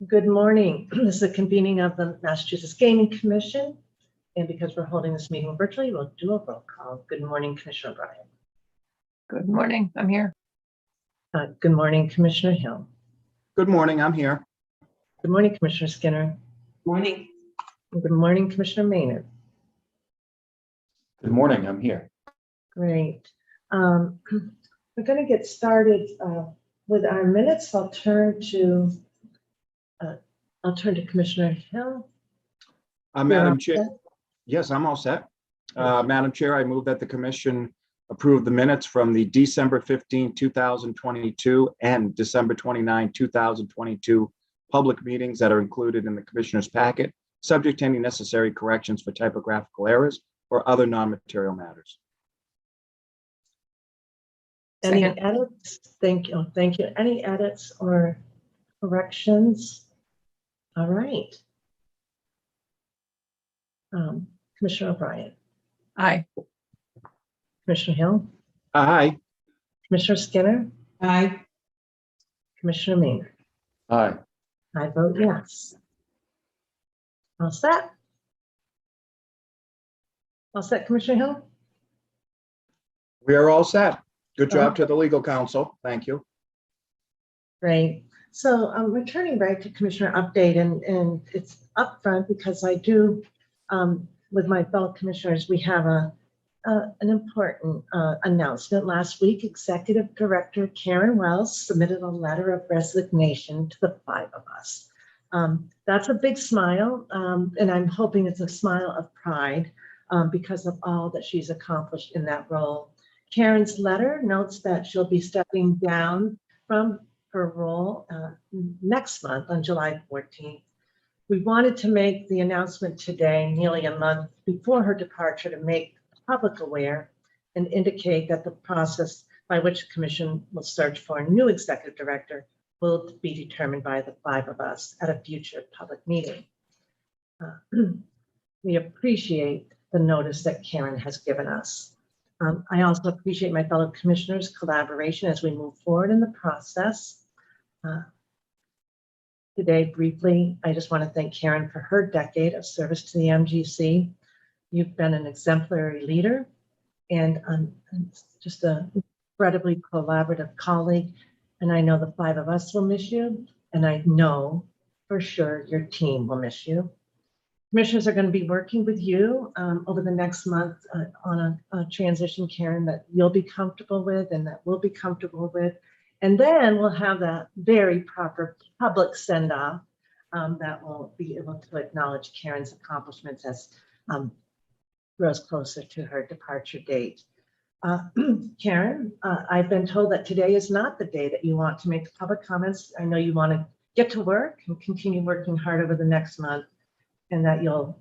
Good morning. This is a convening of the Massachusetts Gaming Commission. And because we're holding this meeting virtually, we'll do a roll call. Good morning, Commissioner O'Brien. Good morning. I'm here. Good morning, Commissioner Hill. Good morning. I'm here. Good morning, Commissioner Skinner. Morning. And good morning, Commissioner Maynard. Good morning. I'm here. Great. We're going to get started with our minutes. I'll turn to Commissioner Hill. Madam Chair. Yes, I'm all set. Madam Chair, I move that the commission approve the minutes from the December 15, 2022 and December 29, 2022 public meetings that are included in the commissioner's packet, subject to any necessary corrections for typographical errors or other non-material matters. Any Second. edits? Thank you. Thank you. Any edits or corrections? All right. Commissioner O'Brien. Aye. Commissioner Hill. Aye. Commissioner Skinner. Aye. Commissioner Maynard. Aye. I vote yes. All set? All set, Commissioner Hill? We are all set. Good job to the legal counsel. Thank you. Great. So I'm returning right to Commissioner update, and it's upfront because I do, with my fellow commissioners, we have an important announcement. Last week, Executive Director Karen Wells submitted a letter of resignation to the 5 of us. That's a big smile, and I'm hoping it's a smile of pride because of all that she's accomplished in that role. Karen's letter notes that she'll be stepping down from her role next month on July 14th. We wanted to make the announcement today, nearly a month before her departure, to make the public aware and indicate that the process by which the commission will search for a new executive director will be determined by the 5 of us at a future public meeting. We appreciate the notice that Karen has given us. I also appreciate my fellow commissioners' collaboration as we move forward in the process. Today, briefly, I just want to thank Karen for her decade of service to the MGC. You've been an exemplary leader and just an incredibly collaborative colleague. And I know the 5 of us will miss you. And I know for sure your team will miss you. Commissioners are going to be working with you over the next month on a transition, Karen, that you'll be comfortable with and that we'll be comfortable with. And then we'll have that very proper public send-off that will be able to acknowledge Karen's accomplishments as grows closer to her departure date. Karen, I've been told that today is not the day that you want to make public comments. I know you want to get to work and continue working hard over the next month, and that you'll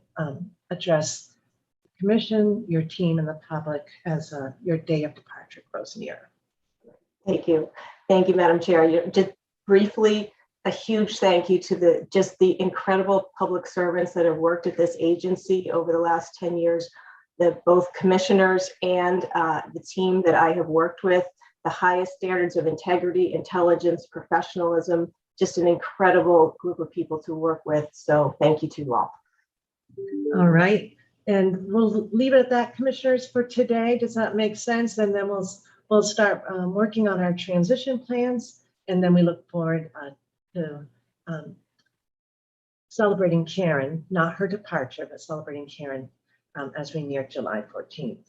address the commission, your team, and the public as your day of departure grows near. Thank you. Thank you, Madam Chair. Just briefly, a huge thank you to the incredible public servants that have worked at this agency over the last 10 years, both commissioners and the team that I have worked with, the highest standards of integrity, intelligence, professionalism, just an incredible group of people to work with. So thank you to you all. All right. And we'll leave it at that, commissioners, for today. Does that make sense? And then we'll start working on our transition plans. And then we look forward to celebrating Karen, not her departure, but celebrating Karen as we near July 14th.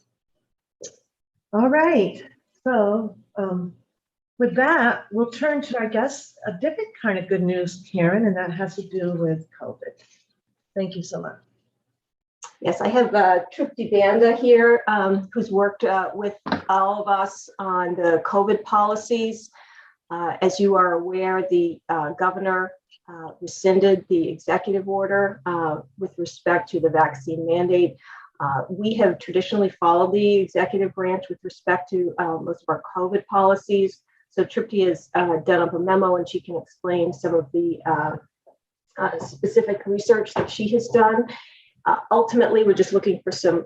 All right. So with that, we'll turn to, I guess, a different kind of good news, Karen, and that has to do with COVID. Thank you so much. Yes, I have Tripti Banda here, who's worked with all of us on the COVID policies. As you are aware, the governor rescinded the executive order with respect to the vaccine mandate. We have traditionally followed the executive branch with respect to most of our COVID policies. So Tripti has done up a memo, and she can explain some of the specific research that she has done. Ultimately, we're just looking for some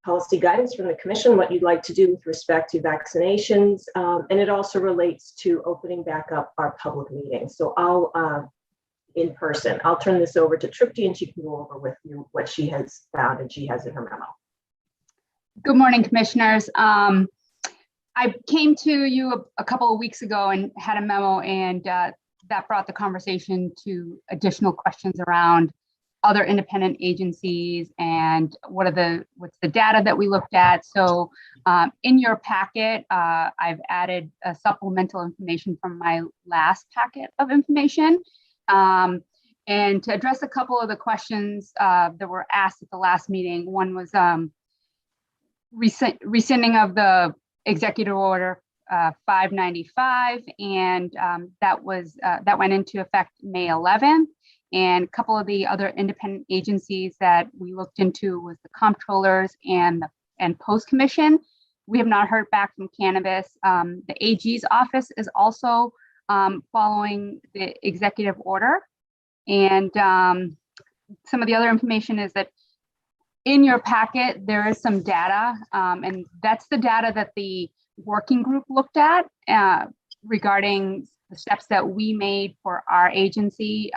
policy guidance from the commission, what you'd like to do with respect to vaccinations. And it also relates to opening back up our public meetings. So I'll in person. I'll turn this over to Tripti and she can go over with you what she has found and she has in her memo. Good morning, commissioners. I came to you a couple of weeks ago and had a memo, and that brought the conversation to additional questions around other independent agencies and what's the data that we looked at. So in your packet, I've added supplemental information from my last packet of information. And to address a couple of the questions that were asked at the last meeting, one was rescinding of the executive order 595, and that went into effect May 11th. And a couple of the other independent agencies that we looked into was the comptrollers and Post Commission. We have not heard back from cannabis. The AG's office is also following the executive order. And some of the other information is that in your packet, there is some data, and that's the data that the working group looked at regarding the steps that we made for our agency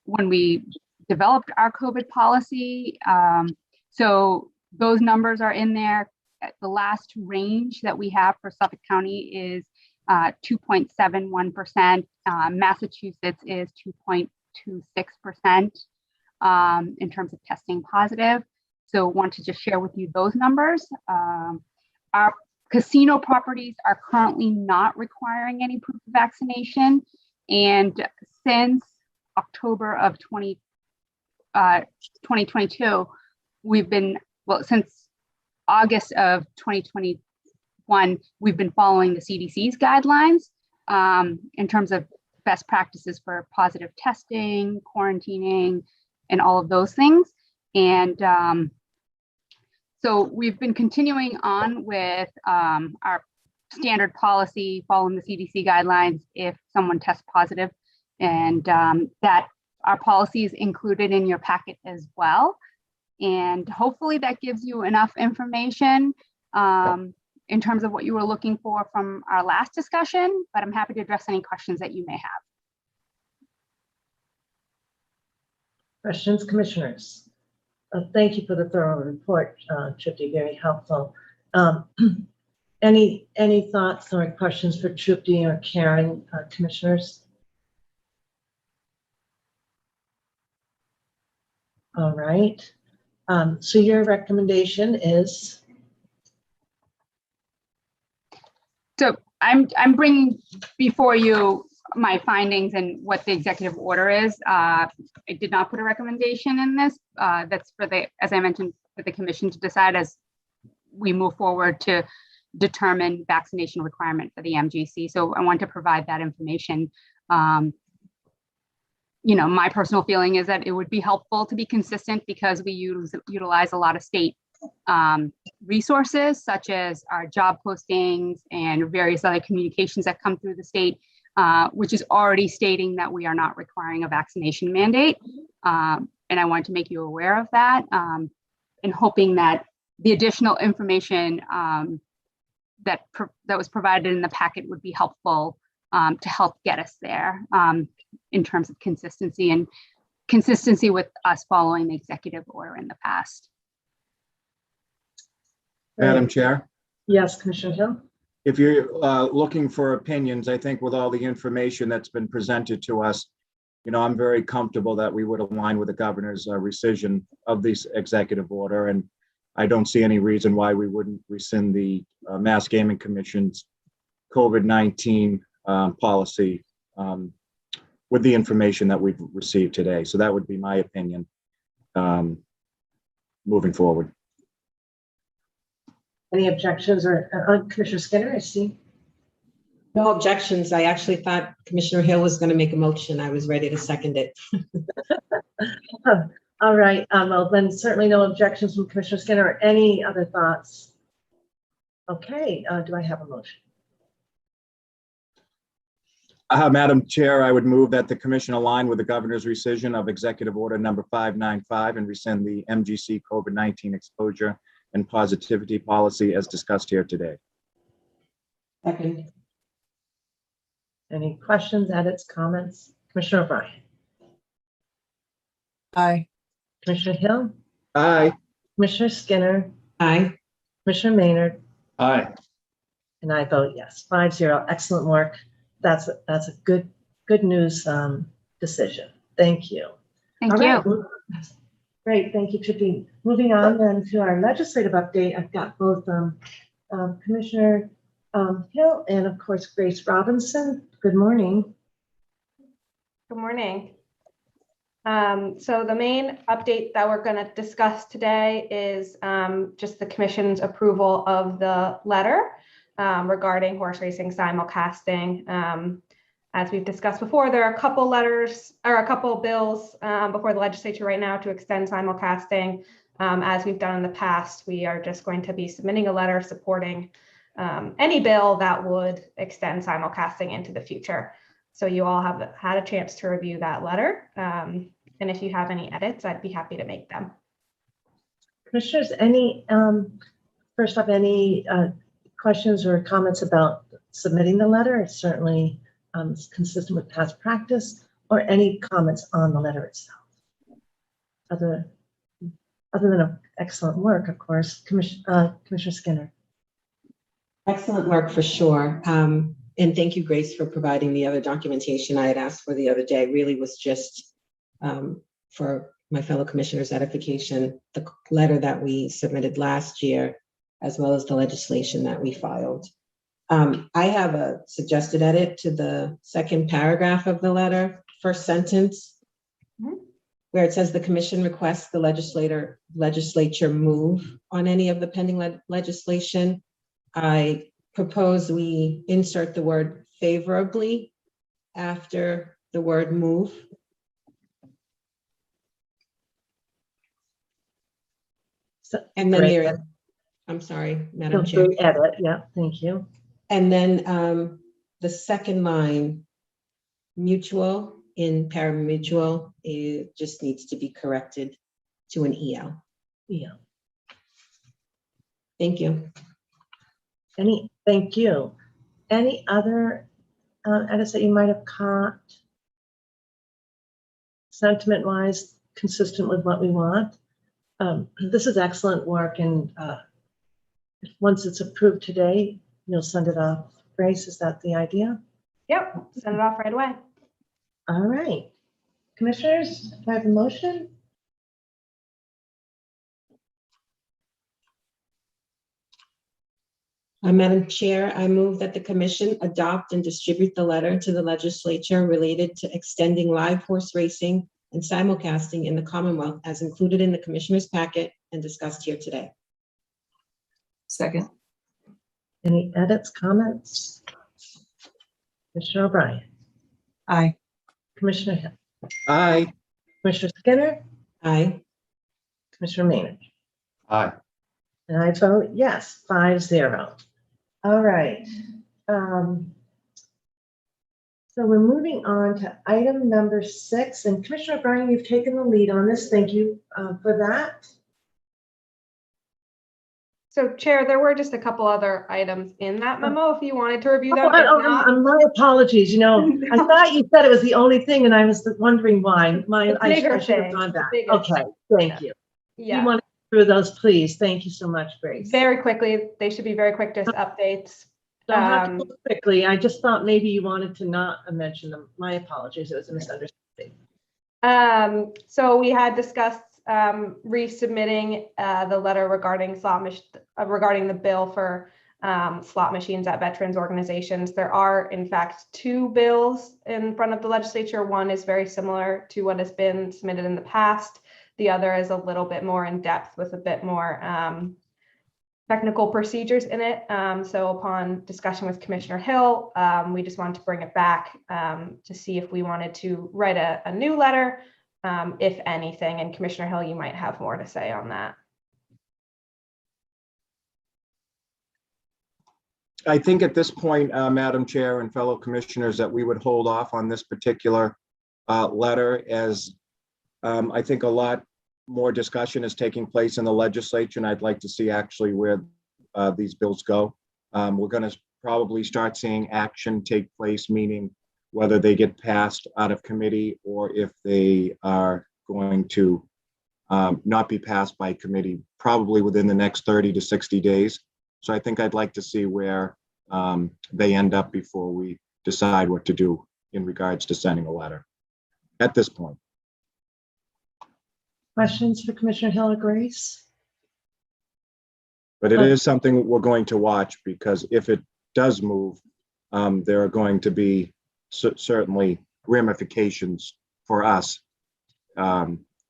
when we developed our COVID policy. So those numbers are in there. The last range that we have for Suffolk County is 2.71%. Massachusetts is 2.26%. In terms of testing positive. So want to just share with you those numbers. Our casino properties are currently not requiring any proof of vaccination. And since October of 2022, since August of 2021, we've been following the CDC's guidelines in terms of best practices for positive testing, quarantining, and all of those things. And so we've been continuing on with our standard policy, following the CDC guidelines if someone tests positive, and that our policy is included in your packet as well. And hopefully that gives you enough information in terms of what you were looking for from our last discussion, but I'm happy to address any questions that you may have. Questions, commissioners? Thank you for the thorough report, Tripti, very helpful. Any thoughts or questions for Tripti or Karen, commissioners? All right. So your recommendation is? So I'm bringing before you my findings and what the executive order is. I did not put a recommendation in this. That's for as I mentioned, for the commission to decide as we move forward to determine vaccination requirement for the MGC. So I want to provide that information. My personal feeling is that it would be helpful to be consistent because we utilize a lot of state resources, such as our job postings and various other communications that come through the state, which is already stating that we are not requiring a vaccination mandate. And I want to make you aware of that, and hoping that the additional information that was provided in the packet would be helpful to help get us there in terms of consistency with us following the executive order in the past. Madam Chair, Yes, Commissioner Hill. if you're looking for opinions, I think with all the information that's been presented to us, I'm very comfortable that we would align with the governor's rescission of this executive order. And I don't see any reason why we wouldn't rescind the Mass Gaming Commission's COVID-19 policy with the information that we've received today. So that would be my opinion moving forward. Any objections or Commissioner Skinner, I see. No objections. I actually thought Commissioner Hill was going to make a motion. I was ready to second it. All right, well then certainly no objections from Commissioner Skinner or any other thoughts. Okay, do I have a motion? Madam Chair, I would move that the commission align with the governor's rescission of executive order number 595 and rescind the MGC COVID-19 exposure and positivity policy as discussed here today. Second. Any questions, edits, comments? Commissioner O'Brien. Aye. Commissioner Hill, Aye. Commissioner Skinner, Aye. Commissioner Maynard, Aye. and I vote yes. 5-0. Excellent work. That's a good news decision. Thank you. Thank All you. right. Great. Thank you, Chippy. Moving on then to our legislative update. I've got both Commissioner Hill and of course Grace Robinson. Good morning. Good morning. So the main update that we're going to discuss today is just the commission's approval of the letter regarding horse racing simulcasting. As we've discussed before, there are a couple letters or a couple bills before the legislature right now to extend simulcasting. As we've done in the past, we are just going to be submitting a letter supporting any bill that would extend simulcasting into the future. So you all have had a chance to review that letter. And if you have any edits, I'd be happy to make them. Commissioners, first off, any questions or comments about submitting the letter? It's certainly consistent with past practice, or any comments on the letter itself? Other than excellent work, of course, Commissioner Skinner. Excellent work for sure. And thank you, Grace, for providing the other documentation I had asked for the other day. It really was just for my fellow commissioners' edification, the letter that we submitted last year, as well as the legislation that we filed. I have a suggested edit to the second paragraph of the letter, first sentence, where it says the commission requests the legislature move on any of the pending legislation. I propose we insert the word favorably after the word move. So, And then great. I'm sorry, Madam Feel Chair. free to edit. Yeah, thank you. And then the second line, mutual in parimutuel, it just needs to be corrected to an EL. Yeah. Thank you. Thank you. Any other edits that you might have caught, sentiment-wise, consistent with what we want? This is excellent work, and once it's approved today, you'll send it off. Grace, is that the idea? Yep, send it off right away. All right. Commissioners, do I have a motion? Madam Chair, I move that the commission adopt and distribute the letter to the legislature related to extending live horse racing and simulcasting in the Commonwealth as included in the commissioner's packet and discussed here today. Second. Any edits, comments? Commissioner O'Brien, Aye. Commissioner Hill, Aye. Commissioner Skinner, Aye. Commissioner Maynard. Aye. And I vote yes, 5-0. All right. So we're moving on to item number 6. And Commissioner O'Brien, you've taken the lead on this. Thank you for that. So Chair, there were just a couple other items in that memo if you wanted to review them. If not, My apologies. You know, I thought you said it was the only thing, and I was wondering why. I should have gone back. Okay, thank you. yeah. You want to go through those, please? Thank you so much, Grace. Very quickly, they should be very quick, just updates. Don't have to go quickly. I just thought maybe you wanted to not mention them. My apologies. It was a misunderstanding. So we had discussed resubmitting the letter regarding regarding the bill for slot machines at veterans organizations. There are, in fact, 2 bills in front of the legislature. One is very similar to what has been submitted in the past. The other is a little bit more in depth with a bit more technical procedures in it. So upon discussion with Commissioner Hill, we just wanted to bring it back to see if we wanted to write a new letter, if anything. And Commissioner Hill, you might have more to say on that. I think at this point, Madam Chair and fellow commissioners, that we would hold off on this particular letter, as I think a lot more discussion is taking place in the legislature, and I'd like to see actually where these bills go. We're going to probably start seeing action take place, meaning whether they get passed out of committee or if they are going to not be passed by committee probably within the next 30 to 60 days. So I think I'd like to see where they end up before we decide what to do in regards to sending a letter at this point. Questions for Commissioner Hill or Grace? But it is something we're going to watch, because if it does move, there are going to be certainly ramifications for us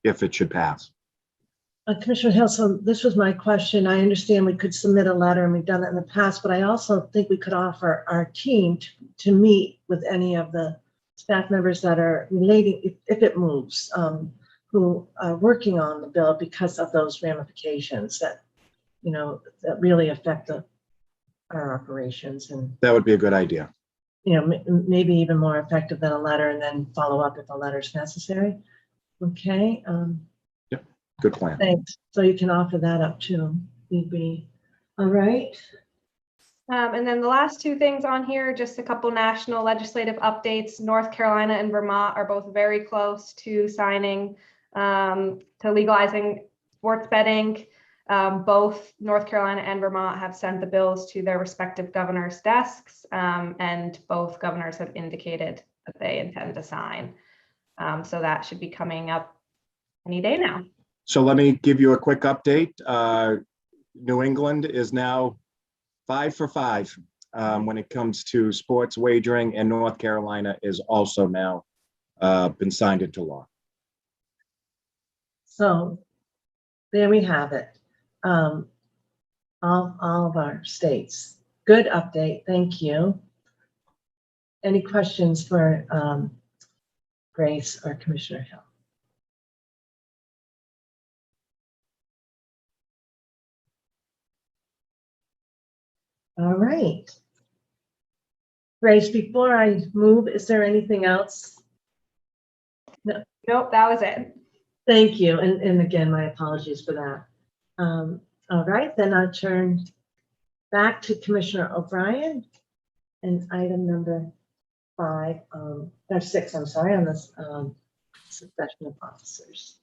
if it should pass. Commissioner Hill, so this was my question. I understand we could submit a letter, and we've done that in the past, but I also think we could offer our team to meet with any of the staff members that are relating, if it moves, who are working on the bill, because of those ramifications that, you know, that really affect our operations, and, That would be a good idea. you know, maybe even more effective than a letter, and then follow up if a letter is necessary. Okay. Good plan. Thanks. So you can offer that up too. Maybe. All right. And then the last two things on here, just a couple national legislative updates. North Carolina and Vermont are both very close to signing to legalizing sports betting. Both North Carolina and Vermont have sent the bills to their respective governors' desks, and both governors have indicated that they intend to sign. So that should be coming up any day now. So let me give you a quick update. New England is now 5 for 5 when it comes to sports wagering, and North Carolina is also now been signed into law. So there we have it. All of our states. Good update. Thank you. Any questions for Grace or Commissioner Hill? All right. Grace, before I move, is there anything else? No. Nope, that was it. Thank you. And again, my apologies for that. All right, then I'll turn back to Commissioner O'Brien and item number 5, or 6, I'm sorry, on this succession of officers.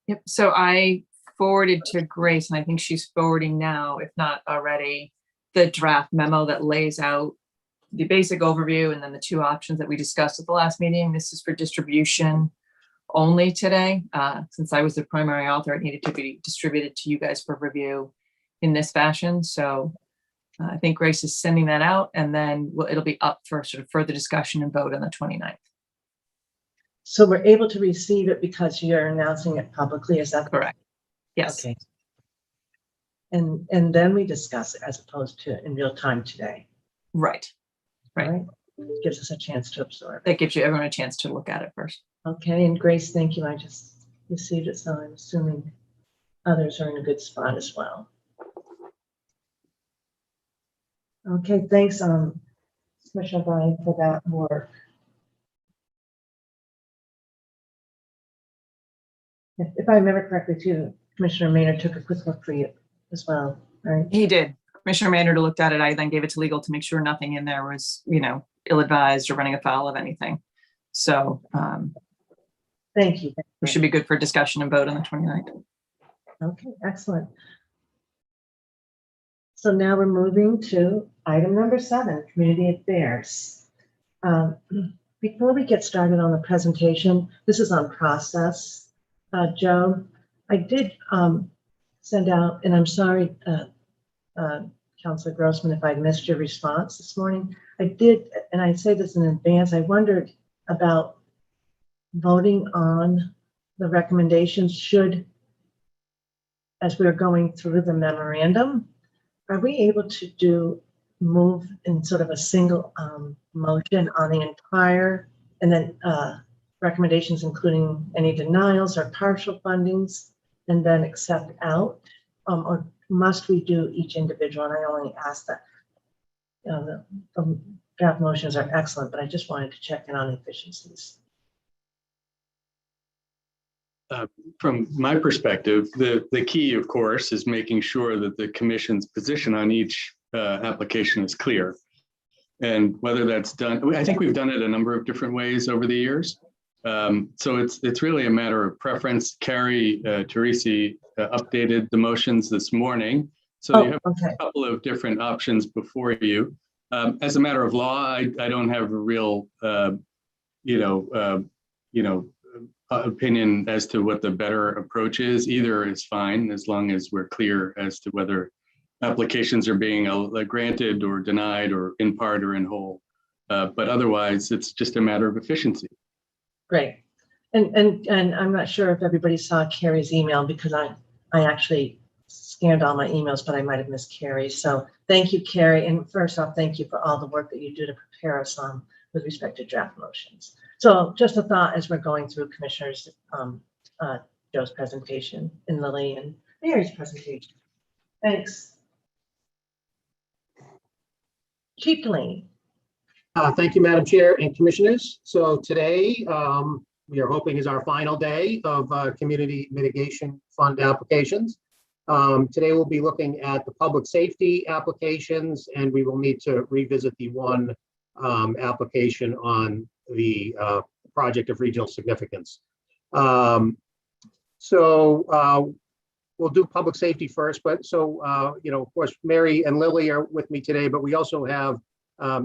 Yep. So I forwarded to Grace, and I think she's forwarding now, if not already, the draft memo that lays out the basic overview and then the two options that we discussed at the last meeting. This is for distribution only today. Since I was the primary author, it needed to be distributed to you guys for review in this fashion. So I think Grace is sending that out, and then it'll be up for sort of further discussion and vote on the 29th. So we're able to receive it because you're announcing it publicly, is that Correct. Yes. Okay. And then we discuss it as opposed to in real time today. Right. Right. Right? Gives us a chance to absorb. That gives you everyone a chance to look at it first. Okay, and Grace, thank you. I just received it, so I'm assuming others are in a good spot as well. Okay, thanks, Commissioner O'Brien, for that work. If I remember correctly, too, Commissioner Maynard took a quick look for you as well, right? He did. Commissioner Maynard looked at it. I then gave it to legal to make sure nothing in there was, you know, ill-advised or running afoul of anything. So Thank you. we should be good for discussion and vote on the 29th. Okay, excellent. So now we're moving to item number 7, community affairs. Before we get started on the presentation, this is on process. Joe, I did send out, and I'm sorry, Councilor Grossman, if I missed your response this morning. I did, and I say this in advance, I wondered about voting on the recommendations should, as we're going through the memorandum, are we able to move in sort of a single motion on the entire, and then recommendations including any denials or partial fundings, and then accept out? Or must we do each individual? And I only ask that. The draft motions are excellent, but I just wanted to check in on efficiencies. From my perspective, the key, of course, is making sure that the commission's position on each application is clear. And whether that's done, I think we've done it a number of different ways over the years. So it's really a matter of preference. Carrie Teresi updated the motions this morning. So you have Okay. a couple of different options before you. As a matter of law, I don't have a real, opinion as to what the better approach is. Either is fine, as long as we're clear as to whether applications are being granted or denied or in part or in whole. But otherwise, it's just a matter of efficiency. Great. And I'm not sure if everybody saw Carrie's email because I actually scanned all my emails, but I might have missed Carrie. So thank you, Carrie. And first off, thank you for all the work that you do to prepare us on with respect to draft motions. So just a thought as we're going through Commissioners Joe's presentation and Lily and Mary's presentation. Thanks. Chief Delaney. Thank you, Madam Chair and Commissioners. So today, we are hoping is our final day of Community Mitigation Fund applications. Today we'll be looking at the public safety applications, and we will need to revisit the one application on the project of regional significance. We'll do public safety first, but of course, Mary and Lily are with me today, but we also have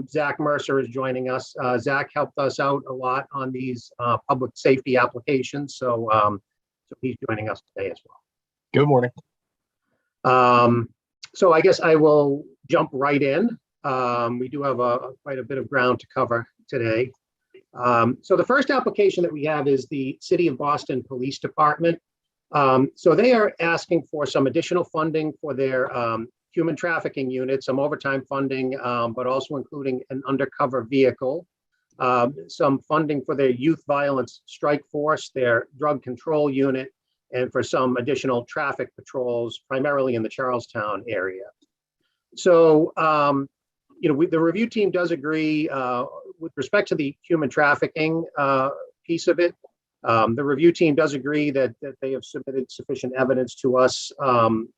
Zach Mercer is joining us. Zach helped us out a lot on these public safety applications, so he's joining us today as well. Good morning. So I guess I will jump right in. We do have quite a bit of ground to cover today. So the first application that we have is the City of Boston Police Department. So they are asking for some additional funding for their human trafficking unit, some overtime funding, but also including an undercover vehicle, some funding for their youth violence strike force, their drug control unit, and for some additional traffic patrols, primarily in the Charlestown area. So, the review team does agree with respect to the human trafficking piece of it. The review team does agree that they have submitted sufficient evidence to us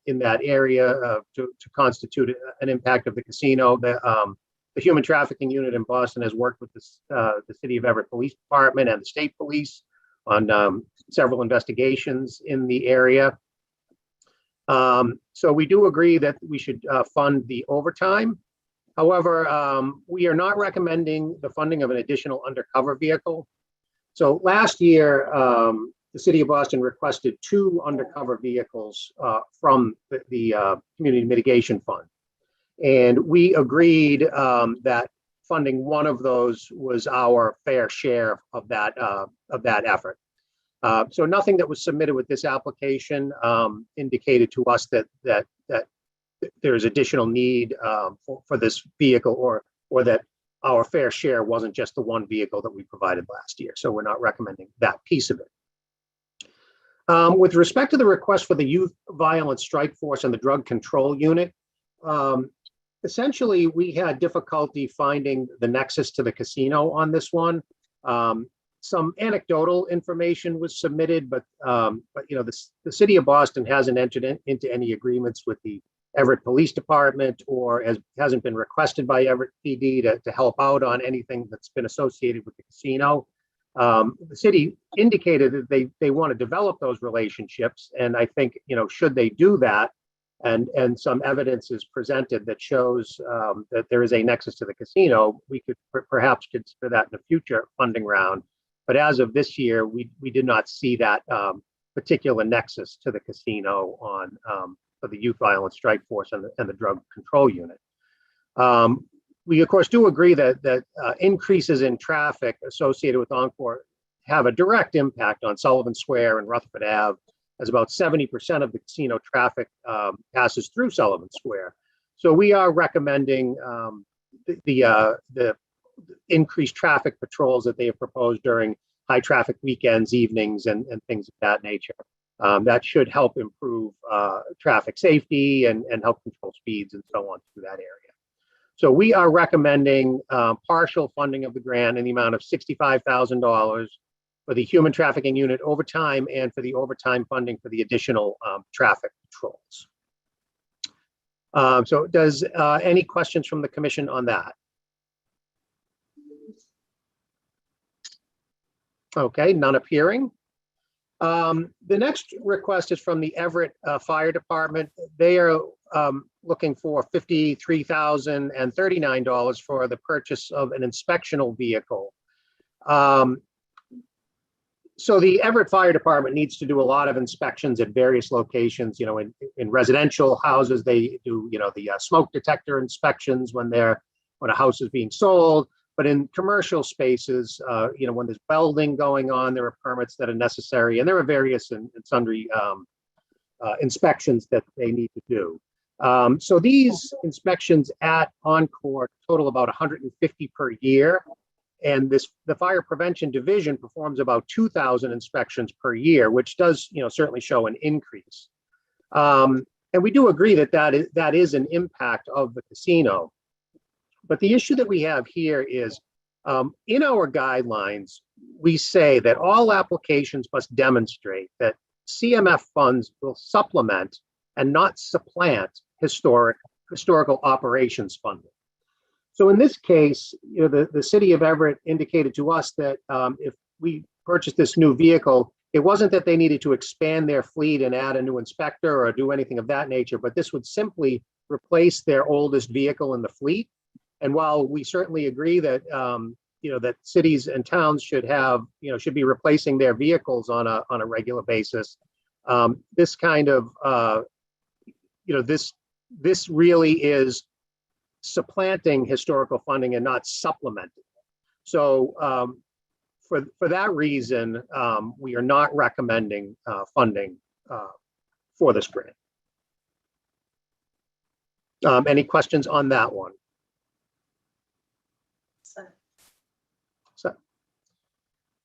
in that area to constitute an impact of the casino. The human trafficking unit in Boston has worked with the City of Everett Police Department and the state police on several investigations in the area. So we do agree that we should fund the overtime. However, we are not recommending the funding of an additional undercover vehicle. So last year, the City of Boston requested 2 undercover vehicles from the Community Mitigation Fund. And we agreed that funding one of those was our fair share of that effort. So nothing that was submitted with this application indicated to us that there's additional need for this vehicle or that our fair share wasn't just the one vehicle that we provided last year. So we're not recommending that piece of it. With respect to the request for the youth violence strike force and the drug control unit, essentially we had difficulty finding the nexus to the casino on this one. Some anecdotal information was submitted, but the City of Boston hasn't entered into any agreements with the Everett Police Department or hasn't been requested by Everett PD to help out on anything that's been associated with the casino. The city indicated that they want to develop those relationships, and I think should they do that, and some evidence is presented that shows that there is a nexus to the casino, we could perhaps consider that in a future funding round. But as of this year, we did not see that particular nexus to the casino on for the youth violence strike force and the drug control unit. We of course do agree that increases in traffic associated with Encore have a direct impact on Sullivan Square and Rutherford Ave, as about 70% of the casino traffic passes through Sullivan Square. So we are recommending the increased traffic patrols that they have proposed during high traffic weekends, evenings, and things of that nature. That should help improve traffic safety and help control speeds and so on through that area. So we are recommending partial funding of the grant in the amount of $65,000 for the human trafficking unit overtime and for the overtime funding for the additional traffic patrols. So does any questions from the commission on that? Okay, none appearing. The next request is from the Everett Fire Department. They are looking for $53,039 for the purchase of an inspectional vehicle. So the Everett Fire Department needs to do a lot of inspections at various locations. You know, in residential houses, they do, you know, the smoke detector inspections when a house is being sold. But in commercial spaces, you know, when there's welding going on, there are permits that are necessary, and there are various and sundry inspections that they need to do. So these inspections at Encore total about 150 per year, and the Fire Prevention Division performs about 2,000 inspections per year, which does, you know, certainly show an increase. And we do agree that that is an impact of the casino. But the issue that we have here is, in our guidelines, we say that all applications must demonstrate that CMF funds will supplement and not supplant historical operations funding. So in this case, you know, the city of Everett indicated to us that if we purchased this new vehicle, it wasn't that they needed to expand their fleet and add a new inspector or do anything of that nature, but this would simply replace their oldest vehicle in the fleet. And while we certainly agree that you know, that cities and towns should have, you know, should be replacing their vehicles on a regular basis, this kind of you know, this really is supplanting historical funding and not supplementing. So for that reason, we are not recommending funding for this grant. Any questions on that one?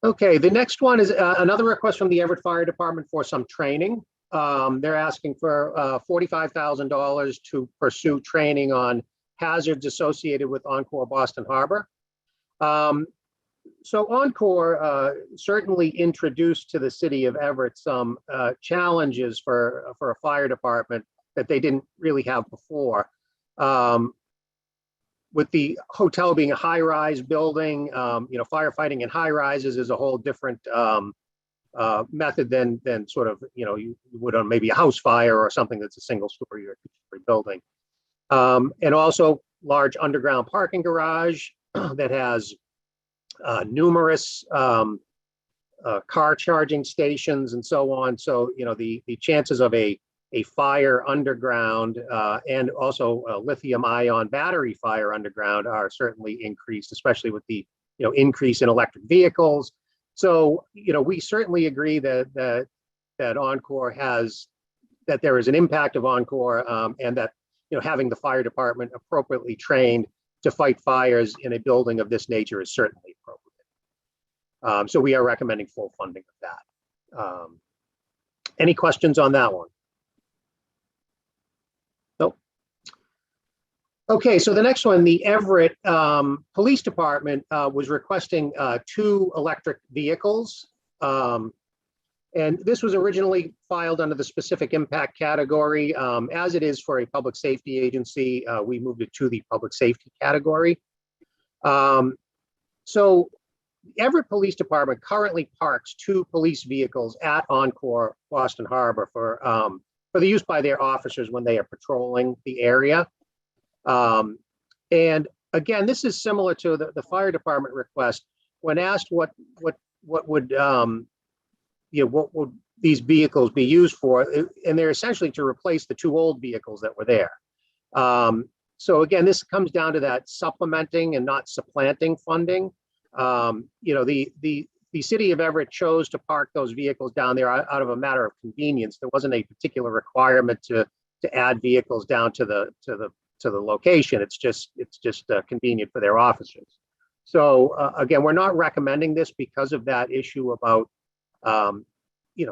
Okay, the next one is another request from the Everett Fire Department for some training. They're asking for $45,000 to pursue training on hazards associated with Encore Boston Harbor. So Encore certainly introduced to the city of Everett some challenges for a fire department that they didn't really have before. With the hotel being a high-rise building, you know, firefighting in high rises is a whole different method than sort of, you know, you would on maybe a house fire or something that's a single story or two-story building. And also large underground parking garage that has numerous car charging stations and so on. So, you know, the chances of a fire underground and also a lithium ion battery fire underground are certainly increased, especially with the, you know, increase in electric vehicles. So, you know, we certainly agree that Encore that there is an impact of Encore and that, you know, having the fire department appropriately trained to fight fires in a building of this nature is certainly appropriate. So we are recommending full funding of that. Any questions on that one? Nope. Okay, so the next one, the Everett Police Department was requesting 2 electric vehicles. And this was originally filed under the specific impact category. As it is for a public safety agency, we moved it to the public safety category. So the Everett Police Department currently parks 2 police vehicles at Encore Boston Harbor for the use by their officers when they are patrolling the area. And again, this is similar to the fire department request. When asked what would you know, what would these vehicles be used for, and they're essentially to replace the 2 old vehicles that were there. So again, this comes down to that supplementing and not supplanting funding. You know, the city of Everett chose to park those vehicles down there out of a matter of convenience. There wasn't a particular requirement to add vehicles down to the location. It's just convenient for their officers. So again, we're not recommending this because of that issue about you know,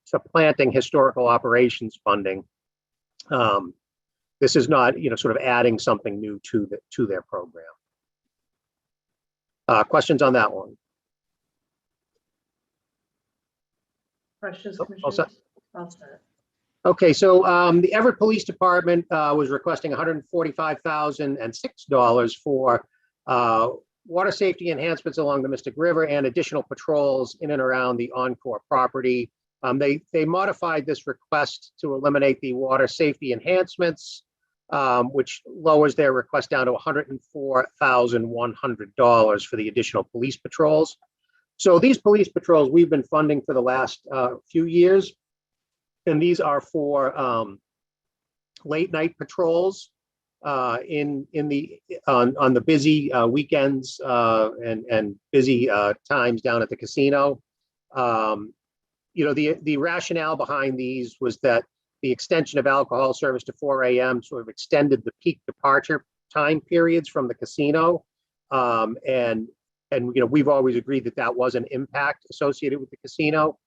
supplanting historical operations funding. This is not, you know, sort of adding something new to their program. Questions on that one? Questions, Oh, all Commissioners? set. All set. Okay, so the Everett Police Department was requesting $145,006 for water safety enhancements along the Mystic River and additional patrols in and around the Encore property. They modified this request to eliminate the water safety enhancements, which lowers their request down to $104,100 for the additional police patrols. So these police patrols we've been funding for the last few years, and these are for late night patrols on the busy weekends and busy times down at the casino. The rationale behind these was that the extension of alcohol service to 4 a.m. sort of extended the peak departure time periods from the casino. And we've always agreed that that was an impact associated with the casino.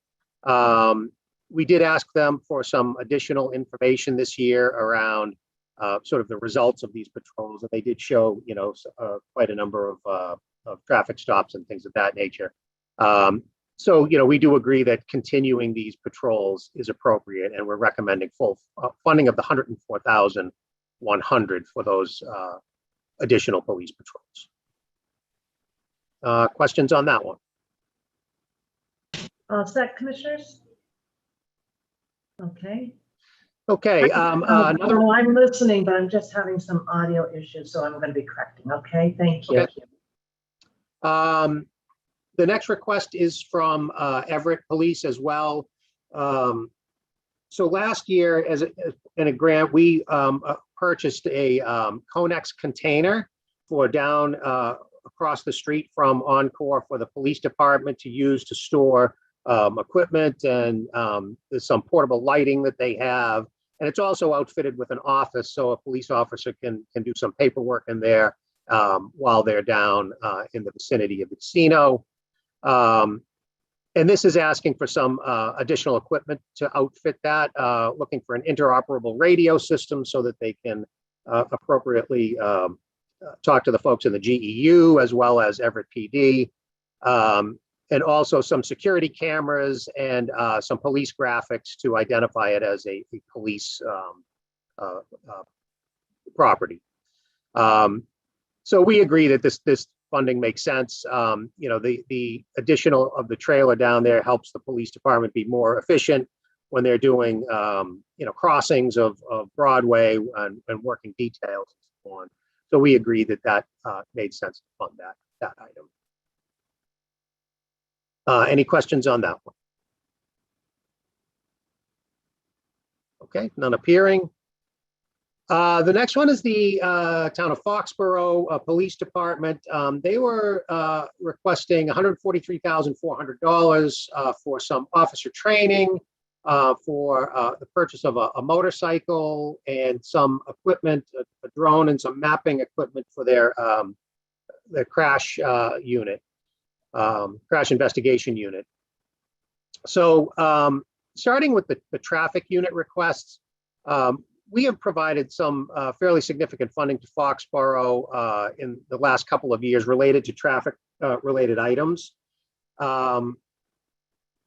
We did ask them for some additional information this year around sort of the results of these patrols, and they did show, quite a number of traffic stops and things of that nature. So, we do agree that continuing these patrols is appropriate, and we're recommending full funding of the $104,100 for those additional police patrols. Questions on that one? Set commissioners? Okay. Okay. No, I'm listening, but I'm just having some audio issues, so I'm going to be correcting. Okay, thank you. Okay. The next request is from Everett Police as well. So last year, in a grant, we purchased a Conex container for down across the street from Encore for the police department to use to store equipment, and there's some portable lighting that they have. And it's also outfitted with an office, so a police officer can do some paperwork in there while they're down in the vicinity of the casino. And this is asking for some additional equipment to outfit that, looking for an interoperable radio system so that they can appropriately talk to the folks in the GEU as well as Everett PD, and also some security cameras and some police graphics to identify it as a police property. So we agree that this funding makes sense. The additional of the trailer down there helps the police department be more efficient when they're doing crossings of Broadway and working details and so on. So we agree that made sense to fund that item. Any questions on that one? Okay, none appearing. The next one is the town of Foxborough Police Department. They were requesting $143,400 for some officer training, for the purchase of a motorcycle and some equipment, a drone and some mapping equipment for their crash unit, crash investigation unit. So starting with the traffic unit requests, we have provided some fairly significant funding to Foxborough in the last couple of years related to traffic related items.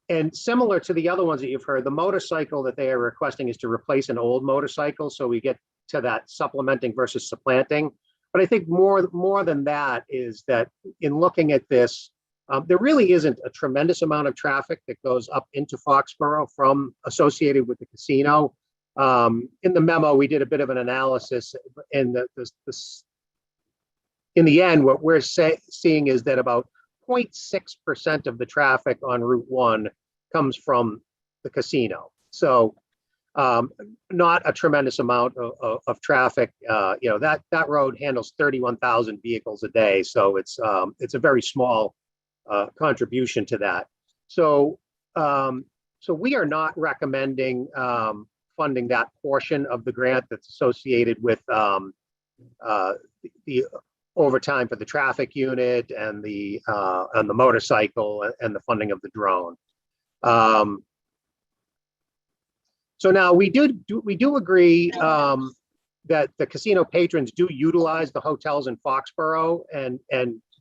And similar to the other ones that you've heard, the motorcycle that they are requesting is to replace an old motorcycle. So we get to that supplementing versus supplanting. But I think more than that is that in looking at this, there really isn't a tremendous amount of traffic that goes up into Foxborough from associated with the casino. In the memo, we did a bit of an analysis, and in the end, what we're seeing is that about 0.6% of the traffic on Route 1 comes from the casino. So not a tremendous amount of traffic. That road handles 31,000 vehicles a day. So it's a very small contribution to that. So we are not recommending funding that portion of the grant that's associated with the overtime for the traffic unit and the motorcycle and the funding of the drone. So now we do agree that the casino patrons do utilize the hotels in Foxborough, and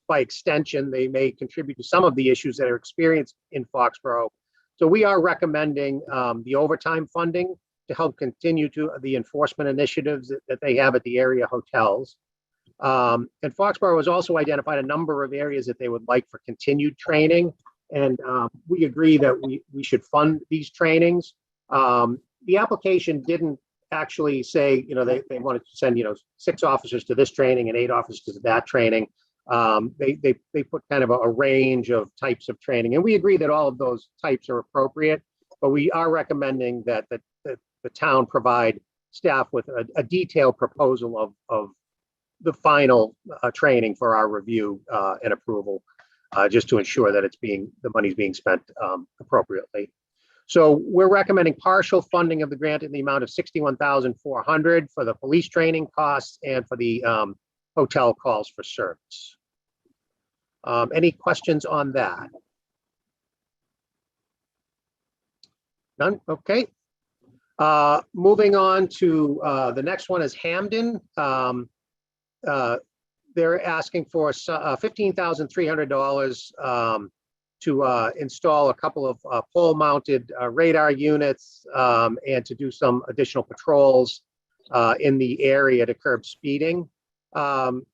by extension, they may contribute to some of the issues that are experienced in Foxborough. So we are recommending the overtime funding to help continue to the enforcement initiatives that they have at the area hotels. And Foxborough has also identified a number of areas that they would like for continued training. And we agree that we should fund these trainings. The application didn't actually say, they wanted to send, 6 officers to this training and 8 officers to that training. They put kind of a range of types of training, and we agree that all of those types are appropriate, but we are recommending that the town provide staff with a detailed proposal of the final training for our review and approval, just to ensure that the money's being spent appropriately. So we're recommending partial funding of the grant in the amount of $61,400 for the police training costs and for the hotel calls for service. Any questions on that? None? Okay. Moving on to the next one is Hamden. They're asking for $15,300 to install a couple of pole-mounted radar units and to do some additional patrols in the area to curb speeding. In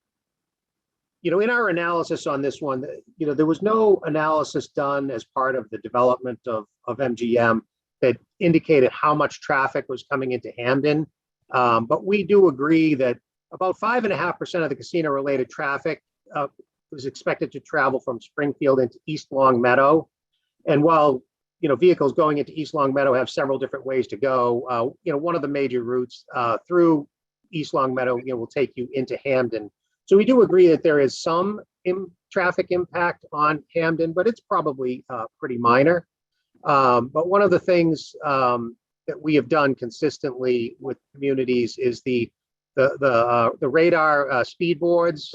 our analysis on this one, there was no analysis done as part of the development of MGM that indicated how much traffic was coming into Hamden. But we do agree that about 5.5% of the casino-related traffic was expected to travel from Springfield into East Long Meadow. And while vehicles going into East Long Meadow have several different ways to go, one of the major routes through East Long Meadow will take you into Hamden. So we do agree that there is some traffic impact on Hamden, but it's probably pretty minor. But one of the things that we have done consistently with communities is the radar speed boards.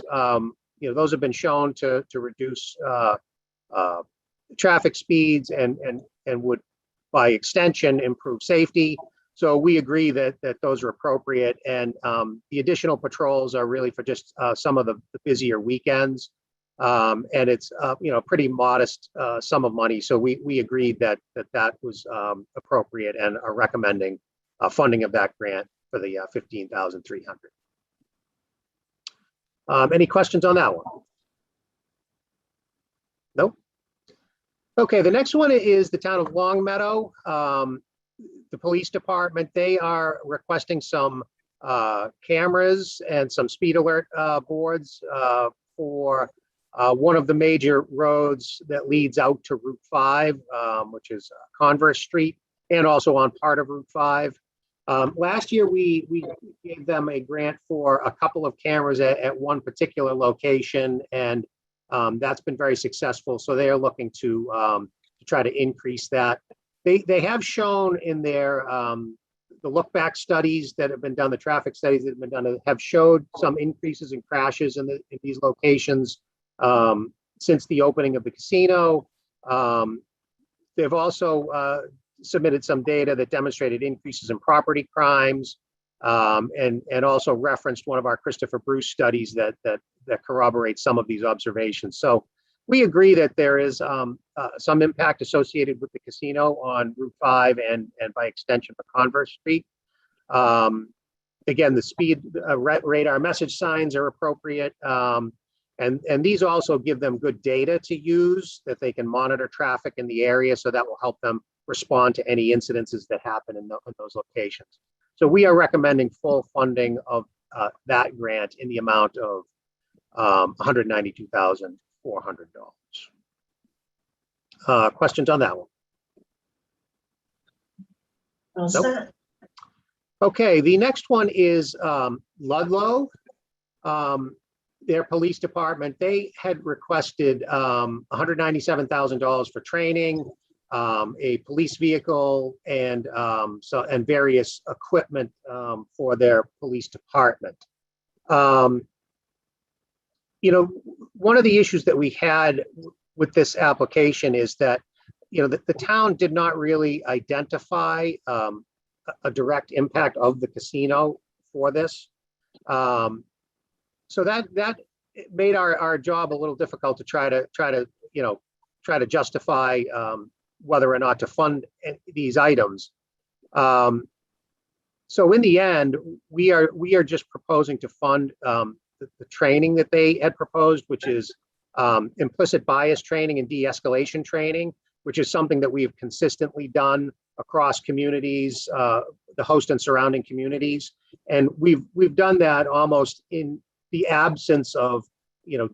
Those have been shown to reduce traffic speeds and would, by extension, improve safety. So we agree that those are appropriate, and the additional patrols are really for just some of the busier weekends, and it's a pretty modest sum of money. So we agreed that was appropriate and are recommending funding of that grant for the $15,300. Any questions on that one? Nope. Okay, the next one is the town of Longmeadow. The police department, they are requesting some cameras and some speed alert boards for one of the major roads that leads out to Route 5, which is Converse Street, and also on part of Route 5. Last year, we gave them a grant for a couple of cameras at one particular location, and that's been very successful. So they are looking to try to increase that. They have shown in their the look back studies that have been done, the traffic studies that have been done, have showed some increases in crashes in these locations since the opening of the casino. They've also submitted some data that demonstrated increases in property crimes, and also referenced one of our Christopher Bruce studies that corroborates some of these observations. So we agree that there is some impact associated with the casino on Route 5 and by extension for Converse Street. Again, the speed radar message signs are appropriate, and these also give them good data to use that they can monitor traffic in the area, so that will help them respond to any incidences that happen in those locations. So we are recommending full funding of that grant in the amount of $192,400. Questions on that one? Well Nope. said. Okay, the next one is Ludlow. Their police department, they had requested $197,000 for training, a police vehicle, and various equipment for their police department. One of the issues that we had with this application is that, the town did not really identify a direct impact of the casino for this. So that made our job a little difficult to try to justify whether or not to fund these items. So in the end, we are just proposing to fund the training that they had proposed, which is implicit bias training and de-escalation training, which is something that we have consistently done across communities, the host and surrounding communities. And we've done that almost in the absence of,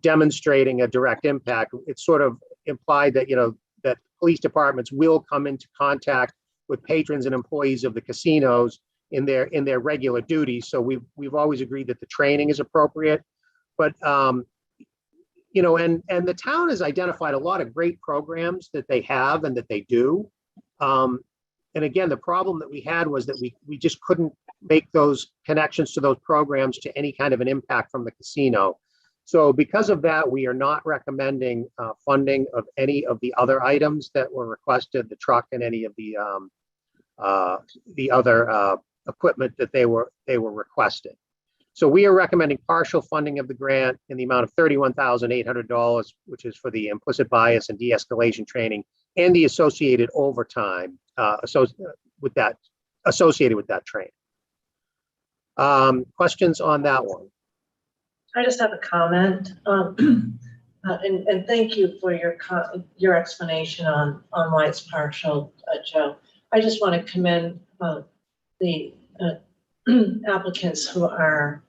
demonstrating a direct impact. It's sort of implied that, that police departments will come into contact with patrons and employees of the casinos in their regular duties. So we've always agreed that the training is appropriate. But and the town has identified a lot of great programs that they have and that they do. And again, the problem that we had was that we just couldn't make those connections to those programs to any kind of an impact from the casino. So because of that, we are not recommending funding of any of the other items that were requested, the truck and any of the other equipment that they were requested. So we are recommending partial funding of the grant in the amount of $31,800, which is for the implicit bias and de-escalation training and the associated overtime associated with that training. Questions on that one? I just have a comment, and thank you for your explanation on why it's partial, Joe. I just want to commend the applicants who are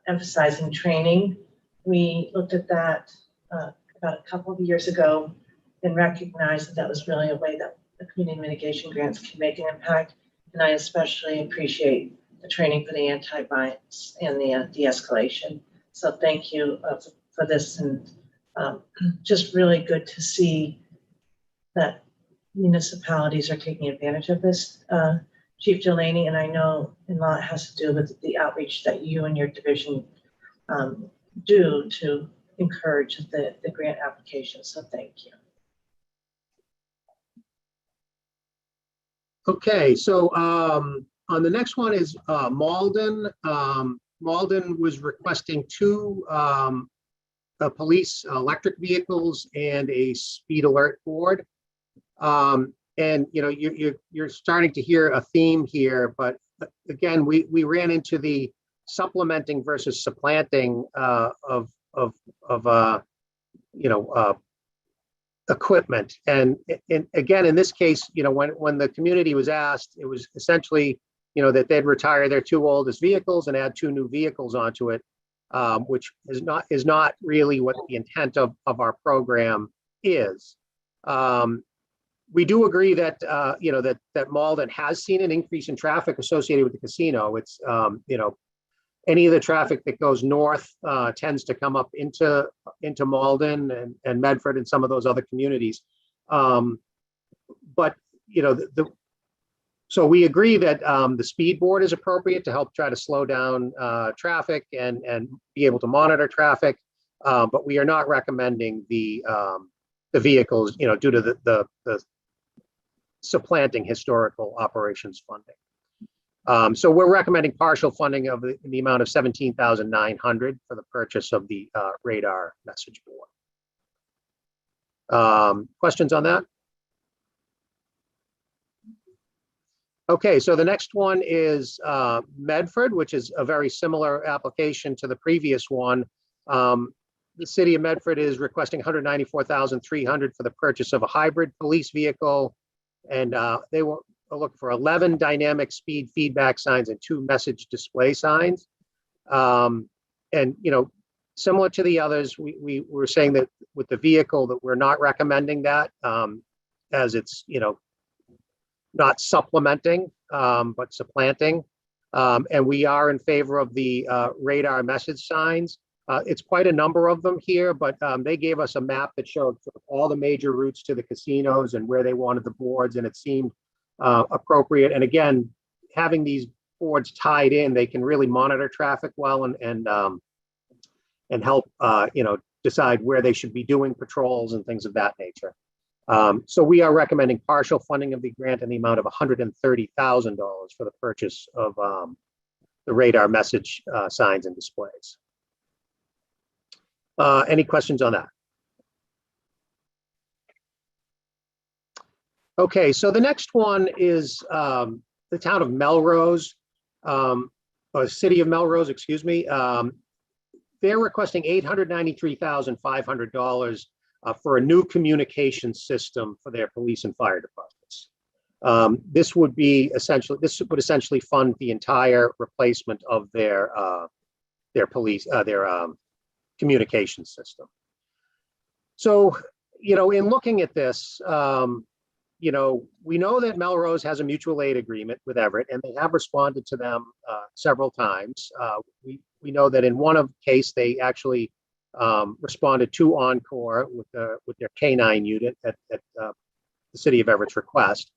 emphasizing training. We looked at that about a couple of years ago and recognized that was really a way that the community mitigation grants can make an impact. And I especially appreciate the training for the anti-bias and the de-escalation. So thank you for this, and just really good to see that municipalities are taking advantage of this. Chief Delaney, and I know a lot has to do with the outreach that you and your division do to encourage the grant application. So thank you. Okay, so on the next one is Malden. Malden was requesting two police electric vehicles and a speed alert board. And you're starting to hear a theme here, but again, we ran into the supplementing versus supplanting of equipment. And again, in this case, when the community was asked, it was essentially, that they'd retire their two oldest vehicles and add two new vehicles onto it, which is not really what the intent of our program is. We do agree that that Malden has seen an increase in traffic associated with the casino. It's any of the traffic that goes north tends to come up into Malden and Medford and some of those other communities. But so we agree that the speed board is appropriate to help try to slow down traffic and be able to monitor traffic. But we are not recommending the vehicles, due to the supplanting historical operations funding. So we're recommending partial funding of the amount of $17,900 for the purchase of the radar message board. Questions on that? Okay, so the next one is Medford, which is a very similar application to the previous one. The city of Medford is requesting $194,300 for the purchase of a hybrid police vehicle, and they will look for 11 dynamic speed feedback signs and 2 message display signs. And similar to the others, we were saying that with the vehicle that we're not recommending that, as it's not supplementing, but supplanting. And we are in favor of the radar message signs. It's quite a number of them here, but they gave us a map that showed all the major routes to the casinos and where they wanted the boards, and it seemed appropriate. And again, having these boards tied in, they can really monitor traffic well and help decide where they should be doing patrols and things of that nature. So we are recommending partial funding of the grant in the amount of $130,000 for the purchase of the radar message signs and displays. Any questions on that? Okay, so the next one is the town of Melrose, or city of Melrose, excuse me. they're requesting $893,500 for a new communication system for their police and fire departments. This would essentially fund the entire replacement of their communication system. So, in looking at this, we know that Melrose has a mutual aid agreement with Everett, and they have responded to them several times. We know that in one of the case, they actually responded to Encore with their K9 unit at the city of Everett's request.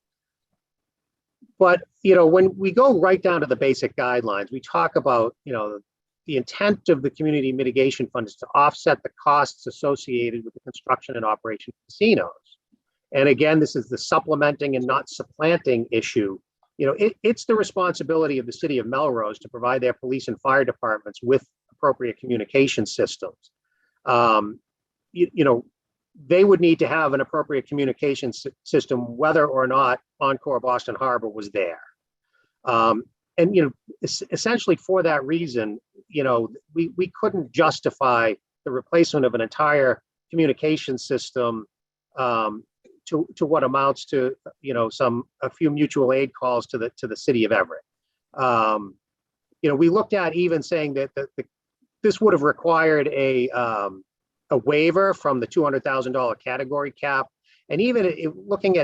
But, when we go right down to the basic guidelines, we talk about, the intent of the Community Mitigation Fund is to offset the costs associated with the construction and operation of casinos. And again, this is the supplementing and not supplanting issue. It's the responsibility of the city of Melrose to provide their police and fire departments with appropriate communication systems. They would need to have an appropriate communication system, whether or not Encore Boston Harbor was there. Essentially for that reason, we couldn't justify the replacement of an entire communication system to what amounts to a few mutual aid calls to the city of Everett. We looked at even saying that this would have required a waiver from the $200,000 category cap. And even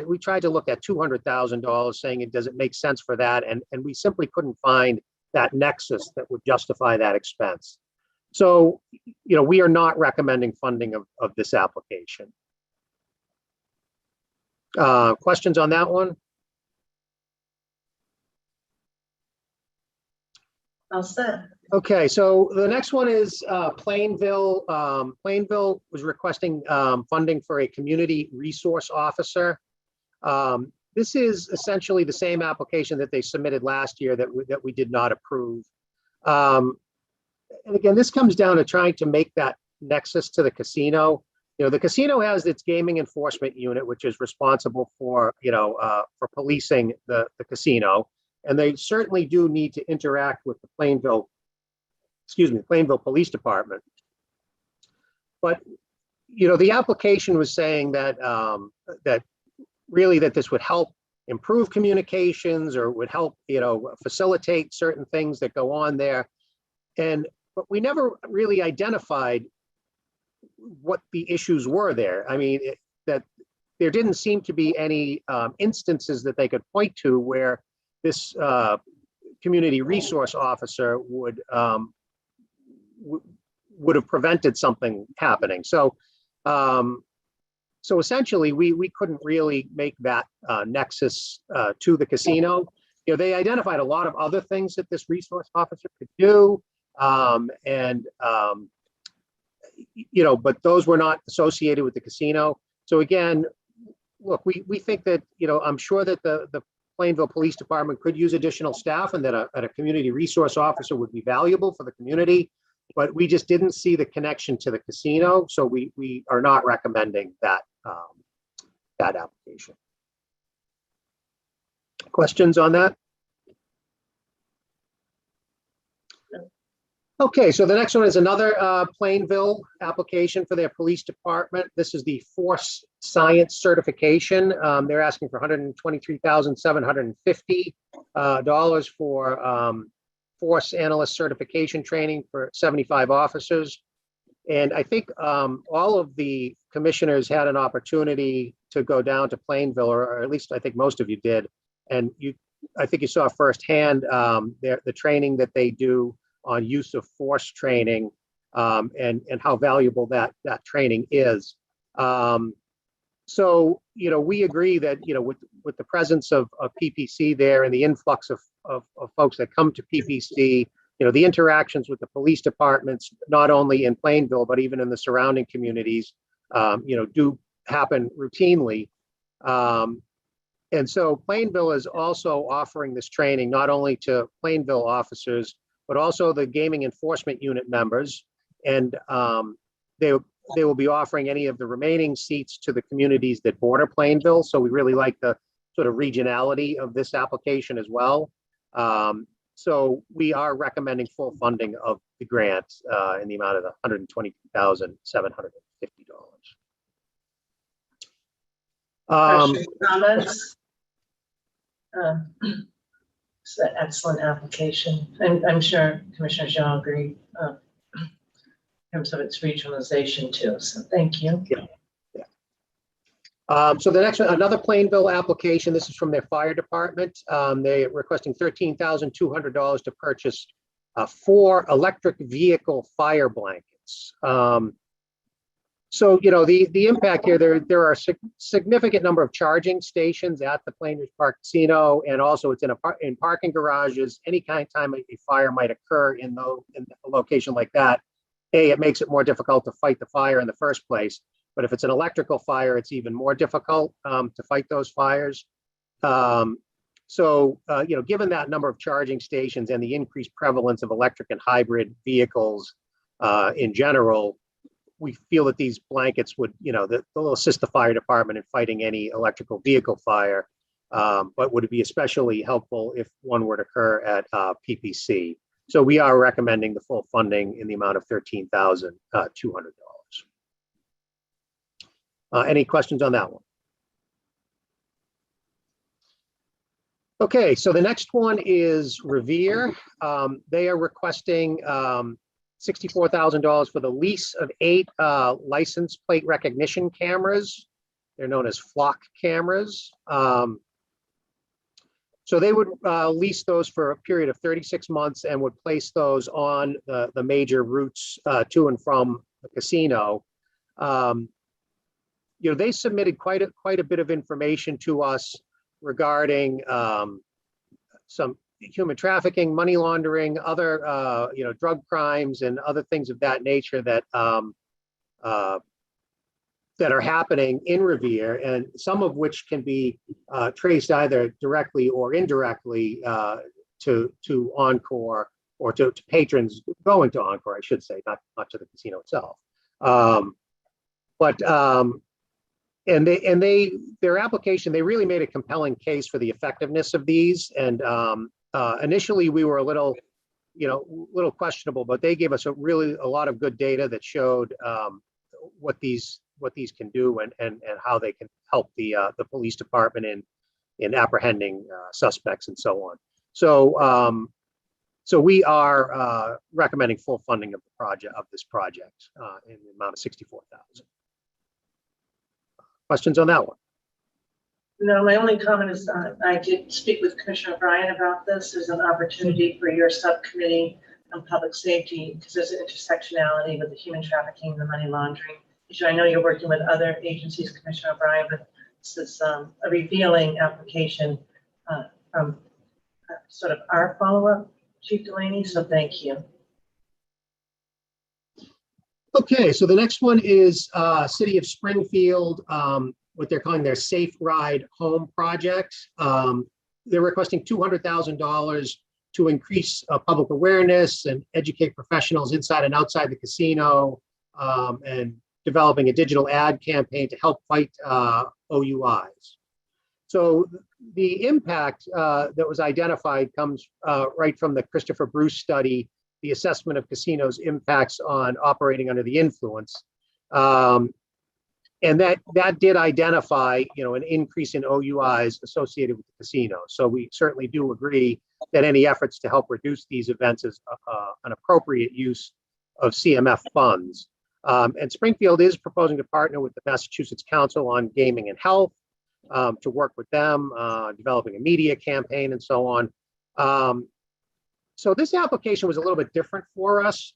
we tried to look at $200,000, saying does it make sense for that? And we simply couldn't find that nexus that would justify that expense. So, we are not recommending funding of this application. Questions on that one? All set. Okay, so the next one is Plainville. Plainville was requesting funding for a community resource officer. This is essentially the same application that they submitted last year that we did not approve. And again, this comes down to trying to make that nexus to the casino. The casino has its gaming enforcement unit, which is responsible for policing the casino. And they certainly do need to interact with the Plainville Police Department. But, the application was saying that that this would help improve communications or would help, facilitate certain things that go on there. But we never really identified what the issues were there. I mean, that there didn't seem to be any instances that they could point to where this community resource officer would have prevented something happening. So essentially, we couldn't really make that nexus to the casino. They identified a lot of other things that this resource officer could do, but those were not associated with the casino. So again, look, we think that, I'm sure that the Plainville Police Department could use additional staff and that a community resource officer would be valuable for the community, but we just didn't see the connection to the casino. So we are not recommending that application. Questions on that? Okay, so the next one is another Plainville application for their police department. This is the Force Science certification. They're asking for $123,750 for Force Analyst certification training for 75 officers. And I think all of the commissioners had an opportunity to go down to Plainville, or at least I think most of you did. And I think you saw firsthand the training that they do on use of force training and how valuable that training is. So, we agree that, with the presence of PPC there and the influx of folks that come to PPC, the interactions with the police departments, not only in Plainville, but even in the surrounding communities, do happen routinely. And so Plainville is also offering this training not only to Plainville officers, but also the gaming enforcement unit members. And they will be offering any of the remaining seats to the communities that border Plainville. So we really like the sort of regionality of this application as well. So we are recommending full funding of the grant in the amount of $122,750. Questions, comments? It's an excellent application, and I'm sure Commissioner Jean agree in terms of its regionalization too. So thank you. Yeah. So the next one, another Plainville application. This is from their fire department. They're requesting $13,200 to purchase 4 electric vehicle fire blankets. So, you know, the impact here, there are significant number of charging stations at the Plainridge Park Casino, and also it's in parking garages. Any kind of time a fire might occur in a location like that, it makes it more difficult to fight the fire in the first place. But if it's an electrical fire, it's even more difficult to fight those fires. You know, given that number of charging stations and the increased prevalence of electric and hybrid vehicles in general, we feel that these blankets would, you know, they'll assist the fire department in fighting any electrical vehicle fire, but would be especially helpful if one were to occur at PPC. So we are recommending the full funding in the amount of $13,200. Any questions on that one? Okay, so the next one is Revere. They are requesting $64,000 for the lease of 8 license plate recognition cameras. They're known as flock cameras. So they would lease those for a period of 36 months and would place those on the major routes to and from the casino. You know, they submitted quite a bit of information to us regarding some human trafficking, money laundering, other you know, drug crimes and other things of that nature that that are happening in Revere, and some of which can be traced either directly or indirectly to Encore, or to patrons going to Encore, I should say, not to the casino itself. Their application, they really made a compelling case for the effectiveness of these. And initially we were a little questionable, but they gave us a lot of good data that showed what these can do and how they can help the police department in apprehending suspects and so on. So we are recommending full funding of this project in the amount of $64,000. Questions on that one? No, my only comment is I did speak with Commissioner O'Brien about this. There's an opportunity for your subcommittee on public safety, because there's an intersectionality with the human trafficking and the money laundering issue. I know you're working with other agencies, Commissioner O'Brien, but this is a revealing application from sort of our follow-up, Chief Delaney, so thank you. Okay, so the next one is City of Springfield, what they're calling their Safe Ride Home project. They're requesting $200,000 to increase public awareness and educate professionals inside and outside the casino, and developing a digital ad campaign to help fight OUIs. So the impact that was identified comes right from the Christopher Bruce study, the assessment of casinos' impacts on operating under the influence. And that did identify, an increase in OUIs associated with the casino. So we certainly do agree that any efforts to help reduce these events is an appropriate use of CMF funds. And Springfield is proposing to partner with the Massachusetts Council on Gaming and Health to work with them, developing a media campaign and so on. So this application was a little bit different for us.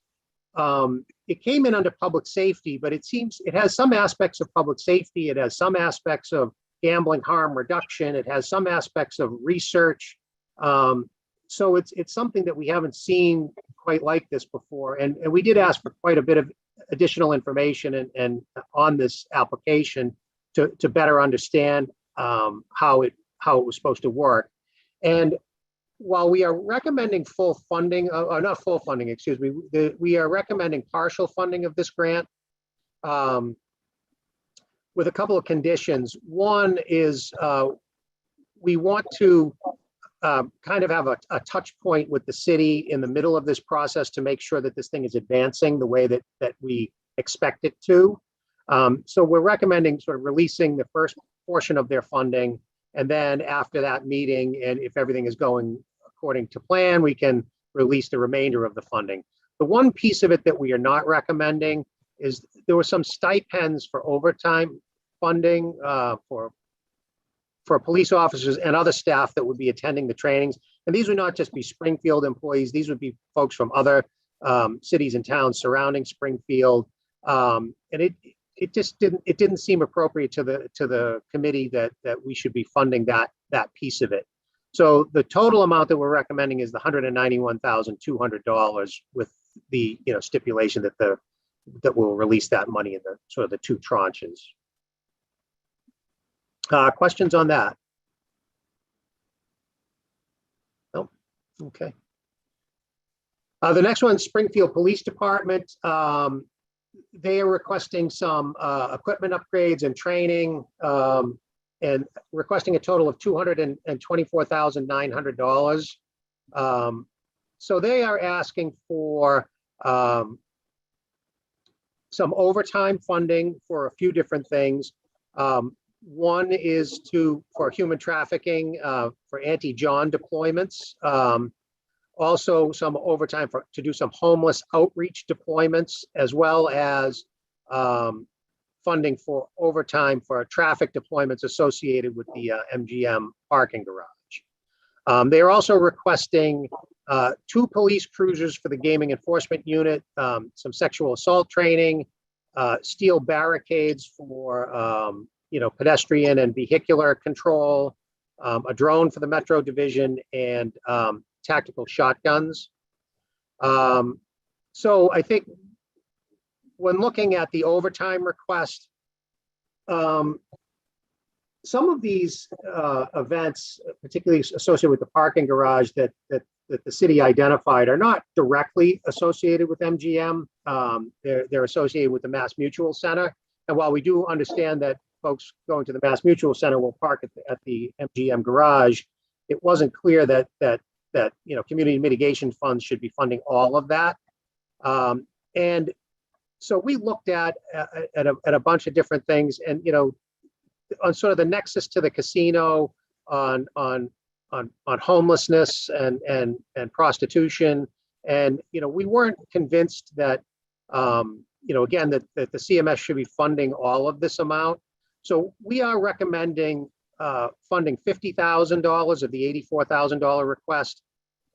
It came in under public safety, but it seems it has some aspects of public safety. It has some aspects of gambling harm reduction. It has some aspects of research. So it's something that we haven't seen quite like this before. And we did ask for quite a bit of additional information and on this application to better understand how it was supposed to work. And while we are recommending full funding, not full funding, excuse me, we are recommending partial funding of this grant with a couple of conditions. One is we want to kind of have a touch point with the city in the middle of this process to make sure that this thing is advancing the way that we expect it to. So we're recommending sort of releasing the first portion of their funding. And then after that meeting, and if everything is going according to plan, we can release the remainder of the funding. The one piece of it that we are not recommending is there were some stipends for overtime funding for police officers and other staff that would be attending the trainings. And these would not just be Springfield employees, these would be folks from other cities and towns surrounding Springfield. And it just didn't seem appropriate to the committee that we should be funding that piece of it. So the total amount that we're recommending is the $191,200 with the stipulation that we'll release that money in the sort of the two tranches. Questions on that? No. Okay. The next one, Springfield Police Department. They are requesting some equipment upgrades and training, and requesting a total of $224,900. So they are asking for some overtime funding for a few different things. One is for human trafficking, for anti-John deployments. Also some overtime to do some homeless outreach deployments, as well as funding for overtime for traffic deployments associated with the MGM parking garage. They are also requesting 2 police cruisers for the gaming enforcement unit, some sexual assault training, steel barricades for pedestrian and vehicular control, a drone for the Metro Division, and tactical shotguns. So I think when looking at the overtime request, some of these events, particularly associated with the parking garage that the city identified, are not directly associated with MGM. They're associated with the Mass Mutual Center. And while we do understand that folks going to the Mass Mutual Center will park at the MGM garage, it wasn't clear that community mitigation funds should be funding all of that. And so we looked at a bunch of different things, and on sort of the nexus to the casino, on homelessness and prostitution, and we weren't convinced that again that the CMS should be funding all of this amount. So we are recommending funding $50,000 of the $84,000 request,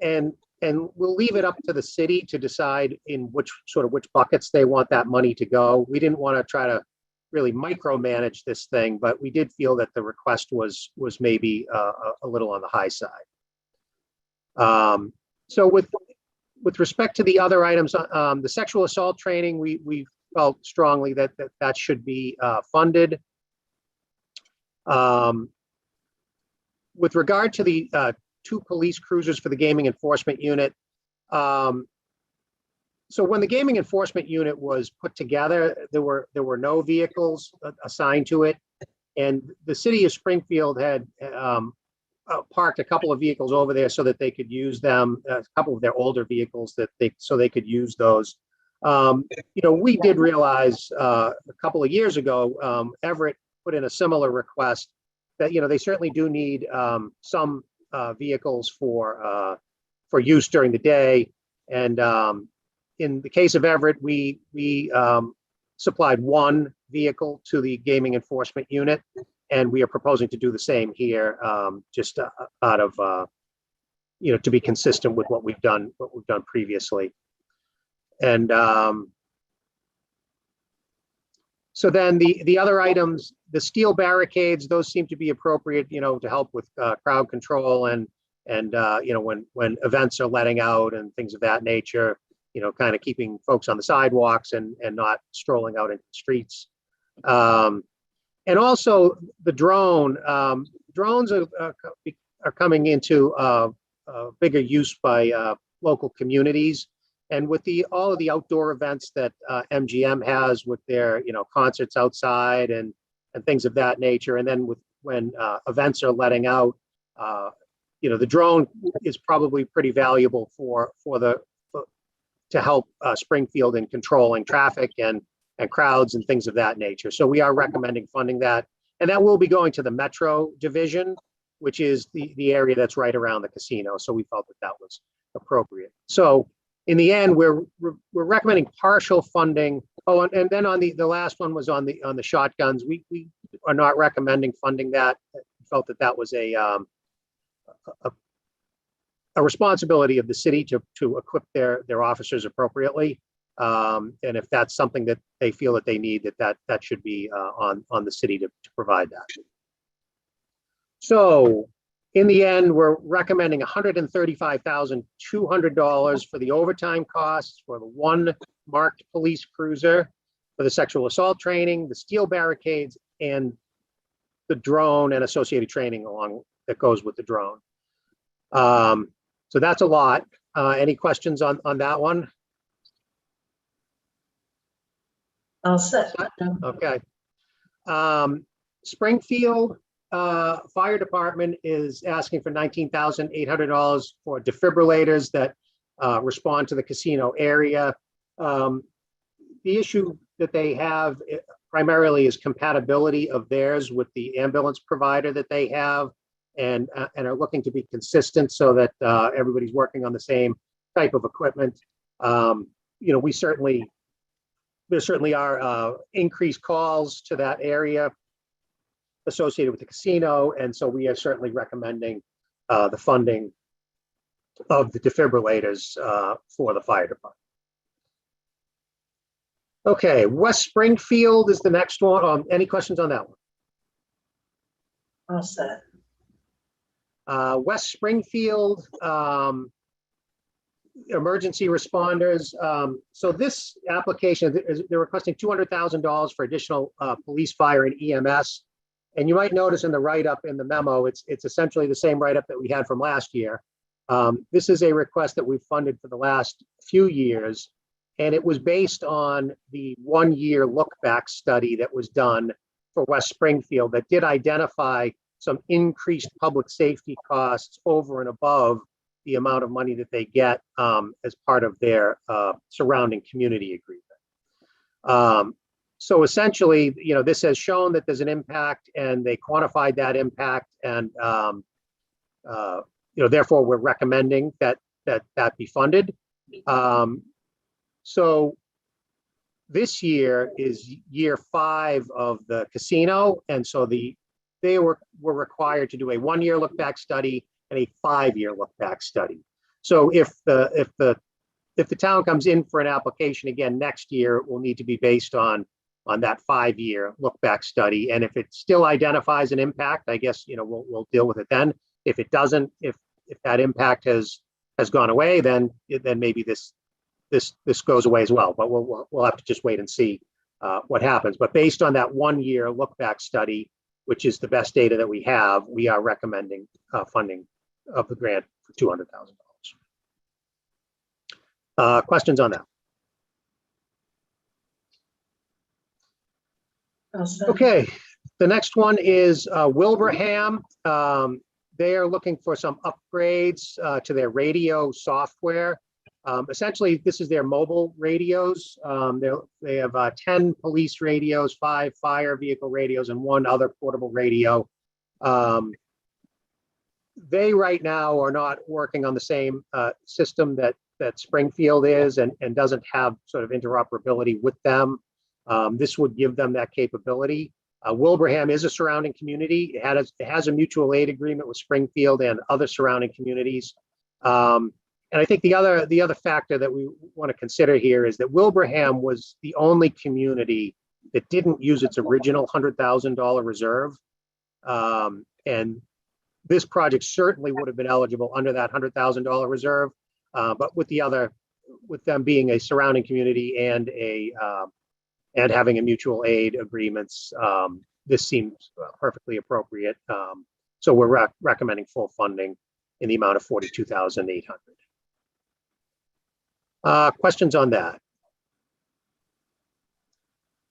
and we'll leave it up to the city to decide in which buckets they want that money to go. We didn't want to try to really micromanage this thing, but we did feel that the request was maybe a little on the high side. So with respect to the other items, the sexual assault training, we felt strongly that should be funded. With regard to the 2 police cruisers for the gaming enforcement unit, so when the gaming enforcement unit was put together, there were no vehicles assigned to it, and the city of Springfield had parked a couple of vehicles over there so that they could use them, a couple of their older vehicles so they could use those. We did realize a couple of years ago, Everett put in a similar request that they certainly do need some vehicles for use during the day. And in the case of Everett, we supplied 1 vehicle to the gaming enforcement unit, and we are proposing to do the same here, just out of to be consistent with what we've done previously. And so then the other items, the steel barricades, those seem to be appropriate, to help with crowd control and when events are letting out and things of that nature, kind of keeping folks on the sidewalks and not strolling out into the streets. And also the drone, drones are coming into bigger use by local communities. And with all of the outdoor events that MGM has with their, concerts outside and things of that nature, and then when events are letting out, the drone is probably pretty valuable to help Springfield in controlling traffic and crowds and things of that nature. So we are recommending funding that. And that will be going to the Metro Division, which is the area that's right around the casino. So we felt that that was appropriate. So in the end, we're recommending partial funding. Oh, and then on the last one was on the shotguns. We are not recommending funding that. We felt that that was a responsibility of the city to equip their officers appropriately. And if that's something that they feel that they need, that should be on the city to provide that. So in the end, we're recommending $135,200 for the overtime costs for the one marked police cruiser, for the sexual assault training, the steel barricades, and the drone and associated training along that goes with the drone. So that's a lot. Any questions on that one? All set. Okay. Springfield Fire Department is asking for $19,800 for defibrillators that respond to the casino area. The issue that they have primarily is compatibility of theirs with the ambulance provider that they have, and are looking to be consistent so that everybody's working on the same type of equipment. There certainly are increased calls to that area associated with the casino, and so we are certainly recommending the funding of the defibrillators for the fire department. Okay, West Springfield is the next one. Any questions on that one? All set. West Springfield emergency responders. So this application, they're requesting $200,000 for additional police, fire, and EMS. And you might notice in the write-up in the memo, it's essentially the same write-up that we had from last year. This is a request that we've funded for the last few years, and it was based on the one-year look-back study that was done for West Springfield that did identify some increased public safety costs over and above the amount of money that they get as part of their surrounding community agreement. So essentially, this has shown that there's an impact, and they quantified that impact, and therefore we're recommending that be funded. So this year is year 5 of the casino, and so they were required to do a one-year look-back study and a 5-year look-back study. So if the town comes in for an application again next year, it will need to be based on that 5-year look-back study. And if it still identifies an impact, I guess we'll deal with it then. If it doesn't, if that impact has gone away, then maybe this goes away as well. But we'll have to just wait and see what happens. But based on that one-year look-back study, which is the best data that we have, we are recommending funding of the grant for $200,000. Questions on that? All set. Okay, the next one is Wilbraham. They are looking for some upgrades to their radio software. Essentially, this is their mobile radios. They have 10 police radios, 5 fire vehicle radios, and 1 other portable radio. They right now are not working on the same system that Springfield is, and doesn't have sort of interoperability with them. This would give them that capability. Wilbraham is a surrounding community. It has a mutual aid agreement with Springfield and other surrounding communities. And I think the other factor that we want to consider here is that Wilbraham was the only community that didn't use its original $100,000 reserve. And this project certainly would have been eligible under that $100,000 reserve. But with them being a surrounding community and having a mutual aid agreements, this seems perfectly appropriate. So we're recommending full funding in the amount of $42,800. Questions on that?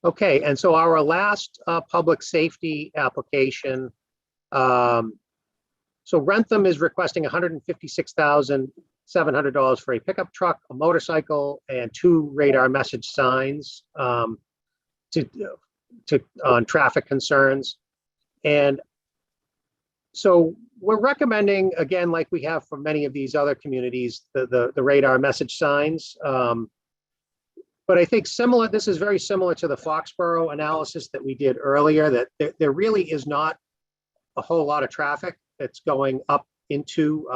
Okay, and so our last public safety application So Rentham is requesting $156,700 for a pickup truck, a motorcycle, and 2 radar message signs on traffic concerns. And so we're recommending, again, like we have for many of these other communities, the radar message signs. But I think this is very similar to the Foxborough analysis that we did earlier, that there really is not a whole lot of traffic that's going up into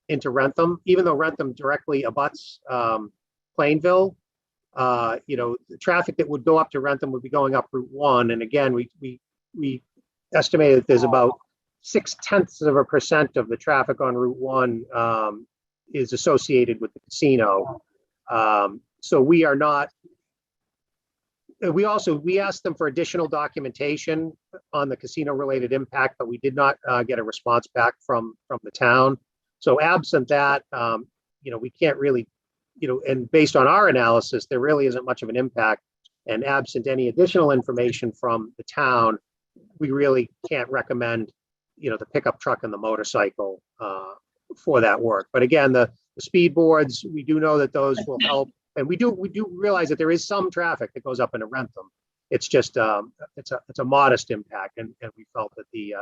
Rentham, even though Rentham directly abuts Plainville. The traffic that would go up to Rentham would be going up Route 1. And again, we estimated that there's about 0.6% of the traffic on Route 1 is associated with the casino. So we are not. We asked them for additional documentation on the casino related impact, but we did not get a response back from the town. So absent that, we can't really, and based on our analysis, there really isn't much of an impact. And absent any additional information from the town, we really can't recommend, the pickup truck and the motorcycle for that work. But again, the speed boards, we do know that those will help. And we do realize that there is some traffic that goes up into Rentham. It's just it's a modest impact, and we felt that the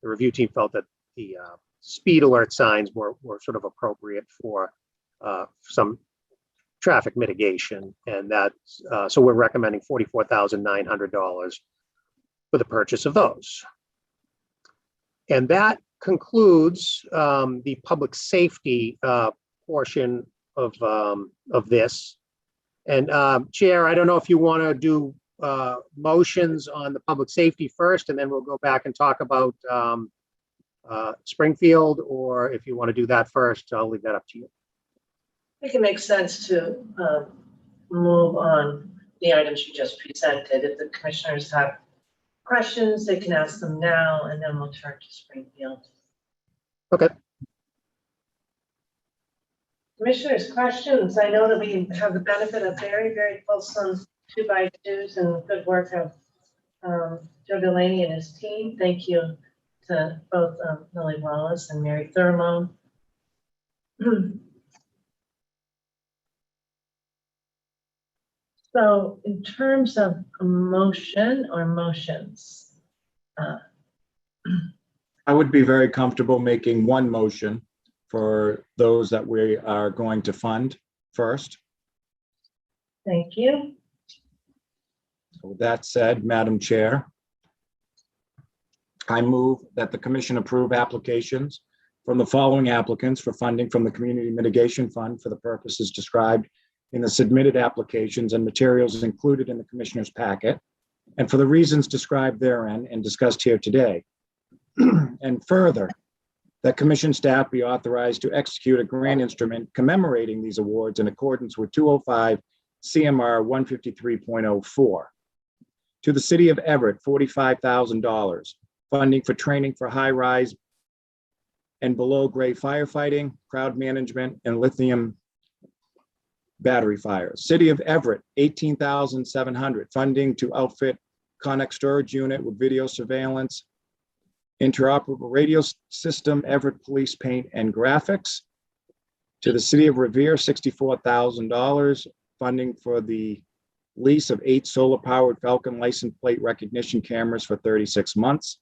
review team felt that the speed alert signs were sort of appropriate for some traffic mitigation, and that so we're recommending $44,900 for the purchase of those. And that concludes the public safety portion of this. And Chair, I don't know if you want to do motions on the public safety first, and then we'll go back and talk about Springfield, or if you want to do that first, I'll leave that up to you. I think it makes sense to move on the items you just presented. If the commissioners have questions, they can ask them now, and then we'll turn to Springfield. Okay. Commissioners, questions? I know that we have the benefit of very, very fulsome 2x2s and good work of Joe Delaney and his team. Thank you to both Lily Wallace and Mary Thurmond. So in terms of a motion or motions, I would be very comfortable making one motion for those that we are going to fund first. thank you. So with that said, Madam Chair, I move that the commission approve applications from the following applicants for funding from the Community Mitigation Fund for the purposes described in the submitted applications and materials included in the commissioner's packet, and for the reasons described therein and discussed here today. And further, that commission staff be authorized to execute a grant instrument commemorating these awards in accordance with 205 CMR 153.04. To the city of Everett, $45,000, funding for training for high-rise and below-grade firefighting, crowd management, and lithium battery fires. City of Everett, $18,700, funding to outfit Connex storage unit with video surveillance, interoperable radio system, Everett Police Paint and Graphics. To the City of Revere, $64,000, funding for the lease of 8 solar-powered Falcon license plate recognition cameras for 36 months.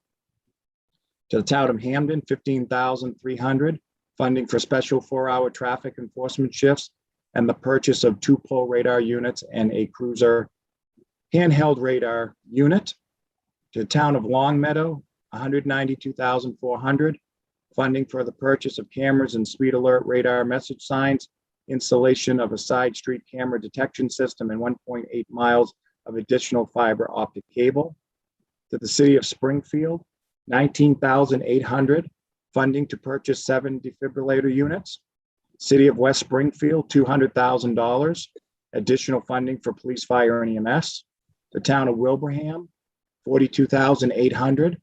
To the Town of Hamden, $15,300, funding for special 4-hour traffic enforcement shifts and the purchase of 2 pole radar units and a cruiser handheld radar unit. To the Town of Longmeadow, $192,400, funding for the purchase of cameras and speed alert radar message signs, installation of a side street camera detection system, and 1.8 miles of additional fiber optic cable. To the City of Springfield, $19,800, funding to purchase 7 defibrillator units. City of West Springfield, $200,000, additional funding for police, fire, and EMS. The Town of Wilbraham, $42,800,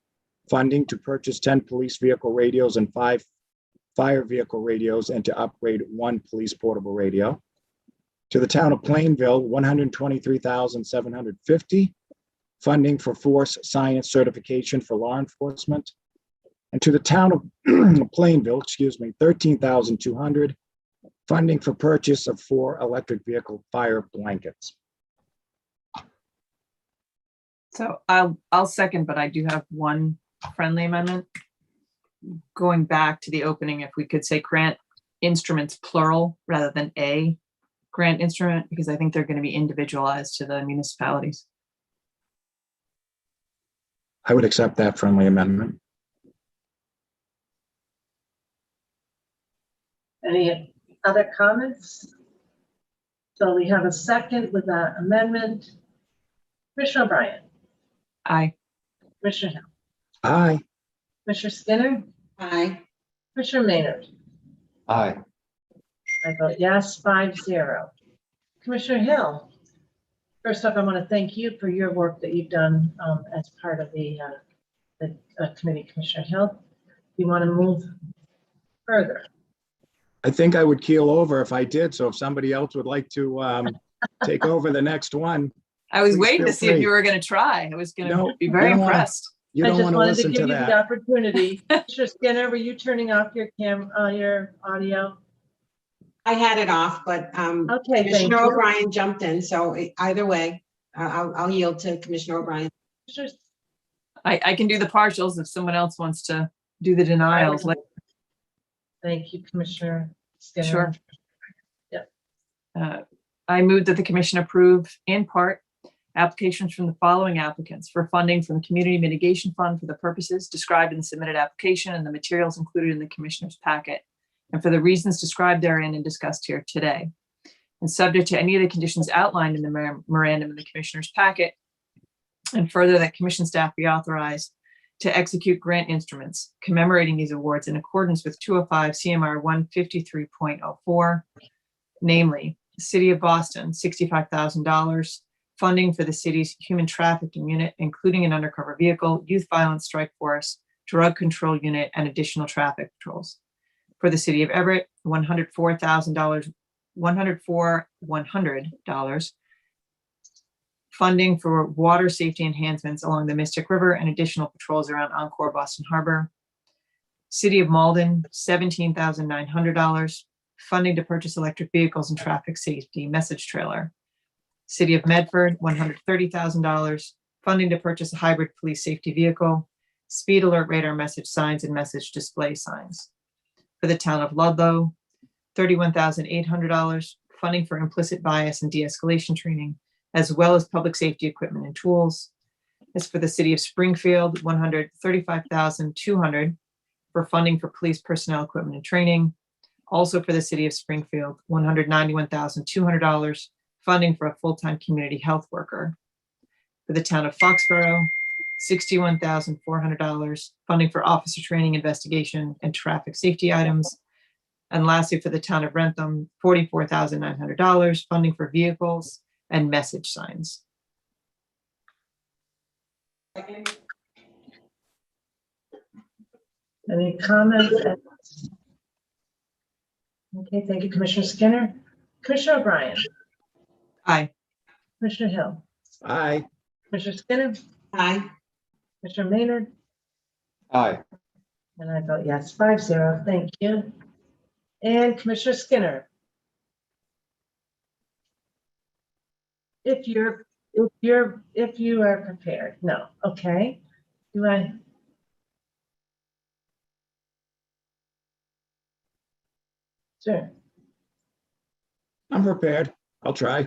funding to purchase 10 police vehicle radios and 5 fire vehicle radios and to upgrade 1 police portable radio. To the Town of Plainville, $123,750, funding for force science certification for law enforcement. And to the town of Plainville, excuse me, $13,200, funding for purchase of 4 electric vehicle fire blankets. So I'll second, but I do have one friendly amendment. Going back to the opening, if we could say grant instruments plural rather than a grant instrument, because I think they're going to be individualized to the municipalities. I would accept that friendly amendment. Any other comments? So we have a second with that amendment. Commissioner O'Brien, Aye. Commissioner Hill, Aye. Commissioner Skinner, Aye. Commissioner Maynard. Aye. I vote yes, 5-0. Commissioner Hill, first off, I want to thank you for your work that you've done as part of the committee, Commissioner Hill. You want to move further? I think I would keel over if I did. So if somebody else would like to take over the next one. I was Please waiting feel to see if free. you were going to try. I was going to No, be very you don't wanna- impressed. You I don't just want to wanted listen give to you the that. opportunity. Commissioner Skinner, were you turning off your your audio? I had it off, but Okay, thank Commissioner you. O'Brien jumped in, so either way, I'll yield to Commissioner O'Brien. Commissioner- I can do the partials if someone else wants to do the denials. Thank you, Commissioner Skinner. Sure. I move that the commission approve in part applications from the following applicants for funding from the Community Mitigation Fund for the purposes described in the submitted application and the materials included in the commissioner's packet, and for the reasons described therein and discussed here today. And subject to any of the conditions outlined in the memorandum in the commissioner's packet, and further that commission staff be authorized to execute grant instruments commemorating these awards in accordance with 205 CMR 153.04, namely the City of Boston, $65,000, funding for the city's human trafficking unit, including an undercover vehicle, youth violence strike force, drug control unit, and additional traffic patrols. For the City of Everett, $100,100 funding for water safety enhancements along the Mystic River and additional patrols around Encore Boston Harbor. City of Malden, $17,900 funding to purchase electric vehicles and traffic safety message trailer. City of Medford, $130,000 funding to purchase a hybrid police safety vehicle, speed alert radar message signs, and message display signs. For the town of Ludlow, $31,800 funding for implicit bias and de-escalation training, as well as public safety equipment and tools. As for the city of Springfield, $135,200 for funding for police personnel equipment and training. Also for the city of Springfield, $191,200 funding for a full-time community health worker. For the town of Foxborough, $61,400 funding for officer training, investigation, and traffic safety items. And lastly, for the town of Rentham, $44,900 funding for vehicles and message signs. Any comments? Okay, thank you, Commissioner Skinner. Commissioner O'Brien, Aye. Commissioner Hill, Aye. Commissioner Skinner, Aye. Commissioner Maynard, Aye. and I vote yes, 5-0. Thank you. And Commissioner Skinner. If you are prepared, no, okay. Do I? Sure. I'm prepared. I'll try.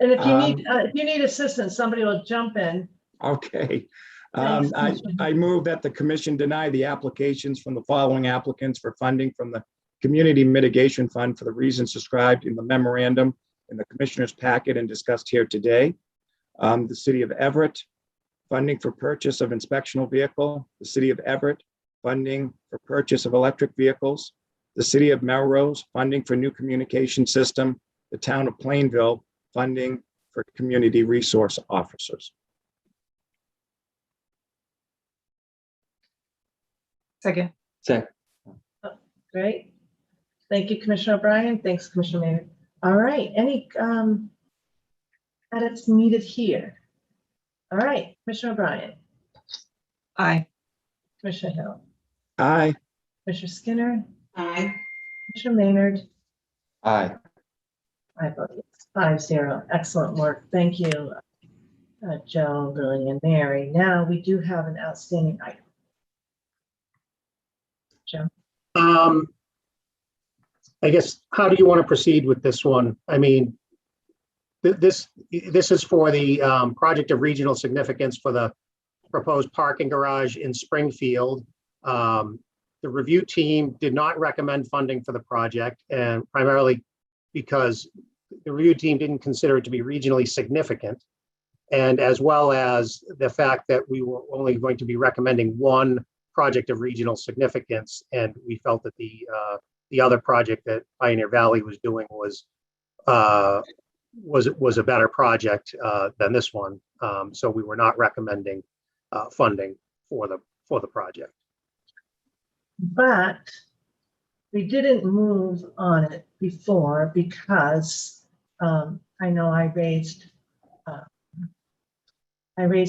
And if you need assistance, somebody will jump in. Okay. Thanks, I Commissioner. move that the commission deny the applications from the following applicants for funding from the Community Mitigation Fund for the reasons described in the memorandum in the commissioner's packet and discussed here today. The City of Everett, funding for purchase of inspectional vehicle. The City of Everett, funding for purchase of electric vehicles. The City of Melrose, funding for new communication system. The Town of Plainville, funding for community resource officers. Second. Second. Great. Thank you, Commissioner O'Brien. Thanks, Commissioner Maynard. All right, any edits needed here? All right, Commissioner O'Brien, Aye. Commissioner Hill, Aye. Commissioner Skinner, Aye. Commissioner Maynard. Aye. I vote yes, 5-0. Excellent work. Thank you, Joe, Lily, and Mary. Now we do have an outstanding item. Joe? I guess, how do you want to proceed with this one? I mean, this is for the project of regional significance for the proposed parking garage in Springfield. The review team did not recommend funding for the project, and primarily because the review team didn't consider it to be regionally significant, and as well as the fact that we were only going to be recommending one project of regional significance, and we felt that the other project that Pioneer Valley was doing was a better project than this one. So we were not recommending funding for the project. But we didn't move on it before because I know I raised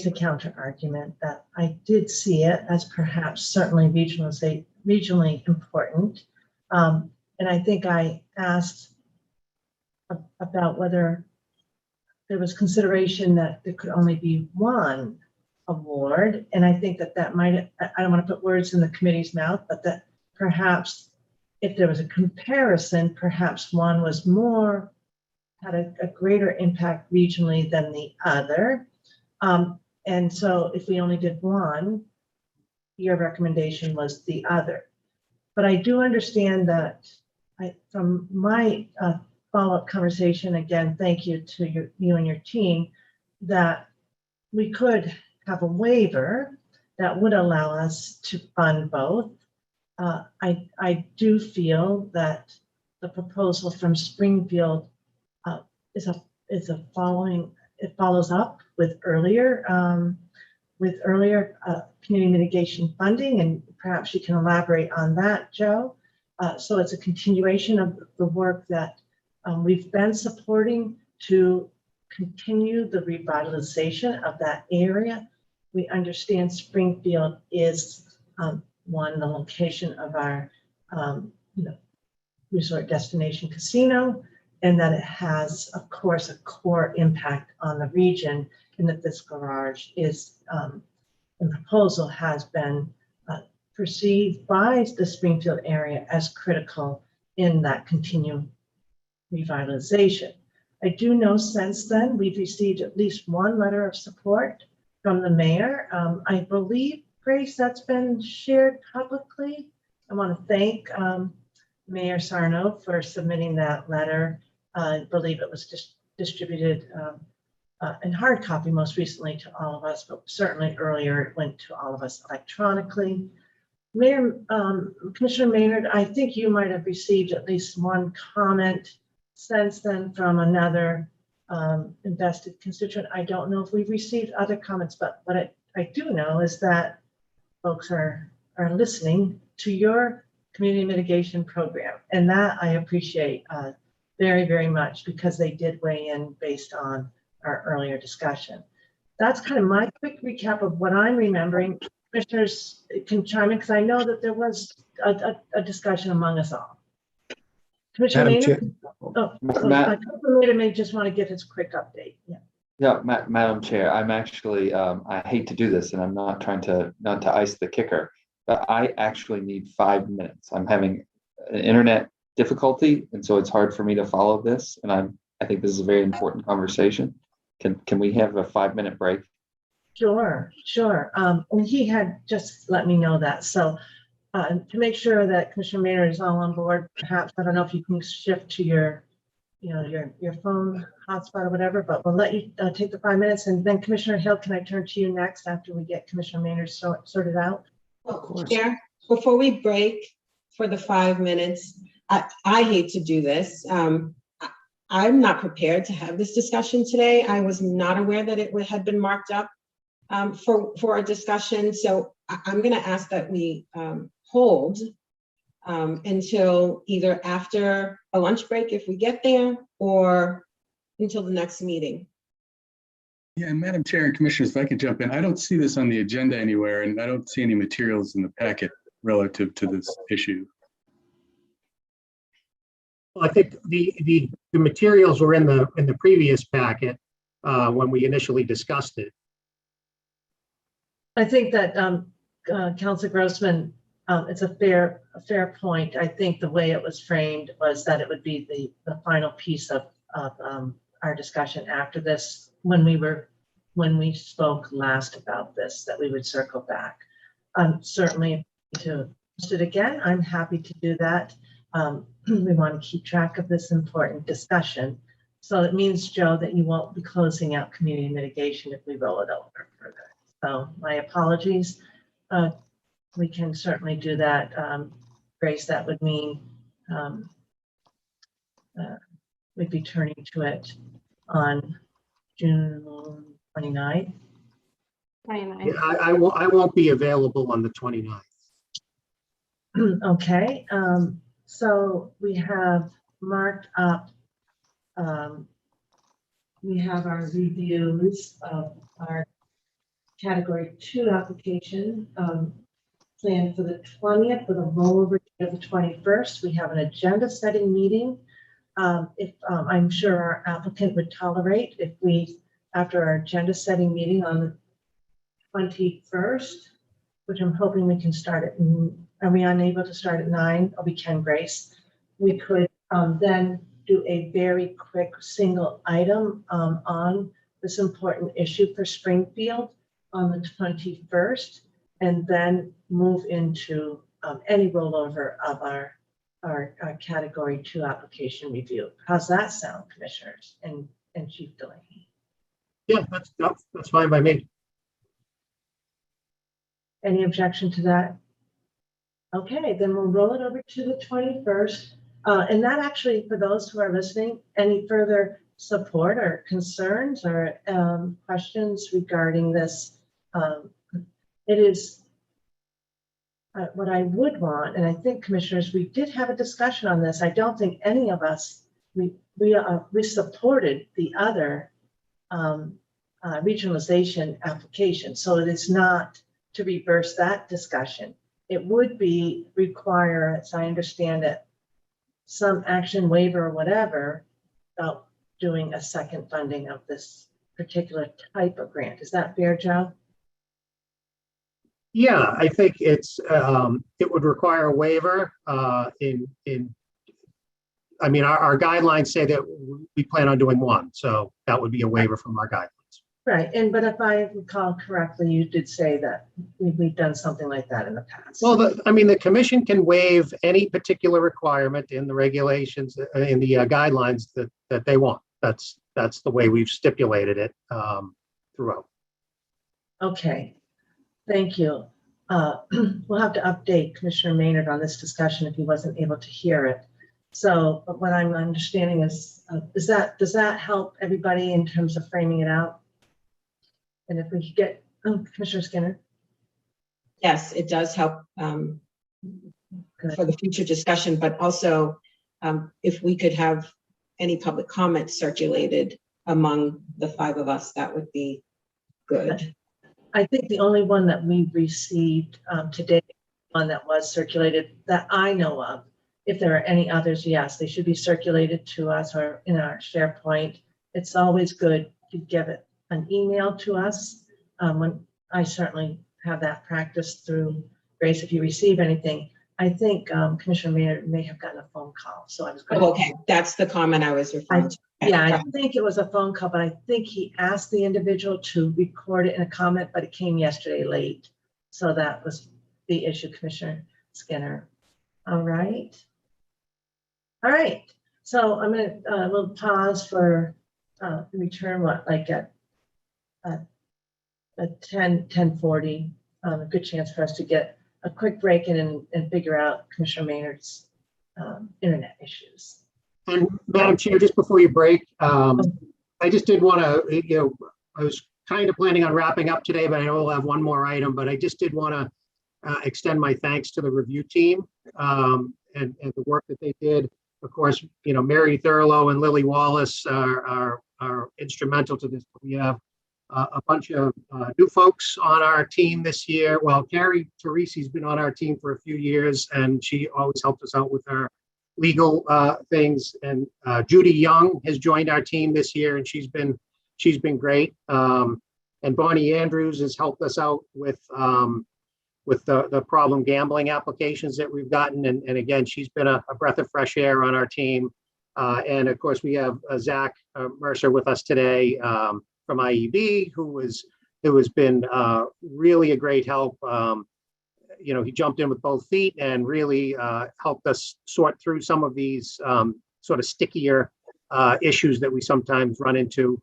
a counter argument that I did see it as perhaps certainly regionally important. And I think I asked about whether there was consideration that there could only be one award. And I think that might, I don't want to put words in the committee's mouth, but that perhaps if there was a comparison, perhaps one was had a greater impact regionally than the other. And so if we only did one, your recommendation was the other. But I do understand that from my follow-up conversation, again, thank you to you and your team, that we could have a waiver that would allow us to fund both. I do feel that the proposal from Springfield it follows up with earlier community mitigation funding, and perhaps you can elaborate on that, Joe. So it's a continuation of the work that we've been supporting to continue the revitalization of that area. We understand Springfield is the location of our resort destination casino, and that it has, of course, a core impact on the region, and that this garage is, in proposal, has been perceived by the Springfield area as critical in that continued revitalization. I do know since then we've received at least one letter of support from the mayor. I believe, Grace, that's been shared publicly. I want to thank Mayor Sarno for submitting that letter. I believe it was just distributed in hard copy most recently to all of us, but certainly earlier it went to all of us electronically. Mayor, Commissioner Maynard, I think you might have received at least one comment since then from another invested constituent. I don't know if we've received other comments, but what I do know is that folks are listening to your community mitigation program, and that I appreciate very, very much, because they did weigh in based on our earlier discussion. That's kind of my quick recap of what I'm remembering. Commissioners can chime in, because I know that there was a discussion among us all. Commissioner Maynard? Commissioner Maynard may just want to give his quick update. Yeah. Yeah, Madam Chair, I'm actually, I hate to do this, and I'm not trying to, not to ice the kicker, but I actually need 5 minutes. I'm having an internet difficulty, and so it's hard for me to follow this. And I think this is a very important conversation. Can we have a 5-minute break? Sure. And he had just let me know that. So to make sure that Commissioner Maynard is all on board, perhaps, I don't know if you can shift to your phone hotspot or whatever, but we'll let you take the 5 minutes. And then Commissioner Hill, can I turn to you next after we get Commissioner Maynard sorted out? Well, Chair, before we break for the 5 minutes, I hate to do this. I'm not prepared to have this discussion today. I was not aware that it had been marked up for a discussion. So I'm going to ask that we hold until either after a lunch break, if we get there, or until the next meeting. Yeah, and Madam Chair and Commissioners, if I could jump in, I don't see this on the agenda anywhere, and I don't see any materials in the packet relative to this issue. Well, I think the materials were in the previous packet when we initially discussed it. I think that Councilor Grossman, it's a fair point. I think the way it was framed was that it would be the final piece of our discussion after this, when we spoke last about this, that we would circle back. Certainly to post it again, I'm happy to do that. We want to keep track of this important discussion. So it means, Joe, that you won't be closing out community mitigation if we roll it over further. So my apologies. We can certainly do that. Grace, that would mean we'd be turning to it on June 29th. 29. Yeah, I won't be available on the 29th. Okay, so we have marked up, we have our reviews of our category 2 application planned for the 20th with a rollover to the 21st. We have an agenda setting meeting. If I'm sure our applicant would tolerate if we, after our agenda setting meeting on the 21st, which I'm hoping we can start at, are we unable to start at 9? Or we can, Grace. We could then do a very quick single item on this important issue for Springfield on the 21st, and then move into any rollover of our category 2 application review. How's that sound, commissioners and Chief Delaney? Yeah, that's fine by me. Any objection to that? Okay, then we'll roll it over to the 21st. And that actually, for those who are listening, any further support or concerns or questions regarding this, it is what I would want, and I think, commissioners, we did have a discussion on this. I don't think any of us, we supported the other regionalization application. So it is not to reverse that discussion. It would be require, as I understand it, some action waiver or whatever about doing a second funding of this particular type of grant. Is that fair, Joe? Yeah, I think it would require a waiver I mean, our guidelines say that we plan on doing one, so that would be a waiver from our guidelines. Right, but if I recall correctly, you did say that we've done something like that in the past. Well, I mean, the commission can waive any particular requirement in the regulations, in the guidelines that they want. That's the way we've stipulated it throughout. Okay, thank you. We'll have to update Commissioner Maynard on this discussion if he wasn't able to hear it. So, but what I'm understanding is does that help everybody in terms of framing it out? And if we could get Commissioner Skinner. Yes, it does help for the future discussion, but also if we could have any public comment circulated among the 5 of us, that would be good. I think the only one that we received today, one that was circulated that I know of, if there are any others, yes, they should be circulated to us or in our SharePoint. It's always good to give it an email to us. When I certainly have that practice through Grace, if you receive anything. I think Commissioner Maynard may have gotten a phone call, so I was going okay, that's the comment I was referring to. Yeah, I think it was a phone call, but I think he asked the individual to record it in a comment, but it came yesterday late. So that was the issue, Commissioner Skinner. All right. All right. So I'm going to we'll pause for return like at 10:40. A good chance for us to get a quick break in and figure out Commissioner Maynard's internet issues. And Madam Chair, just before you break, I just did want to, I was kind of planning on wrapping up today, but I know we'll have one more item, but I just did want to extend my thanks to the review team and the work that they did. Of course, Mary Thurlow and Lily Wallace are instrumental to this. We have a bunch of new folks on our team this year. Well, Carrie Teresi's been on our team for a few years, and she always helped us out with our legal things. And Judy Young has joined our team this year, and she's been great. And Bonnie Andrews has helped us out with the problem gambling applications that we've gotten. And again, she's been a breath of fresh air on our team. And of course, we have Zach Mercer with us today from IEB, who has been really a great help. He jumped in with both feet and really helped us sort through some of these sort of stickier issues that we sometimes run into.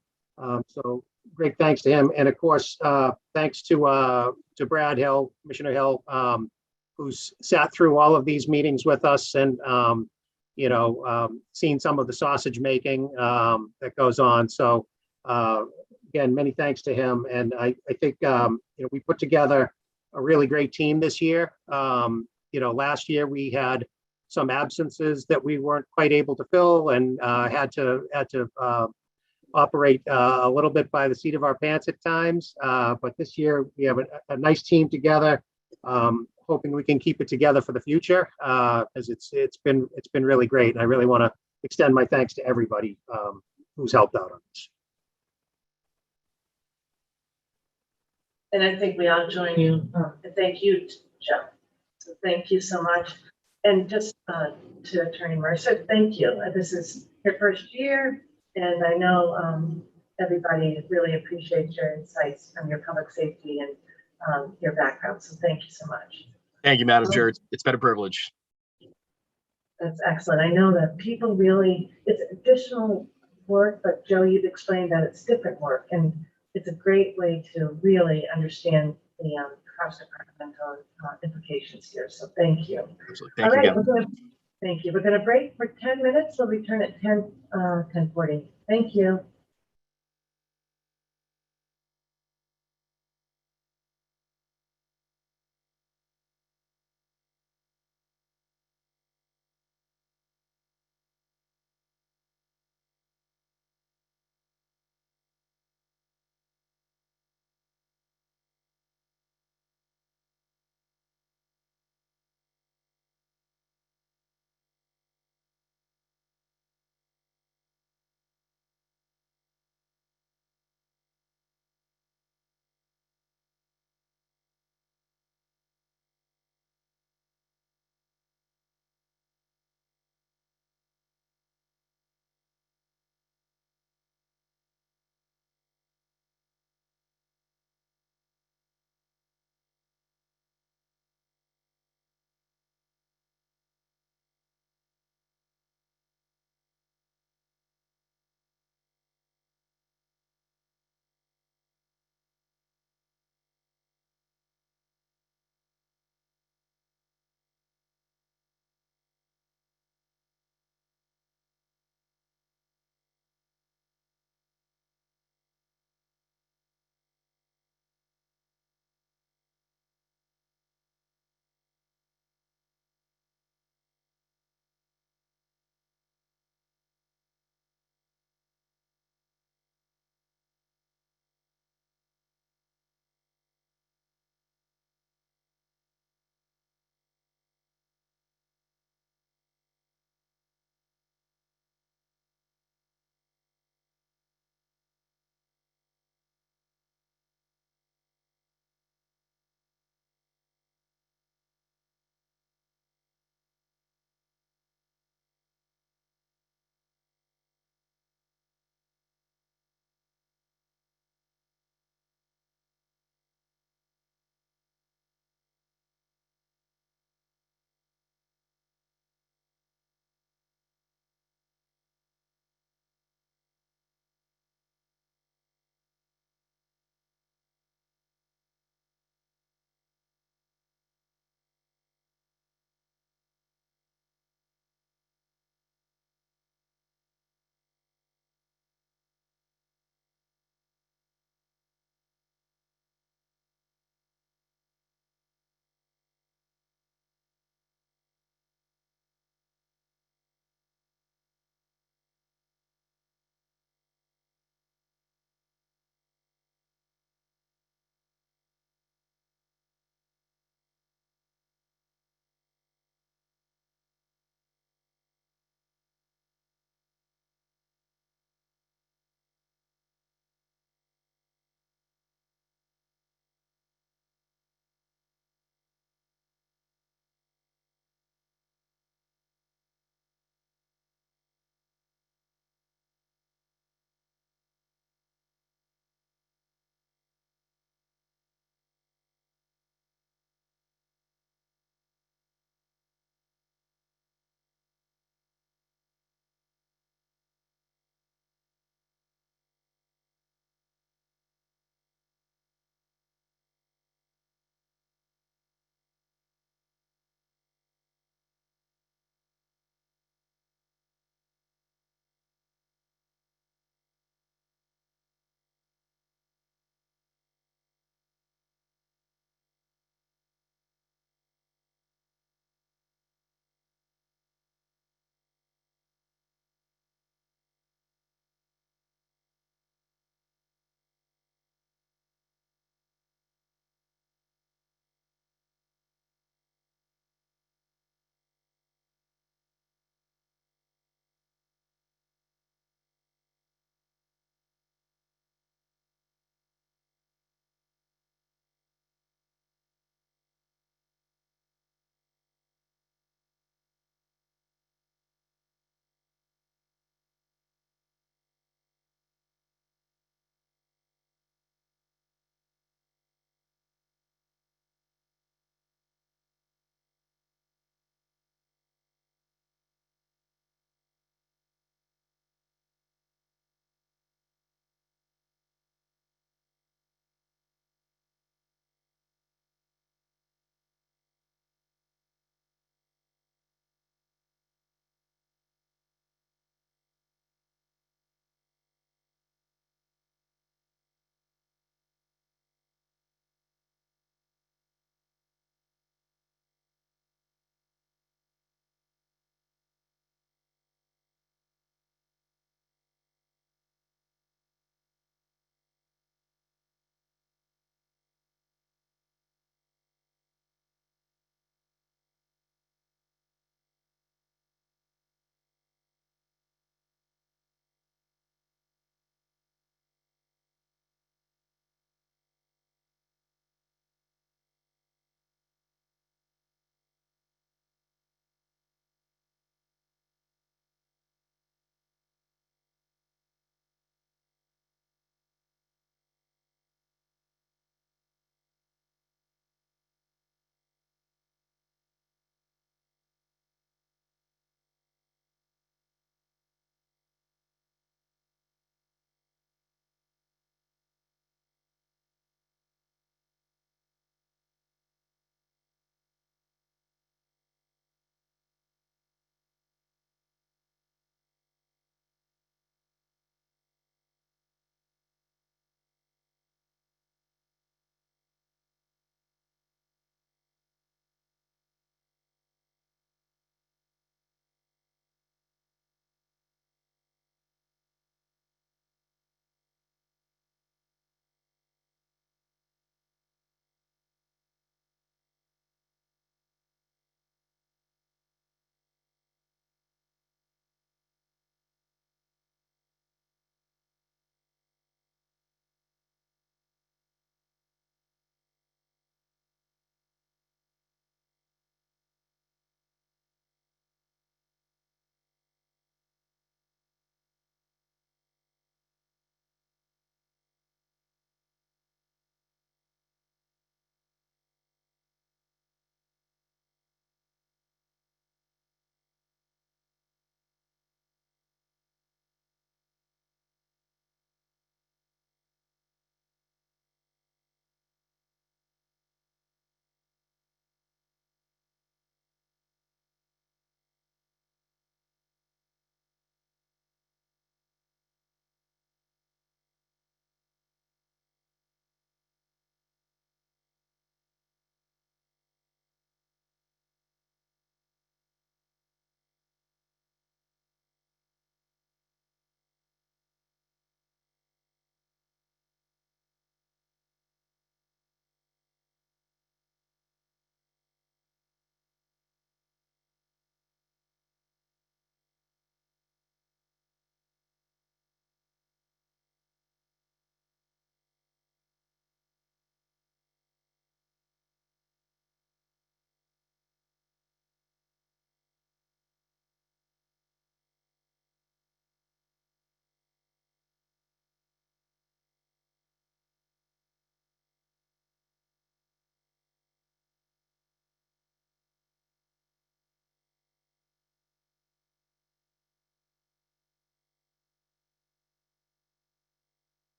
So great thanks to him. And of course, thanks to Brad Hill, Commissioner Hill, who's sat through all of these meetings with us and seen some of the sausage making that goes on. So again, many thanks to him. And I think we put together a really great team this year. Last year we had some absences that we weren't quite able to fill and had to operate a little bit by the seat of our pants at times. But this year we have a nice team together. Hoping we can keep it together for the future, as it's been really great. And I really want to extend my thanks to everybody who's helped out on this. And I think we all join you. And thank you, Joe. So thank you so much. And just to Attorney Mercer, thank you. This is your first year, and I know everybody really appreciates your insights from your public safety and your background. So thank you so much. Thank you, Madam Chair. It's been a privilege. That's excellent. I know that people really, it's additional work, but Joe, you've explained that it's different work, and it's a great way to really understand the cross-departmental implications here. So thank you. Absolutely. Thank you again. Thank you. We're going to break for 10 minutes. We'll return at 10:40. Thank you.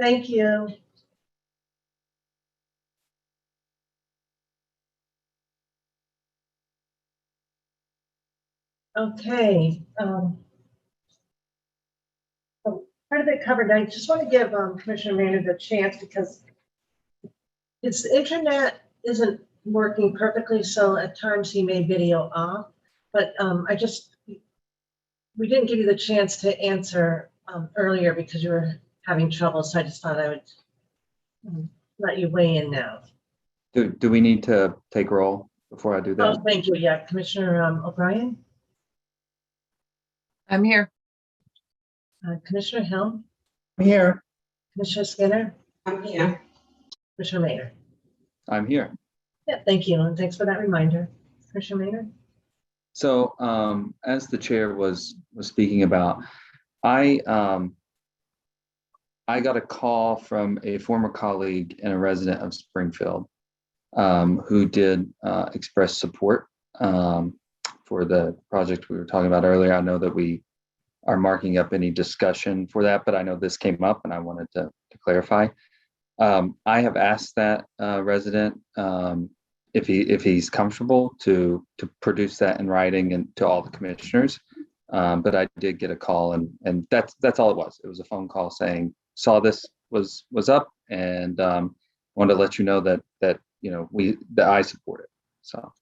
Thank you. Okay. Part of it covered. I just want to give Commissioner Maynard a chance because his internet isn't working perfectly, so at times he may video off. But we didn't give you the chance to answer earlier because you were having trouble, so I just thought I would let you weigh in now. Do we need to take roll before I do that? Oh, thank you. Yeah, Commissioner O'Brien, I'm here. Commissioner Hill, Here. Commissioner Skinner, I'm here. Commissioner Maynard. I'm here. Yeah, thank you, and thanks for that reminder, Commissioner Maynard. So as the chair was speaking about, I got a call from a former colleague and a resident of Springfield who did express support for the project we were talking about earlier. I know that we are marking up any discussion for that, but I know this came up and I wanted to clarify. I have asked that resident if he's comfortable to produce that in writing and to all the commissioners. But I did get a call and that's all it was. It was a phone call saying, saw this was up and wanted to let you know that I support it. So.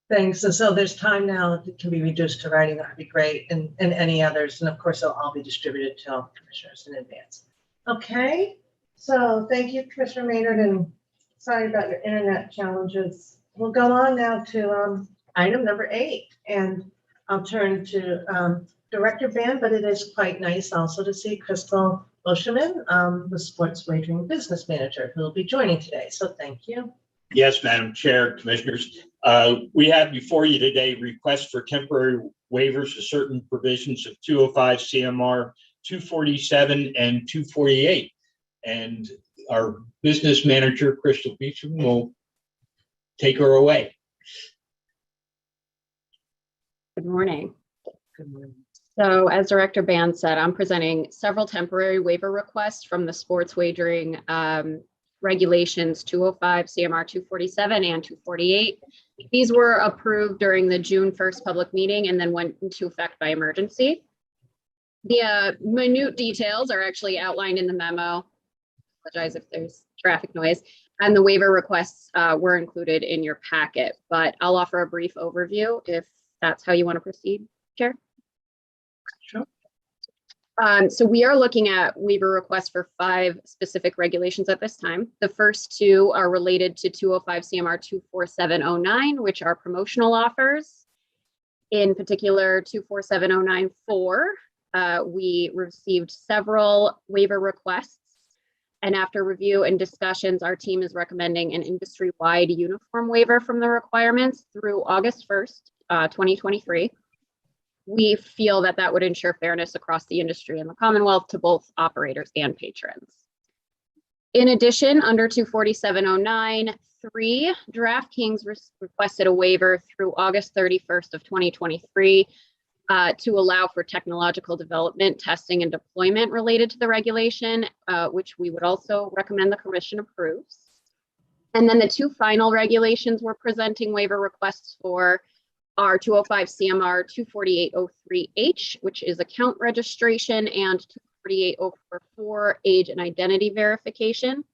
Thanks. And so there's time now that can be reduced to writing. That would be great. And any others. And of course, they'll all be distributed to all commissioners in advance. Okay. So thank you, Commissioner Maynard, and sorry about your internet challenges. We'll go on now to item number 8. And I'll turn to Director Band, but it is quite nice also to see Crystal Osherman, the sports wagering business manager, who will be joining today. So thank you. Yes, Madam Chair, Commissioners. We have before you today requests for temporary waivers of certain provisions of 205 CMR 247 and 248. And our business manager, Crystal Beecham, will take her away. Good morning. Good morning. So as Director Band said, I'm presenting several temporary waiver requests from the sports wagering regulations 205 CMR 247 and 248. These were approved during the June 1st public meeting and then went into effect by emergency. The minute details are actually outlined in the memo. Apologize if there's traffic noise. And the waiver requests were included in your packet, but I'll offer a brief overview if that's how you want to proceed, Chair. Sure. So we are looking at waiver requests for 5 specific regulations at this time. The first 2 are related to 205 CMR 24709, which are promotional offers. In particular, 24709-4, we received several waiver requests. And after review and discussions, our team is recommending an industry-wide uniform waiver from the requirements through August 1st, 2023. We feel that that would ensure fairness across the industry and the Commonwealth to both operators and patrons. In addition, under 24709-3, DraftKings requested a waiver through August 31st of 2023 to allow for technological development, testing, and deployment related to the regulation, which we would also recommend the Commission approves. And then the 2 final regulations we're presenting waiver requests for are 205 CMR 24803H, which is account registration, and 24804 age and identity verification.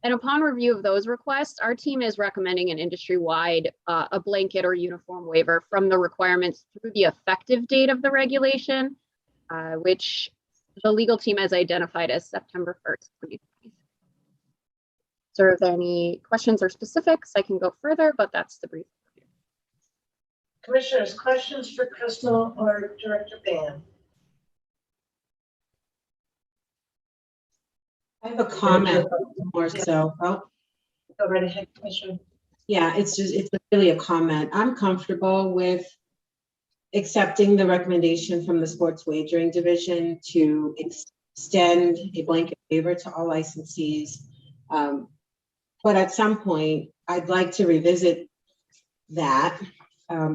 And upon review of those requests, our team is recommending an industry-wide, a blanket or uniform waiver from the requirements through the effective date of the regulation, which the legal team has identified as September 1st, 2020. So are there any questions or specifics? I can go further, but that's the brief. Commissioners, questions for Crystal or Director Band? I have a comment more so. Oh, Go right ahead, Commissioner. yeah, it's really a comment. I'm comfortable with accepting the recommendation from the Sports Wagering Division to extend a blanket waiver to all licensees. But at some point, I'd like to revisit that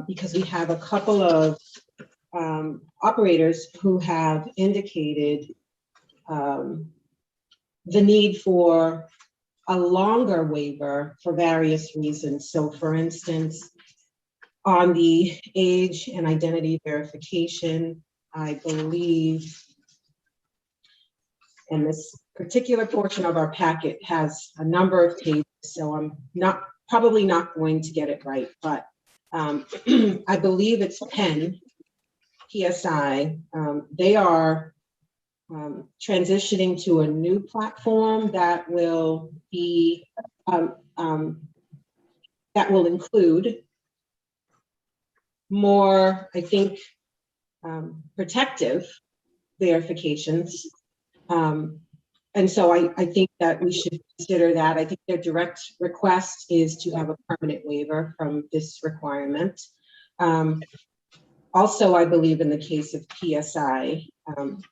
because we have a couple of operators who have indicated the need for a longer waiver for various reasons. So for instance, on the age and identity verification, I believe, and this particular portion of our packet has a number of pages, so I'm probably not going to get it right, but I believe it's Penn, PSI. They are transitioning to a new platform that will be, that will include more, I think, protective verifications. And so I think that we should consider that. I think their direct request is to have a permanent waiver from this requirement. Also, I believe in the case of PSI,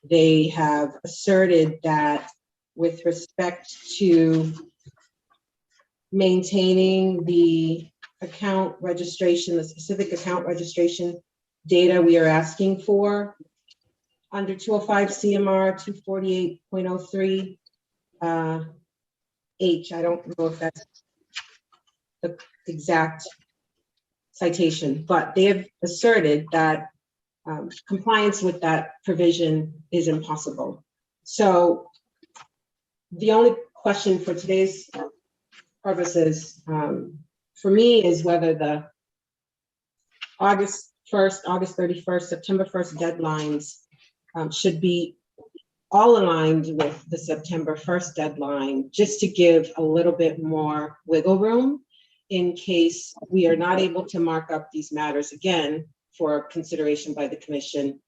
they have asserted that with respect to maintaining the account registration, the specific account registration data we are asking for under 205 CMR 248.03 H. I don't know if that's the exact citation, but they have asserted that compliance with that provision is impossible. So the only question for today's purposes for me is whether the August 1st, August 31st, September 1st deadlines should be all aligned with the September 1st deadline, just to give a little bit more wiggle room in case we are not able to mark up these matters again for consideration by the commission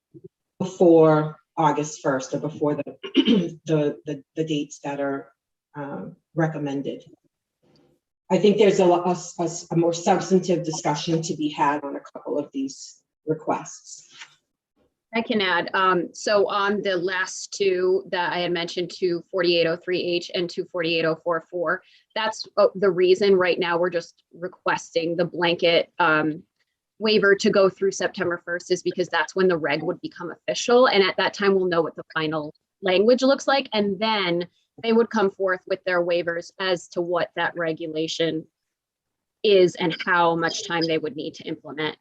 before August 1st or before the dates that are recommended. I think there's a more substantive discussion to be had on a couple of these requests. I can add, so on the last two that I had mentioned, 24803H and 2480444, that's the reason right now we're just requesting the blanket waiver to go through September 1st is because that's when the reg would become official. And at that time, we'll know what the final language looks like. And then they would come forth with their waivers as to what that regulation is and how much time they would need to implement,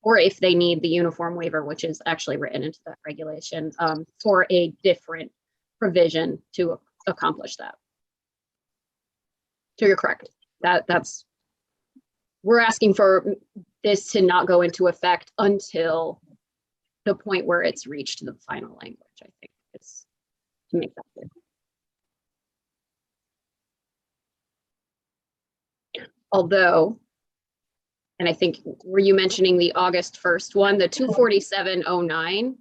or if they need the uniform waiver, which is actually written into that regulation for a different provision to accomplish that. So you're correct. That's we're asking for this to not go into effect until the point where it's reached the final language. I think it's to make that clear. Although, and I think, were you mentioning the August 1st one, the 24709?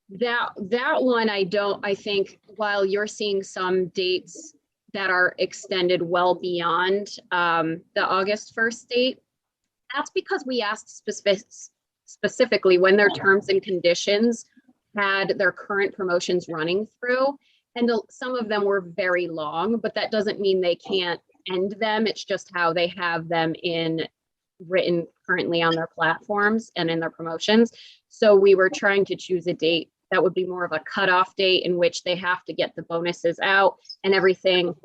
That one, I think while you're seeing some dates that are extended well beyond the August 1st date, that's because we asked specifically when their terms and conditions had their current promotions running through. And some of them were very long, but that doesn't mean they can't end them. It's just how they have them written currently on their platforms and in their promotions. So we were trying to choose a date that would be more of a cutoff date in which they have to get the bonuses out and everything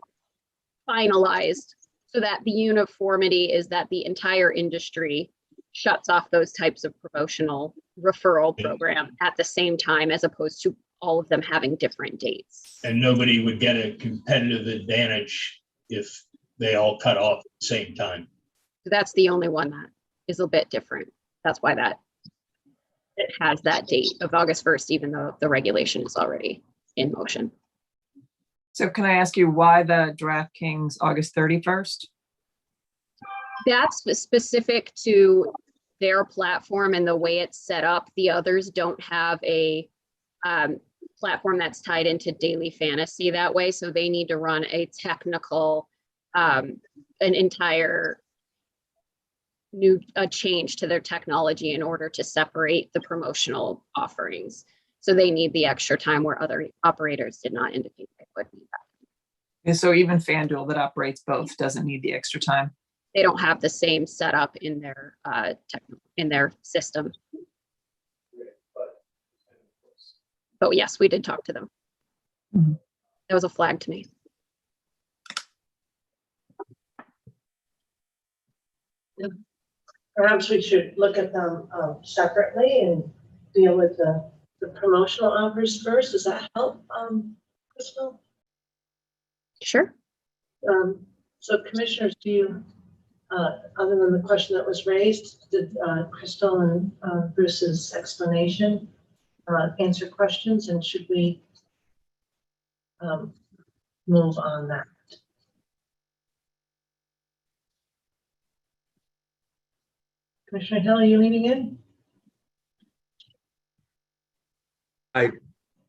finalized, so that the uniformity is that the entire industry shuts off those types of promotional referral program at the same time, as opposed to all of them having different dates. And nobody would get a competitive advantage if they all cut off at the same time. So that's the only one that is a bit different. That's why it has that date of August 1st, even though the regulation is already in motion. So can I ask you why the DraftKings August 31st? That's specific to their platform and the way it's set up. The others don't have a platform that's tied into daily fantasy that way. So they need to run a technical, an entire new change to their technology in order to separate the promotional offerings. So they need the extra time where other operators did not indicate they would need that. And so even FanDuel that operates both doesn't need the extra time. They don't have the same setup in their system. But yes, we did talk to them. Mm-hmm. That was a flag to me. Perhaps we should look at them separately and deal with the promotional offers first. Does that help, Crystal? Sure. So commissioners, do you, other than the question that was raised, did Crystal and Bruce's explanation answer questions, and should we move on that? Commissioner Hill, are you leaning in?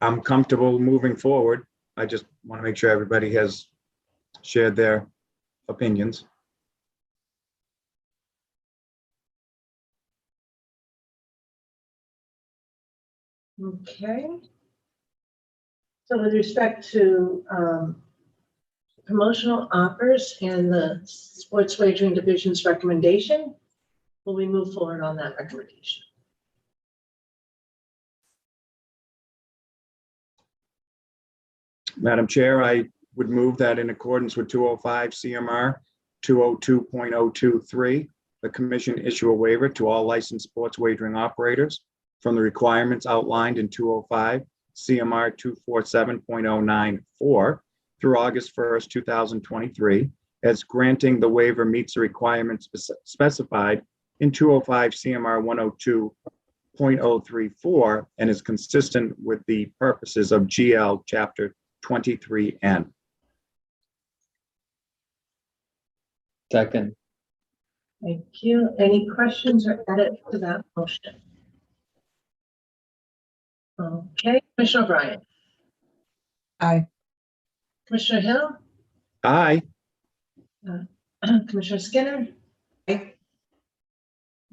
I'm comfortable moving forward. I just want to make sure everybody has shared their opinions. Okay. So with respect to promotional offers and the sports wagering division's recommendation, will we move forward on that recommendation? Madam Chair, I would move that in accordance with 205 CMR 202.023, the commission issue a waiver to all licensed sports wagering operators from the requirements outlined in 205 CMR 247.094 through August 1st, 2023, as granting the waiver meets the requirements specified in 205 CMR 102.034 and is consistent with the purposes of GL Chapter 23N. Second. Thank you. Any questions or edits to that motion? Okay, Commissioner O'Brien. Aye. Commissioner Hill, Aye. Commissioner Skinner. Aye.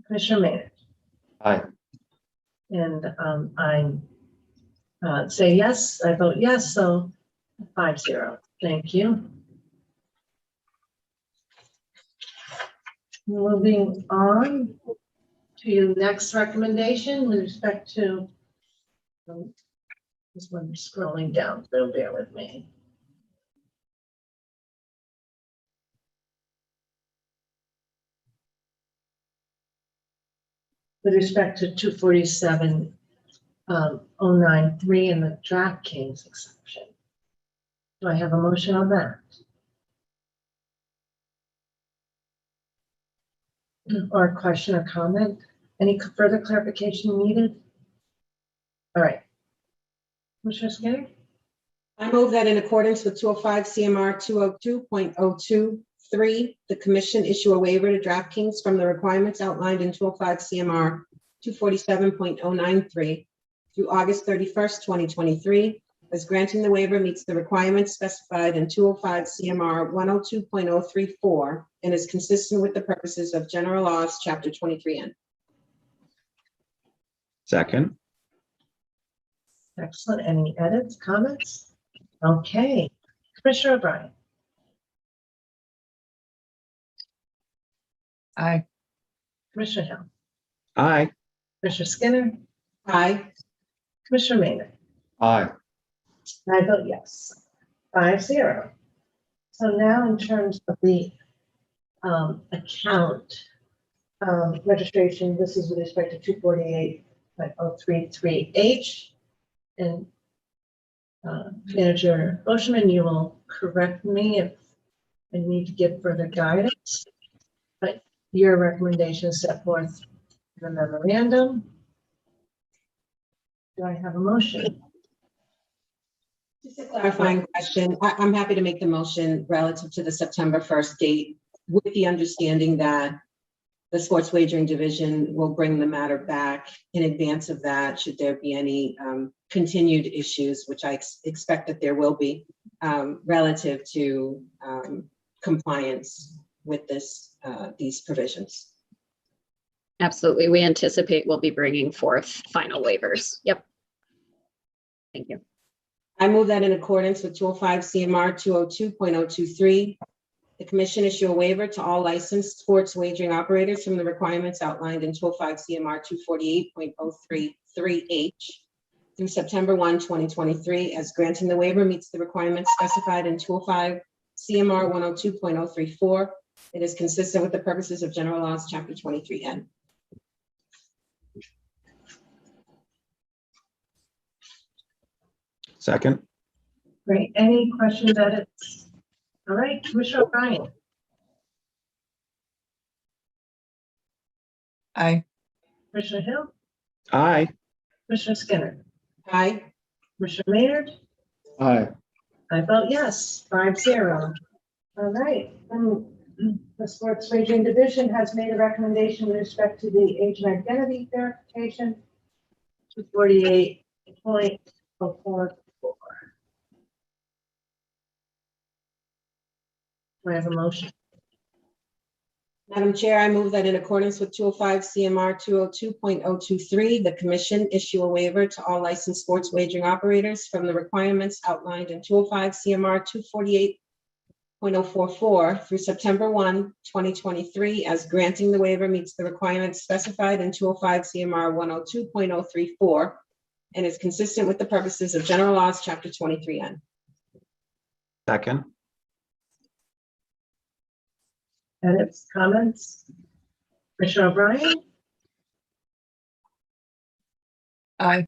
Commissioner Maynard. Aye. And I say yes, I vote yes, so 5-0. Thank you. Moving on to your next recommendation with respect to, this one scrolling down, so bear with me. With respect to 247.093 and the DraftKings exception. Do I have a motion on that? Or a question or comment? Any further clarification needed? All right. Commissioner Skinner? I move that in accordance with 205 CMR 202.023, the commission issue a waiver to DraftKings from the requirements outlined in 205 CMR 247.093 through August 31st, 2023, as granting the waiver meets the requirements specified in 205 CMR 102.034 and is consistent with the purposes of General Laws, Chapter 23N. Second. Excellent. Any edits, comments? Okay. Commissioner O'Brien? Aye. Commissioner Hill? Aye. Commissioner Skinner? Aye. Commissioner Maynard? Aye. I vote yes. 5-0. So now in terms of the account registration, this is with respect to 248.033H. And Manager Boschman, you will correct me if I need to give further guidance, but your recommendation is set forth in the memorandum. Do I have a motion? Just a clarifying question. I'm happy to make the motion relative to the September 1st date with the understanding that the sports wagering division will bring the matter back in advance of that, should there be any continued issues, which I expect that there will be, relative to compliance with these provisions. Absolutely. We anticipate we'll be bringing forth final waivers. Yep. Thank you. I move that in accordance with 205 CMR 202.023, the commission issue a waiver to all licensed sports wagering operators from the requirements outlined in 205 CMR 248.033H, through September 1, 2023, as granting the waiver meets the requirements specified in 205 CMR 102.034. It is consistent with the purposes of General Laws, Chapter 23N. Second. Great. Any questions, edits? All right, Commissioner O'Brien. Aye. Commissioner Hill. Aye. Commissioner Skinner. Aye. Commissioner Maynard. Aye. I vote yes, 5-0. All right. The Sports Wagering Division has made a recommendation with respect to the age and identity verification. 248.044. Do I have a motion? Madam Chair, I move that in accordance with 205 CMR 202.023, the commission issue a waiver to all licensed sports wagering operators from the requirements outlined in 205 CMR 248.044 through September 1, 2023, as granting the waiver meets the requirements specified in 205 CMR 102.034 and is consistent with the purposes of General Laws, Chapter 23N. Second. Edits, comments? Commissioner O'Brien. Aye.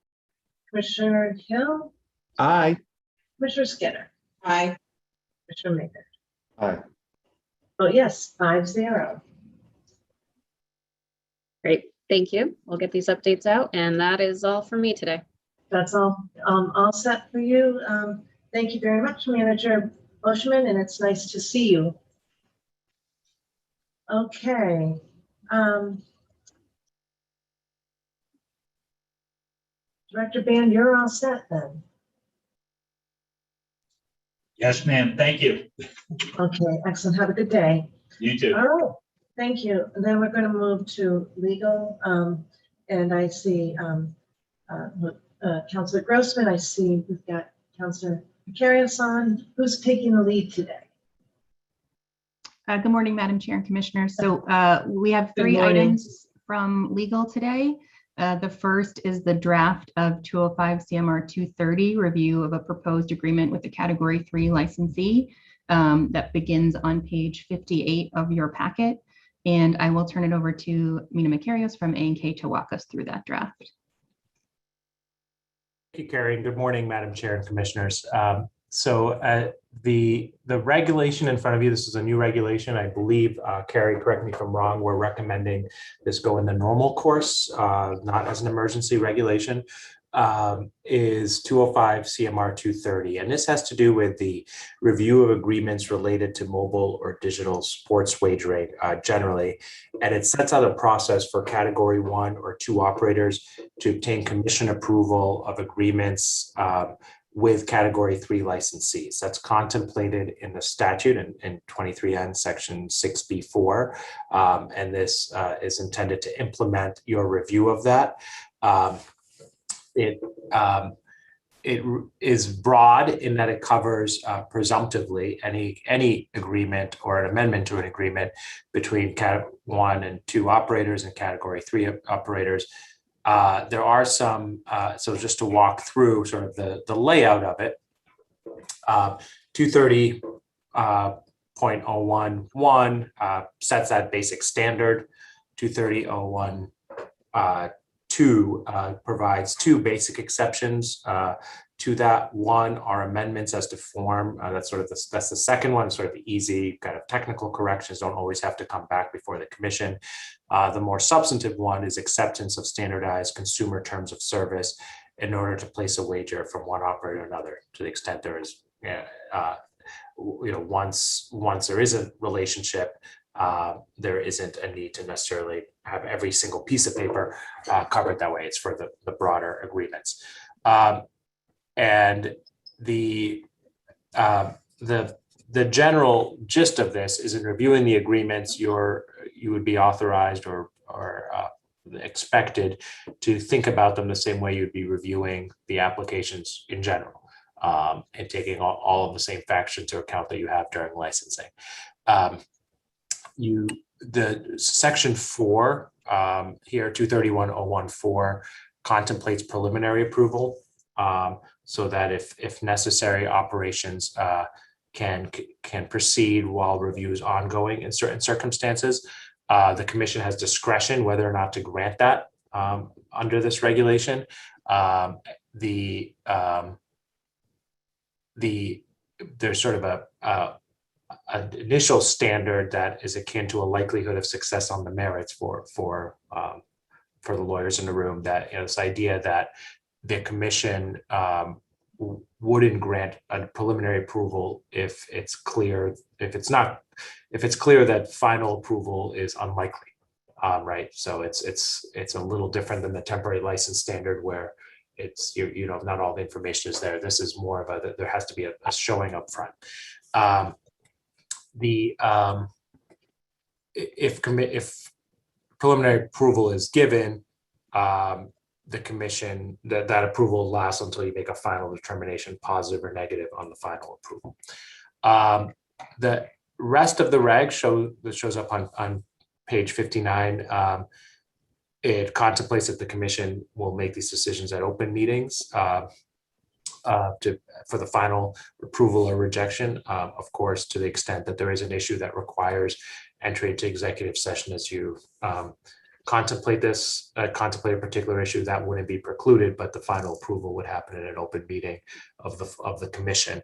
Commissioner Hill. Aye. Commissioner Skinner. Aye. Commissioner Maynard. Aye. Oh, yes, 5-0. Great, thank you. We'll get these updates out, and that is all for me today. That's all set for you. Thank you very much, Manager Oshman, and it's nice to see you. Okay. Director Band, you're all set then. Yes, ma'am. Thank you. Okay, excellent. Have a good day. You too. All right, thank you. And then we're going to move to legal. And I see Councilor Grossman. I see we've got Councilor Macarius on. Who's taking the lead today? Good morning, Madam Chair and Commissioners. So we have Good 3 morning. items from legal today. The first is the draft of 205 CMR 230, review of a proposed agreement with the Category 3 licensee that begins on page 58 of your packet. And I will turn it over to Mina Macarius from A&K to walk us through that draft. Thank you, Carrie, and good morning, Madam Chair and Commissioners. The regulation in front of you, this is a new regulation. I believe, Carrie, correct me if I'm wrong, we're recommending this go in the normal course, not as an emergency regulation, is 205 CMR 230. And this has to do with the review of agreements related to mobile or digital sports wagering generally. And it sets out a process for Category 1 or 2 operators to obtain commission approval of agreements with Category 3 licensees. That's contemplated in the statute in 23N section 6B4. And this is intended to implement your review of that. It is broad in that it covers presumptively any agreement or an amendment to an agreement between Cat 1 and 2 operators and Category 3 operators. There are some, so just to walk through sort of the layout of it, 230.011 sets that basic standard. 230.012 provides 2 basic exceptions to that. One are amendments as to form. That's the second one, sort of the easy kind of technical corrections don't always have to come back before the commission. The more substantive one is acceptance of standardized consumer terms of service in order to place a wager from one operator to another, to the extent there is, once there is a relationship, there isn't a need to necessarily have every single piece of paper covered that way. It's for the broader agreements. And the general gist of this is in reviewing the agreements, you would be authorized or expected to think about them the same way you'd be reviewing the applications in general, and taking all of the same facts into account that you have during licensing. The section 4 here, 231.014, contemplates preliminary approval so that if necessary, operations can proceed while review is ongoing in certain circumstances. The commission has discretion whether or not to grant that under this regulation. There's sort of an initial standard that is akin to a likelihood of success on the merits for the lawyers in the room, that this idea that the commission wouldn't grant a preliminary approval if it's clear that final approval is unlikely, right? So it's a little different than the temporary license standard where it's not all the information is there. This is more of there has to be a showing up front. If preliminary approval is given, the commission, that approval lasts until you make a final determination, positive or negative, on the final approval. The rest of the reg that shows up on page 59, it contemplates that the commission will make these decisions at open meetings for the final approval or rejection. Of course, to the extent that there is an issue that requires entry into executive session as you contemplate a particular issue, that wouldn't be precluded, but the final approval would happen in an open meeting of the commission.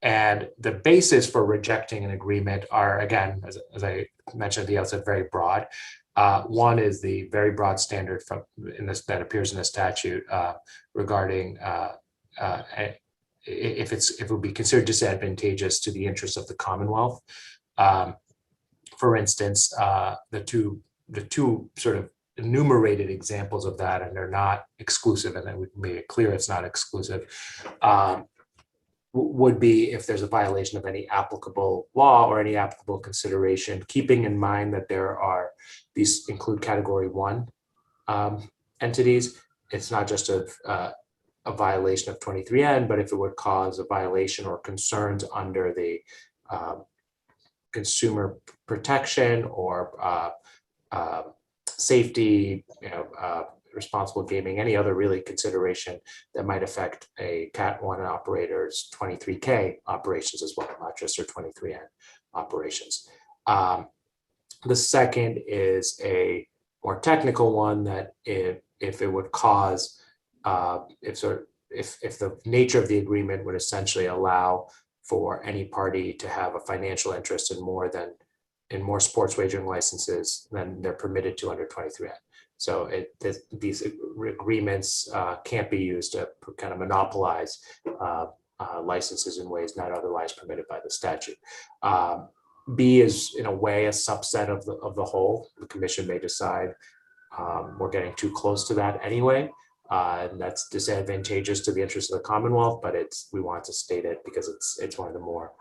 And the basis for rejecting an agreement are, again, as I mentioned at the outset, very broad. One is the very broad standard that appears in the statute regarding if it would be considered disadvantageous to the interests of the Commonwealth. For instance, the two sort of enumerated examples of that, and they're not exclusive, and we made it clear it's not exclusive, would be if there's a violation of any applicable law or any applicable consideration, keeping in mind that these include category 1 entities. It's not just a violation of 23N, but if it would cause a violation or concerns under the consumer protection or safety, responsible gaming, any other really consideration that might affect a Cat 1 operator's 23K operations as well, not just their 23N operations. The second is a more technical one, that if it would cause, if the nature of the agreement would essentially allow for any party to have a financial interest in more sports wagering licenses than they're permitted to under 23N. So these agreements can't be used to kind of monopolize licenses in ways not otherwise permitted by the statute. B is in a way a subset of the whole. The commission may decide we're getting too close to that anyway, and that's disadvantageous to the interests of the Commonwealth, but we want to state it because it's one of the more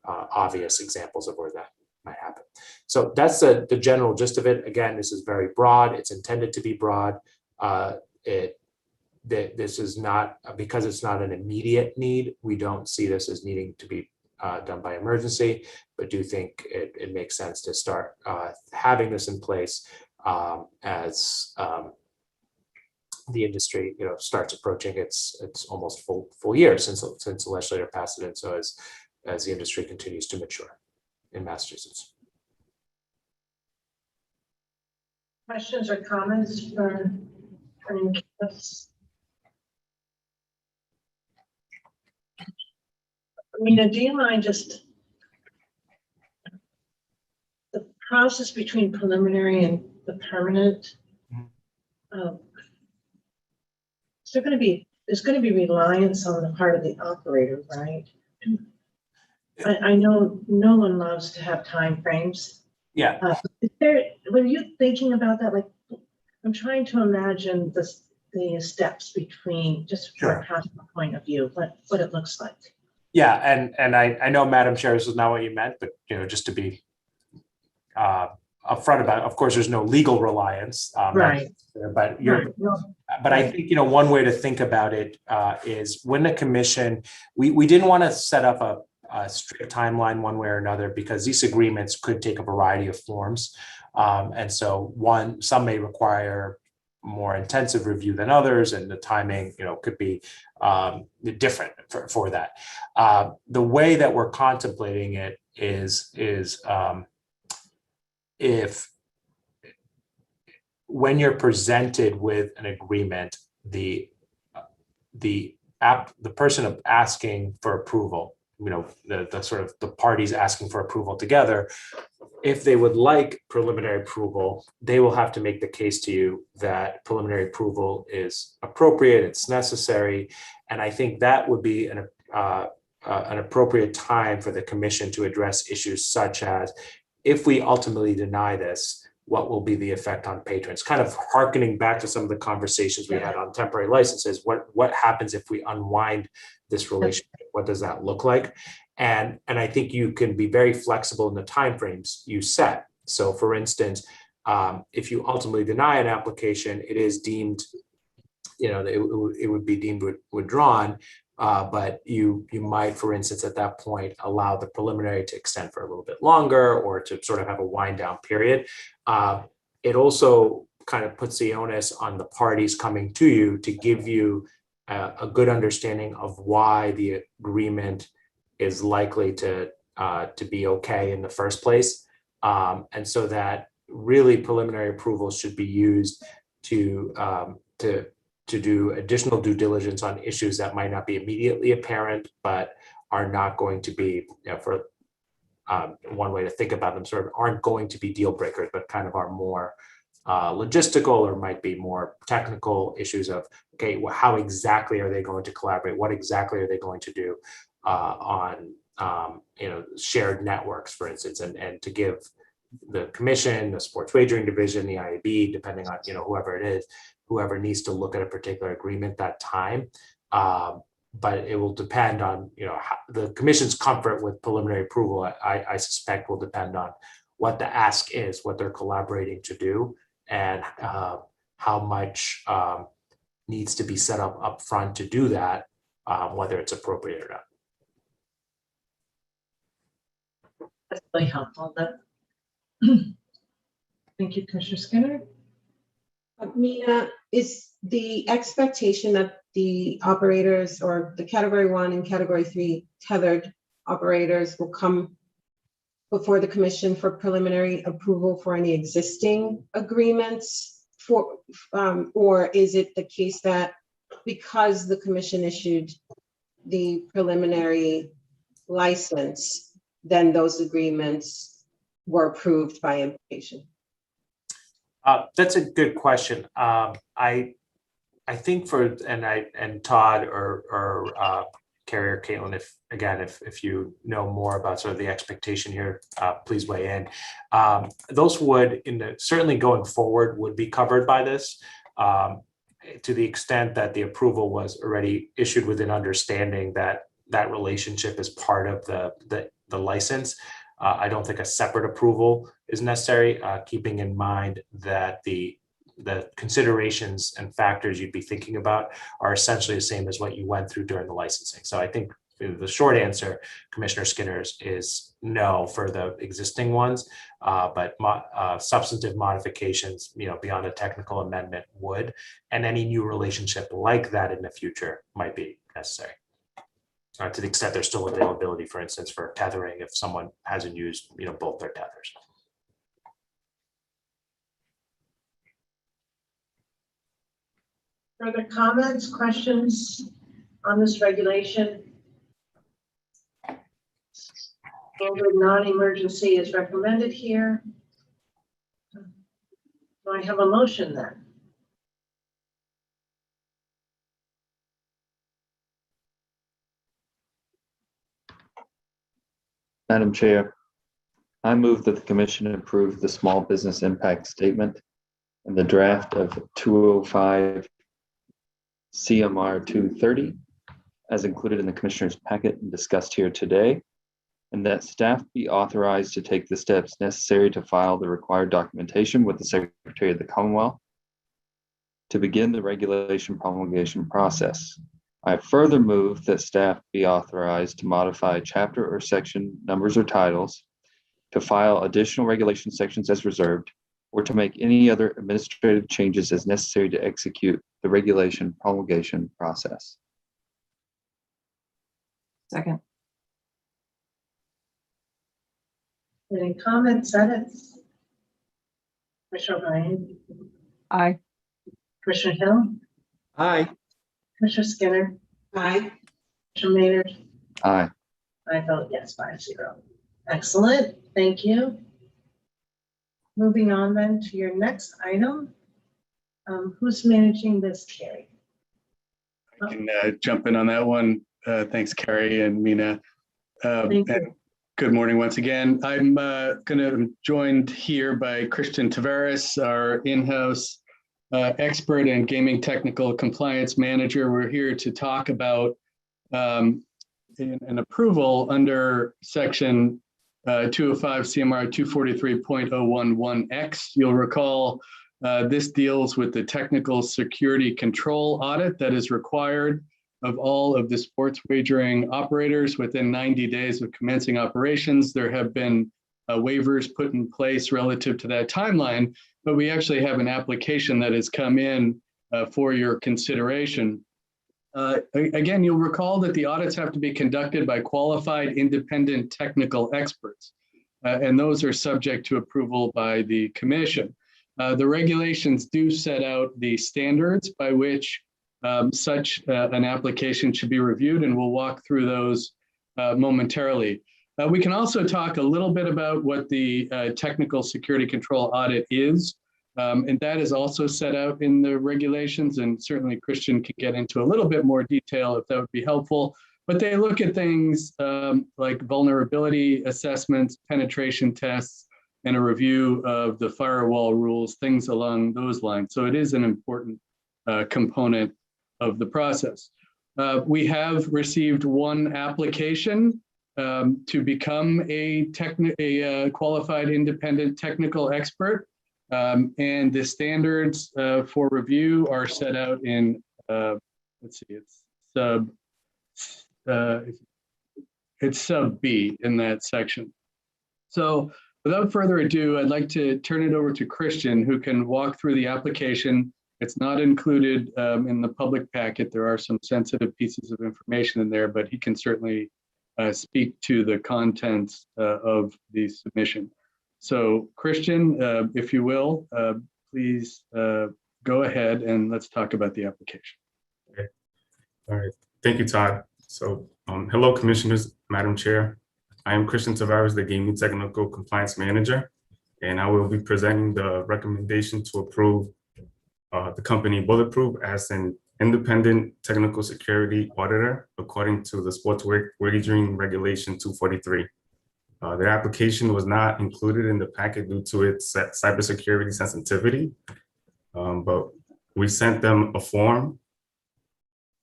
obvious examples of where that might happen. So that's the general gist of it. Again, this is very broad. It's intended to be broad. This is not, because it's not an immediate need, we don't see this as needing to be done by emergency, but do think it makes sense to start having this in place as the industry starts approaching its almost full year since the legislature passed it, and so as the industry continues to mature in Massachusetts. Questions or comments for Nicholas? Amina, do you mind just the process between preliminary and the permanent? There's going to be reliance on the part of the operator, right? I know no one loves to have time frames. Yeah. Were you thinking about that? Like, I'm trying to imagine the steps between, just from a practical point of view, what it looks like. Yeah, and I know, Madam Chair, this is not what you meant, but just to be upfront about it, of course, there's no legal reliance. Right. But I think one way to think about it is when the commission, we didn't want to set up a strict timeline one way or another, because these agreements could take a variety of forms, and so some may require more intensive review than others, and the timing, could be different for that. The way that we're contemplating it is if when you're presented with an agreement, the person asking for approval, the sort of the parties asking for approval together, if they would like preliminary approval, they will have to make the case to you that preliminary approval is appropriate, it's necessary. And I think that would be an appropriate time for the commission to address issues such as, if we ultimately deny this, what will be the effect on patrons? Kind of hearkening back to some of the conversations we had on temporary licenses. What happens if we unwind this relationship? What does that look like? And I think you can be very flexible in the timeframes you set. So for instance, if you ultimately deny an application, it is deemed, it would be deemed withdrawn, but you might, for instance, at that point, allow the preliminary to extend for a little bit longer, or to sort of have a wind down period. It also kind of puts the onus on the parties coming to you to give you a good understanding of why the agreement is likely to be okay in the first place. And so that really preliminary approvals should be used to do additional due diligence on issues that might not be immediately apparent, but are not going to be, for one way to think about them, sort of aren't going to be deal breakers, but kind of are more logistical, or might be more technical issues of, okay, well, how exactly are they going to collaborate? What exactly are they going to do on shared networks, for instance, and to give the commission, the sports wagering division, the IAB, depending on whoever it is, whoever needs to look at a particular agreement that time. But it will depend on how the commission's comfort with preliminary approval. I suspect will depend on what the ask is, what they're collaborating to do, and how much needs to be set up front to do that, whether it's appropriate or not. That's really helpful. Thank you, Commissioner Skinner. Mina, is the expectation that the operators, or the Category 1 and Category 3 tethered operators, will come before the commission for preliminary approval for any existing agreements, or is it the case that because the commission issued the preliminary license, then those agreements were approved by implication? That's a good question. I think and Todd or Carrie or Caitlin, if you know more about sort of the expectation here, please weigh in. Those would, certainly going forward, would be covered by this, to the extent that the approval was already issued with an understanding that that relationship is part of the license. I don't think a separate approval is necessary, keeping in mind that the considerations and factors you'd be thinking about are essentially the same as what you went through during the licensing. So I think the short answer, Commissioner Skinner's, is no for the existing ones, but substantive modifications, beyond a technical amendment would, and any new relationship like that in the future might be necessary. To the extent there's still availability, for instance, for tethering, if someone hasn't used, both their tethers. Further comments, questions on this regulation? Standard non-emergency is recommended here. Do I have a motion then? Madam Chair, I move that the commission approve the small business impact statement and the draft of 205 CMR 230 as included in the commissioner's packet and discussed here today, and that staff be authorized to take the steps necessary to file the required documentation with the Secretary of the Commonwealth to begin the regulation promulgation process. I further move that staff be authorized to modify chapter or section numbers or titles, to file additional regulation sections as reserved, or to make any other administrative changes as necessary to execute the regulation promulgation process. Second. Any comments, edits? Commissioner O'Brien, Aye. Commissioner Hill, Aye. Commissioner Skinner, Aye. Commissioner Maynard. Aye. I vote yes, 5-0. Excellent, thank you. Moving on then to your next item. Who's managing this, Carrie? I can jump in on that one. Thanks, Carrie and Mina. Thank you. And good morning once again. I'm joined here by Christian Tavares, our in-house expert and gaming technical compliance manager. We're here to talk about an approval under section 205 CMR 243.011X. You'll recall this deals with the technical security control audit that is required of all of the sports wagering operators within 90 days of commencing operations. There have been waivers put in place relative to that timeline, but we actually have an application that has come in for your consideration. Again, you'll recall that the audits have to be conducted by qualified independent technical experts, and those are subject to approval by the commission. The regulations do set out the standards by which such an application should be reviewed, and we'll walk through those momentarily. We can also talk a little bit about what the technical security control audit is, and that is also set out in the regulations, and certainly Christian can get into a little bit more detail if that would be helpful. But they look at things like vulnerability assessments, penetration tests, and a review of the firewall rules, things along those lines. So it is an important component of the process. We have received one application to become a qualified independent technical expert. And the standards for review are set out in, let's see, it's sub B in that section. So without further ado, I'd like to turn it over to Christian, who can walk through the application. It's not included in the public packet. There are some sensitive pieces of information in there, but he can certainly speak to the contents of the submission. So Christian, if you will, please go ahead and let's talk about the application. Okay. All right. Thank you, Todd. So hello, Commissioners, Madam Chair. I am Christian Tavares, the Gaming Technical Compliance Manager, and I will be presenting the recommendation to approve the company Bulletproof as an independent technical security auditor according to the Sports Wagering Regulation 243. The application was not included in the packet due to its cybersecurity sensitivity, but we sent them a form.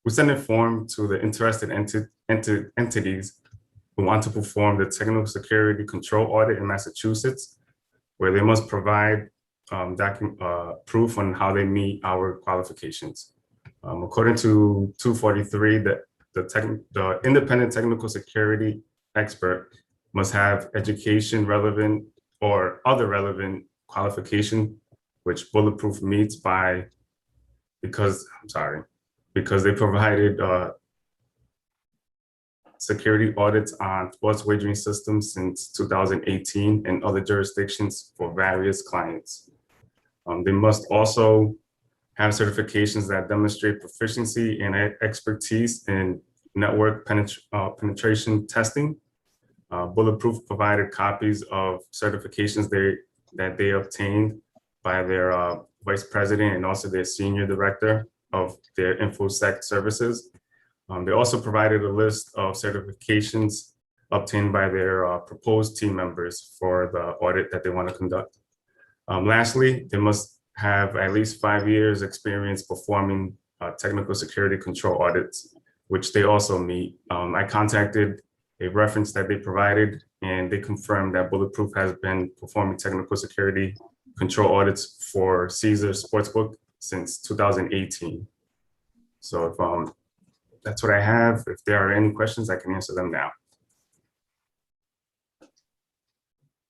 We sent a form to the interested entities who want to perform the technical security control audit in Massachusetts, where they must provide proof on how they meet our qualifications. According to 243, the independent technical security expert must have education relevant or other relevant qualification, which Bulletproof meets because they provided security audits on sports wagering systems since 2018 in other jurisdictions for various clients. They must also have certifications that demonstrate proficiency and expertise in network penetration testing. Bulletproof provided copies of certifications that they obtained by their vice president and also their senior director of their InfoSec services. They also provided a list of certifications obtained by their proposed team members for the audit that they want to conduct. Lastly, they must have at least 5 years experience performing technical security control audits, which they also meet. I contacted a reference that they provided, and they confirmed that Bulletproof has been performing technical security control audits for Caesar Sportsbook since 2018. So if that's what I have. If there are any questions, I can answer them now.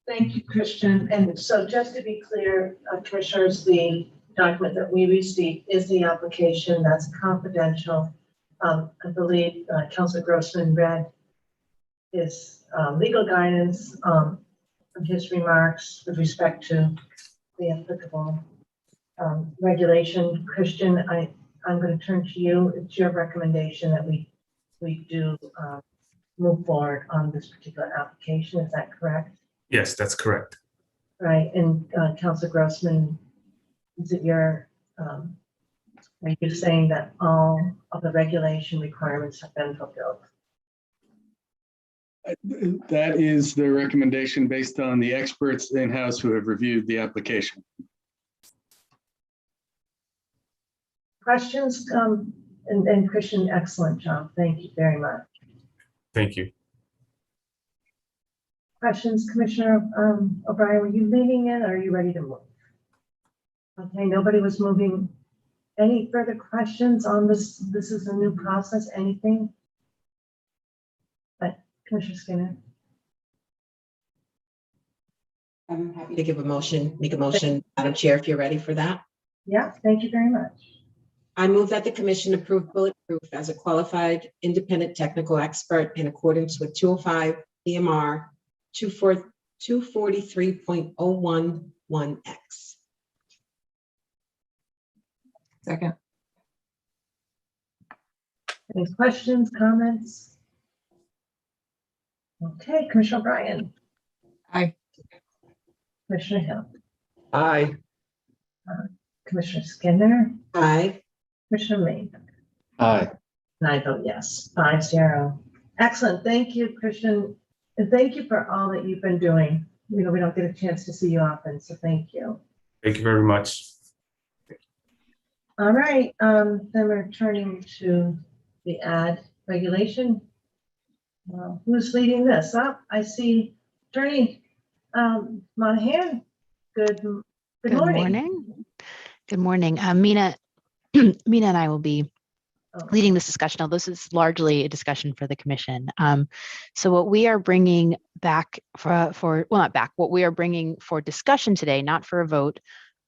Thank you, Christian. And so just to be clear, Commissioners, the document that we received is the application. That's confidential. I believe Councilor Grossman read his legal guidance from his remarks with respect to the applicable regulation. Christian, I'm going to turn to you. It's your recommendation that we do move forward on this particular application. Is that correct? Yes, that's correct. Right. And Councilor Grossman, is it your, are you saying that all of the regulation requirements have been fulfilled? That is the recommendation based on the experts in-house who have reviewed the application. Questions? And Christian, excellent job. Thank you very much. Thank you. Questions, Commissioner O'Brien, were you leaning in or are you ready to move? Okay, nobody was moving. Any further questions on this? This is a new process, anything? But Commissioner Skinner. I'm happy to give a motion, make a motion, Madam Chair, if you're ready for that. Yeah, thank you very much. I move that the commission approve Bulletproof as a qualified independent technical expert in accordance with 205 EMR 243.011X. Second. Any questions, comments? Okay, Commissioner O'Brien. Aye. Commissioner Hill. Aye. Commissioner Skinner. Aye. Commissioner Lee. Aye. And I vote yes, 5-0. Excellent. Thank you, Christian. And thank you for all that you've been doing. You know, we don't get a chance to see you often, so thank you. Thank you very much. All right, then we're turning to the ad regulation. Who's leading this up? I see Attorney Monahan. Good morning. Good morning. Mina and I will be leading this discussion. Now, this is largely a discussion for the commission. So what we are bringing back what we are bringing for discussion today, not for a vote,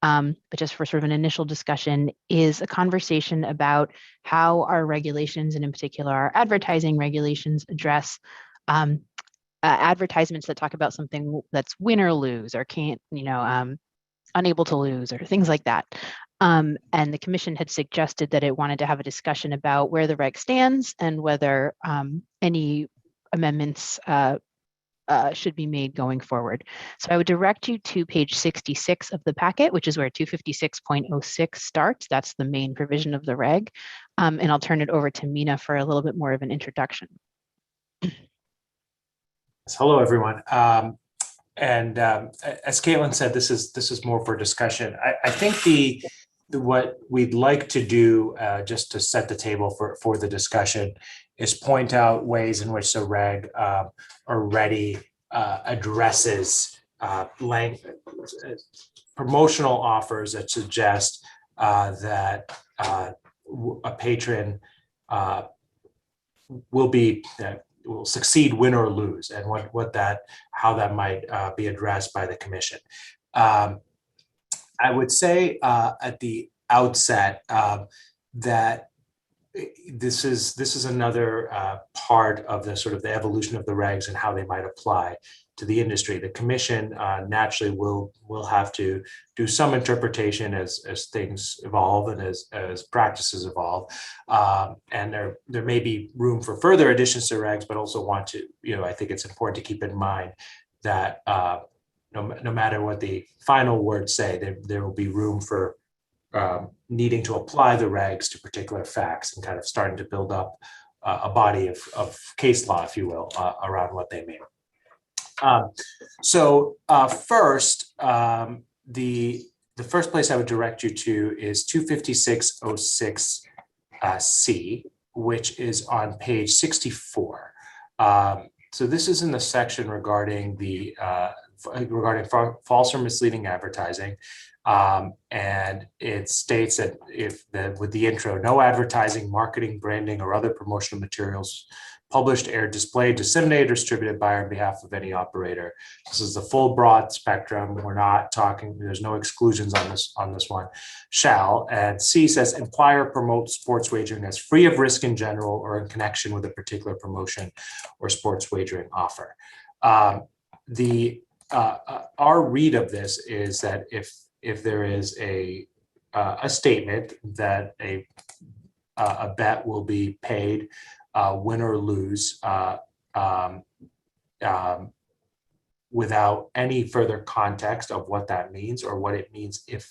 but just for sort of an initial discussion, is a conversation about how our regulations, and in particular our advertising regulations, address advertisements that talk about something that's win or lose, or can't, unable to lose, or things like that. And the commission had suggested that it wanted to have a discussion about where the reg stands and whether any amendments should be made going forward. So I would direct you to page 66 of the packet, which is where 256.06 starts. That's the main provision of the reg. And I'll turn it over to Mina for a little bit more of an introduction. Hello, everyone. And as Caitlin said, this is more for discussion. I think what we'd like to do, just to set the table for the discussion, is point out ways in which the reg already addresses promotional offers that suggest that a patron will succeed, win or lose, and how that might be addressed by the commission. I would say at the outset that this is another part of the sort of the evolution of the regs and how they might apply to the industry. The commission naturally will have to do some interpretation as things evolve and as practices evolve. And there may be room for further additions to regs, but also want to, I think it's important to keep in mind that no matter what the final words say, there will be room for needing to apply the regs to particular facts and kind of starting to build up a body of case law, if you will, around what they mean. First, the first place I would direct you to is 256.06C, which is on page 64. So this is in the section regarding regarding false or misleading advertising. And it states that with the intro, no advertising, marketing, branding, or other promotional materials published, aired, displayed, disseminated, or distributed by or on behalf of any operator. This is the full broad spectrum. We're not talking, there's no exclusions on this one. Shall, and C says imply or promote sports wagering as free of risk in general or in connection with a particular promotion or sports wagering offer. Our read of this is that if there is a statement that a bet will be paid, win or lose, without any further context of what that means or what it means if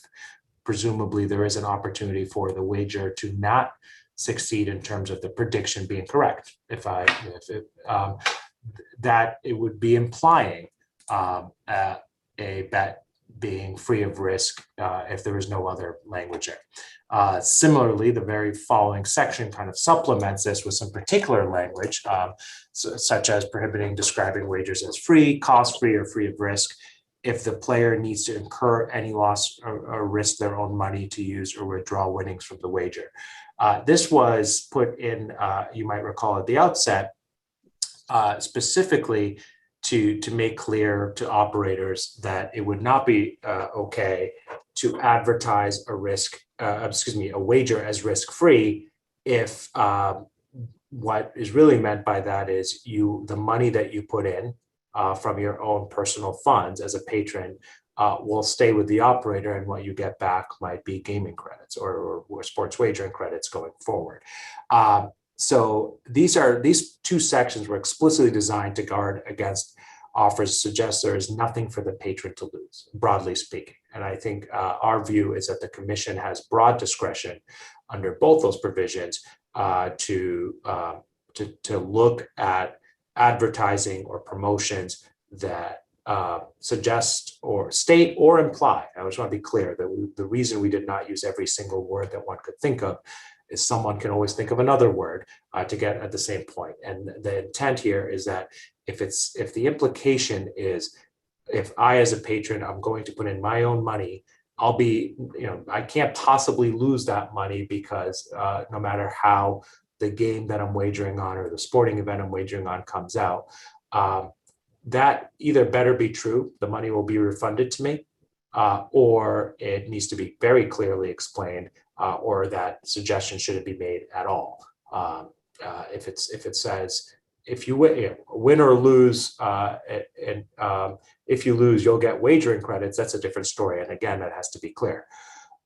presumably there is an opportunity for the wager to not succeed in terms of the prediction being correct. That it would be implying a bet being free of risk if there is no other language there. Similarly, the very following section kind of supplements this with some particular language, such as prohibiting describing wagers as free, cost-free, or free of risk if the player needs to incur any loss or risk their own money to use or withdraw winnings from the wager. This was put in, you might recall at the outset, specifically to make clear to operators that it would not be okay to advertise a wager as risk-free if what is really meant by that is the money that you put in from your own personal funds as a patron will stay with the operator, and what you get back might be gaming credits or sports wagering credits going forward. So these two sections were explicitly designed to guard against offers suggest there is nothing for the patron to lose, broadly speaking. And I think our view is that the commission has broad discretion under both those provisions to look at advertising or promotions that suggest or state or imply. I just want to be clear that the reason we did not use every single word that one could think of is someone can always think of another word to get at the same point. And the intent here is that if the implication is, if I as a patron, I'm going to put in my own money, I can't possibly lose that money because no matter how the game that I'm wagering on or the sporting event I'm wagering on comes out, that either better be true, the money will be refunded to me, or it needs to be very clearly explained, or that suggestion shouldn't be made at all. If it says, if you win or lose, and if you lose, you'll get wagering credits, that's a different story. And again, that has to be clear.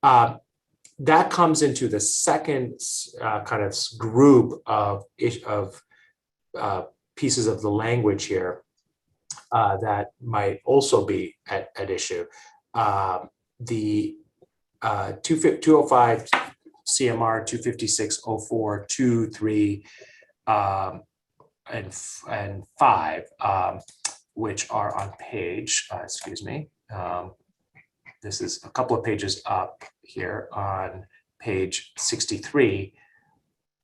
That comes into the second kind of group of pieces of the language here that might also be at issue. The 205 CMR 25604 2, 3, and 5, which are on page, this is a couple of pages up here on page 63.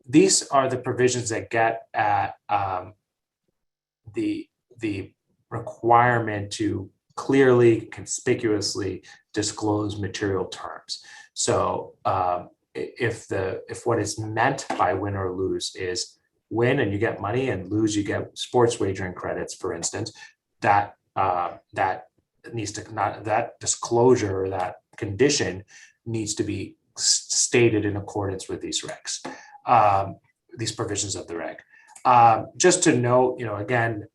These are the provisions that get at the requirement to clearly, conspicuously disclose material terms. So if what is meant by win or lose is win and you get money, and lose you get sports wagering credits, for instance, that disclosure or that condition needs to be stated in accordance with these regs, these provisions of the reg. Just to note, again,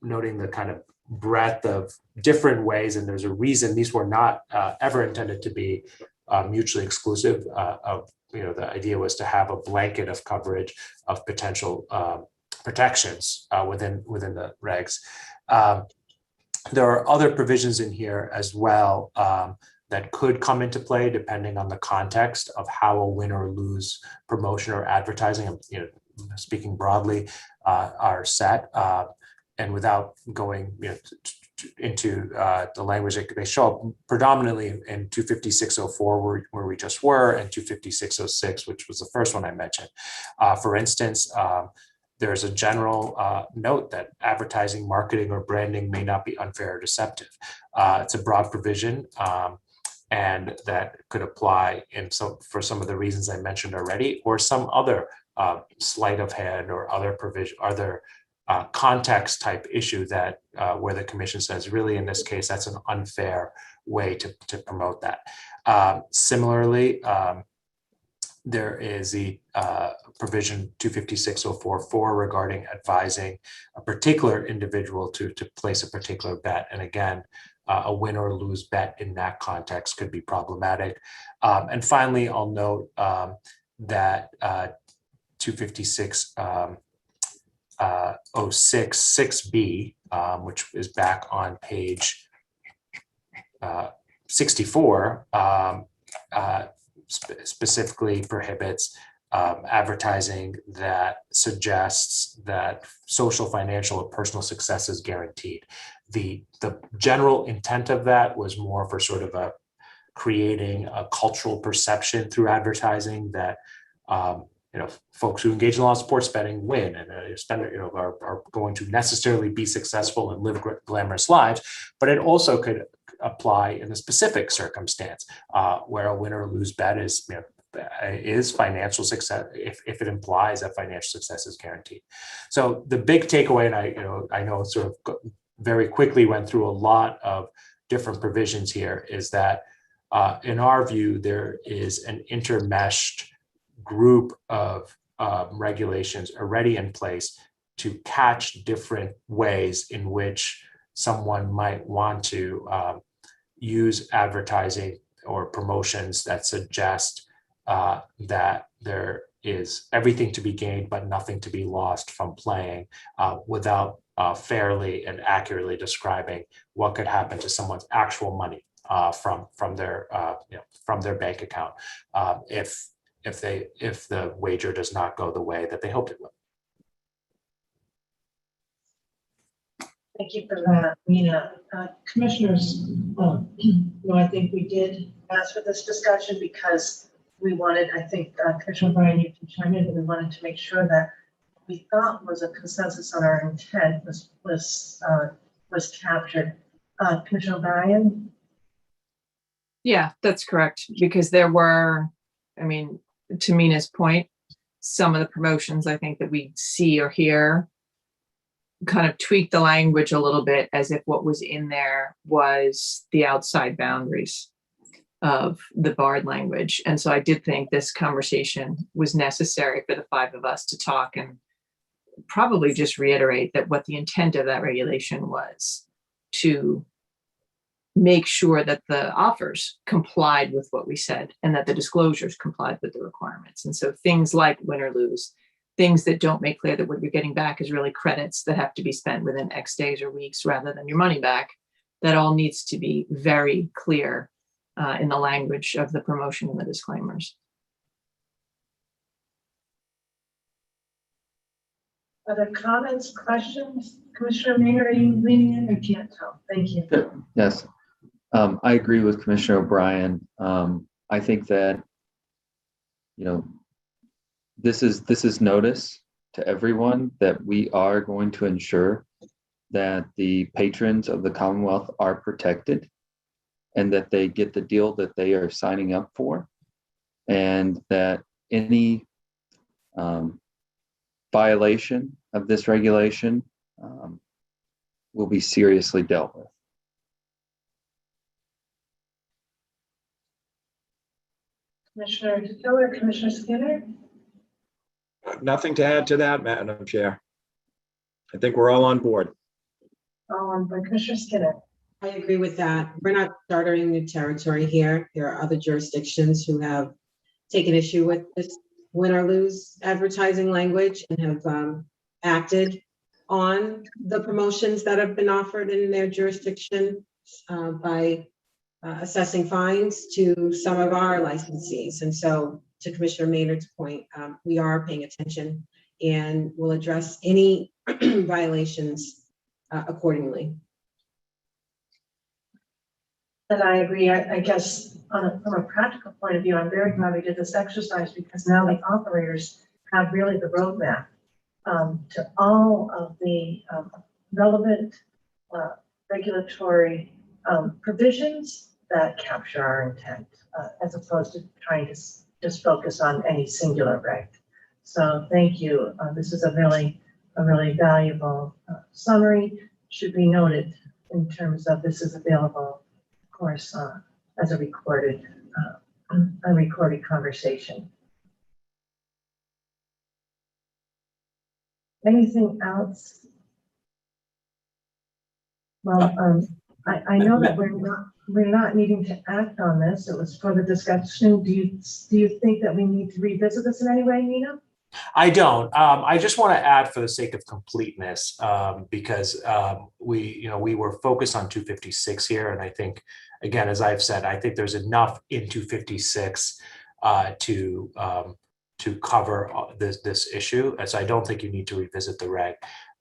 noting the kind of breadth of different ways, and there's a reason these were not ever intended to be mutually exclusive. The idea was to have a blanket of coverage of potential protections within the regs. There are other provisions in here as well that could come into play depending on the context of how a win or lose promotion or advertising, speaking broadly, are set. And without going into the language, they show up predominantly in 25604 where we just were, and 25606, which was the first one I mentioned. For instance, there's a general note that advertising, marketing, or branding may not be unfair or deceptive. It's a broad provision, and that could apply for some of the reasons I mentioned already, or some other sleight of hand or other provision, other context type issue that where the commission says, really, in this case, that's an unfair way to promote that. Similarly, there is the provision 256044 regarding advising a particular individual to place a particular bet. And again, a win or lose bet in that context could be problematic. And finally, I'll note that 256.06.6b, which is back on page 64, specifically prohibits advertising that suggests that social, financial, or personal success is guaranteed. The general intent of that was more for sort of creating a cultural perception through advertising that folks who engage in a lot of sports betting win and are going to necessarily be successful and live glamorous lives. But it also could apply in a specific circumstance where a win or lose bet is financial success if it implies that financial success is guaranteed. So the big takeaway, and I know sort of very quickly went through a lot of different provisions here, is that in our view there is an intermeshed group of regulations already in place to catch different ways in which someone might want to use advertising or promotions that suggest that there is everything to be gained but nothing to be lost from playing, without fairly and accurately describing what could happen to someone's actual money from their bank account if the wager does not go the way that they hoped it would. Thank you for that, Mina. Commissioners, I think we did ask for this discussion because we wanted, I think, Commissioner Bryan, you can chime in, but we wanted to make sure that we thought was a consensus on our intent was captured. Commissioner Bryan? Yeah, that's correct. Because there were, to Mina's point, some of the promotions I think that we see or hear kind of tweak the language a little bit as if what was in there was the outside boundaries of the barred language. And so I did think this conversation was necessary for the five of us to talk and probably just reiterate that what the intent of that regulation was to make sure that the offers complied with what we said and that the disclosures complied with the requirements. And so things like win or lose, things that don't make clear that what you're getting back is really credits that have to be spent within X days or weeks rather than your money back, that all needs to be very clear in the language of the promotion and the disclaimers. Other comments, questions? Commissioner Maynard, are you leaning in? I can't tell. Thank you. Yes, I agree with Commissioner O'Brien. I think that, this is notice to everyone that we are going to ensure that the patrons of the Commonwealth are protected and that they get the deal that they are signing up for, and that any violation of this regulation will be seriously dealt with. Commissioner Miller, Commissioner Skinner? Nothing to add to that, Madam Chair. I think we're all on board. By Commissioner Skinner. I agree with that. We're not chartering new territory here. There are other jurisdictions who have taken issue with this win or lose advertising language and have acted on the promotions that have been offered in their jurisdiction by assessing fines to some of our licensees. And so, to Commissioner Maynard's point, we are paying attention and will address any violations accordingly. And I agree. I guess from a practical point of view, I'm very glad we did this exercise because now the operators have really the roadmap to all of the relevant regulatory provisions that capture our intent, as opposed to trying to just focus on any singular reg. So thank you. This is a really valuable summary. Should be noted in terms of this is available, of course, as a recorded conversation. Anything else? Well, I know that we're not needing to act on this. It was for the discussion. Do you think that we need to revisit this in any way, Nina? I don't. I just want to add for the sake of completeness, because we were focused on 256 here, and I think, again, as I've said, I think there's enough in 256 to cover this issue. So I don't think you need to revisit the reg.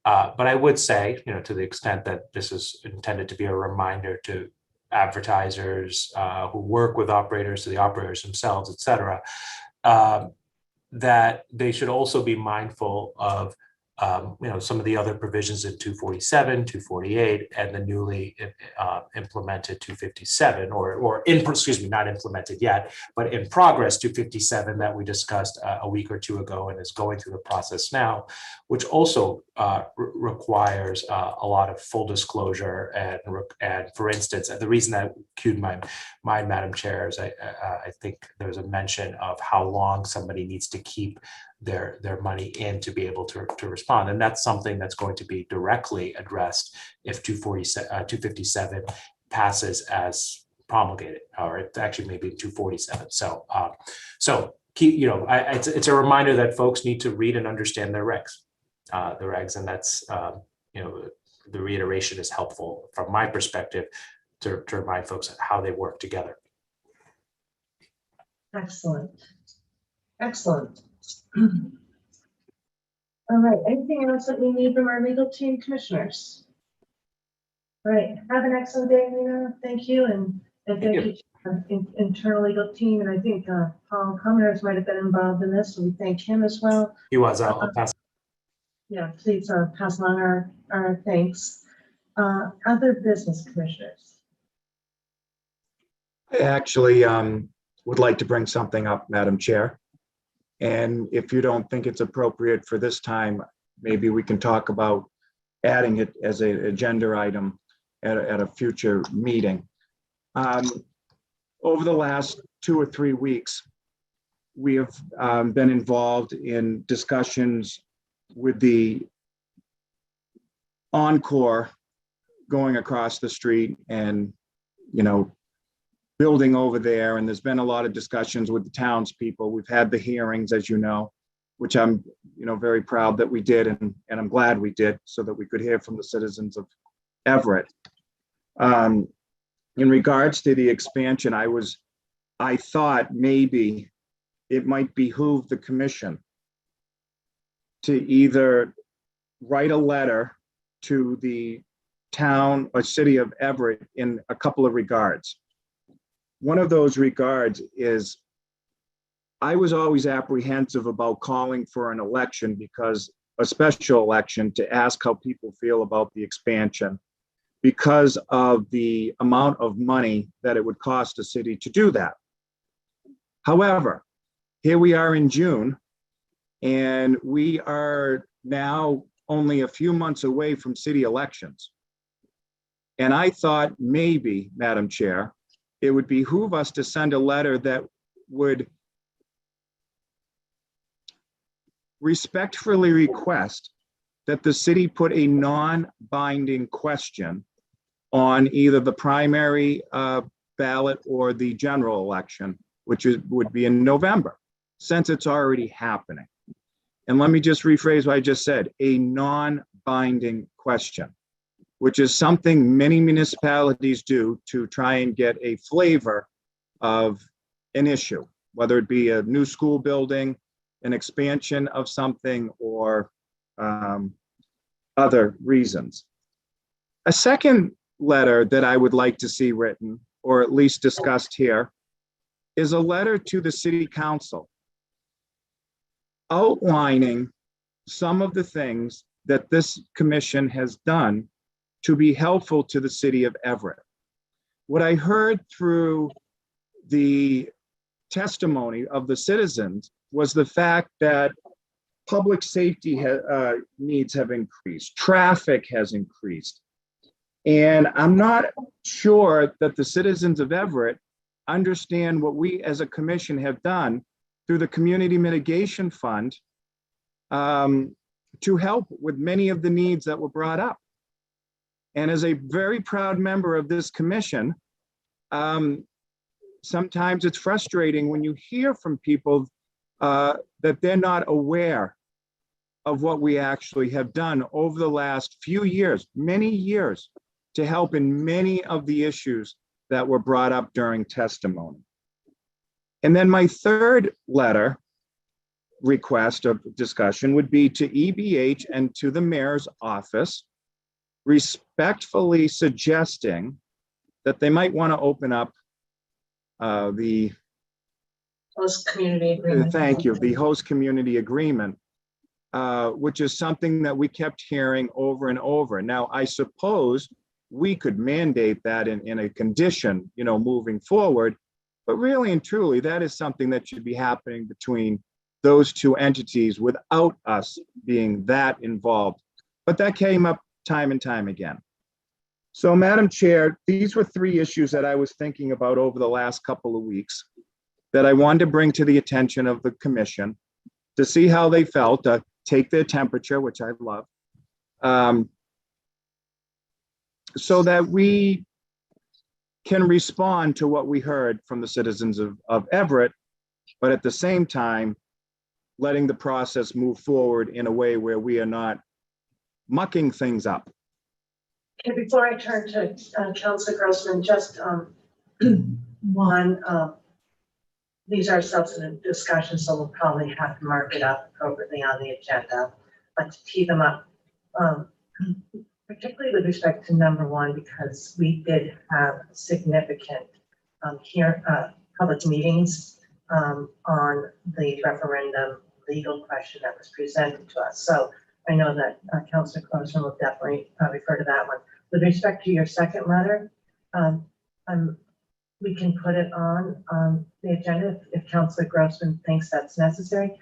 But I would say, to the extent that this is intended to be a reminder to advertisers who work with operators, to the operators themselves, et cetera, that they should also be mindful of some of the other provisions in 247, 248, and the newly implemented 257, not implemented yet, but in progress 257 that we discussed a week or two ago and is going through the process now, which also requires a lot of full disclosure and for instance, the reason that cued my mind, Madam Chair, is I think there's a mention of how long somebody needs to keep their money in to be able to respond. And that's something that's going to be directly addressed if 257 passes as promulgated, or it actually maybe 247. So keep, it's a reminder that folks need to read and understand their regs, and that's, the reiteration is helpful from my perspective to remind folks how they work together. Excellent. Excellent. All right, anything else that we need from our legal team, commissioners? All right, have an excellent day, Nina. Thank you, and thank you to our internal legal team. And I think Paul Cummers might have been involved in this, so we thank him as well. He was. I'll pass. Yeah, please pass along our thanks. Other business commissioners. I actually would like to bring something up, Madam Chair. And if you don't think it's appropriate for this time, maybe we can talk about adding it as an agenda item at a future meeting. Over the last 2 or 3 weeks, we have been involved in discussions with the Encore going across the street and, building over there, and there's been a lot of discussions with the townspeople. We've had the hearings, as you know, which I'm, very proud that we did, and I'm glad we did, so that we could hear from the citizens of Everett. In regards to the expansion, I thought maybe it might behoove the commission to either write a letter to the town or city of Everett in a couple of regards. One of those regards is I was always apprehensive about calling for an election, because a special election, to ask how people feel about the expansion, because of the amount of money that it would cost the city to do that. However, here we are in June, and we are now only a few months away from city elections. And I thought maybe, Madam Chair, it would behoove us to send a letter that would respectfully request that the city put a non-binding question on either the primary ballot or the general election, which would be in November, since it's already happening. And let me just rephrase what I just said, a non-binding question, which is something many municipalities do to try and get a flavor of an issue, whether it be a new school building, an expansion of something, or other reasons. A second letter that I would like to see written, or at least discussed here, is a letter to the city council outlining some of the things that this commission has done to be helpful to the city of Everett. What I heard through the testimony of the citizens was the fact that public safety needs have increased, traffic has increased. And I'm not sure that the citizens of Everett understand what we as a commission have done through the Community Mitigation Fund to help with many of the needs that were brought up. And as a very proud member of this commission, sometimes it's frustrating when you hear from people that they're not aware of what we actually have done over the last few years, many years, to help in many of the issues that were brought up during testimony. And then my third letter request of discussion would be to EBH and to the mayor's office, respectfully suggesting that they might want to open up the Host community agreement. Thank you, the host community agreement, which is something that we kept hearing over and over. Now, I suppose we could mandate that in a condition, moving forward, but really and truly, that is something that should be happening between those two entities without us being that involved. But that came up time and time again. So, Madam Chair, these were three issues that I was thinking about over the last couple of weeks that I wanted to bring to the attention of the commission to see how they felt, take their temperature, which I love, so that we can respond to what we heard from the citizens of Everett, but at the same time, letting the process move forward in a way where we are not mucking things up. Okay, before I turn to Councilor Grossman, just one, these are substantive discussions, so we'll probably have to mark it up appropriately on the agenda, but to tee them up, particularly with respect to number one, because we did have significant public meetings on the referendum legal question that was presented to us. So I know that Councilor Grossman will definitely refer to that one. With respect to your second letter, we can put it on the agenda if Councilor Grossman thinks that's necessary.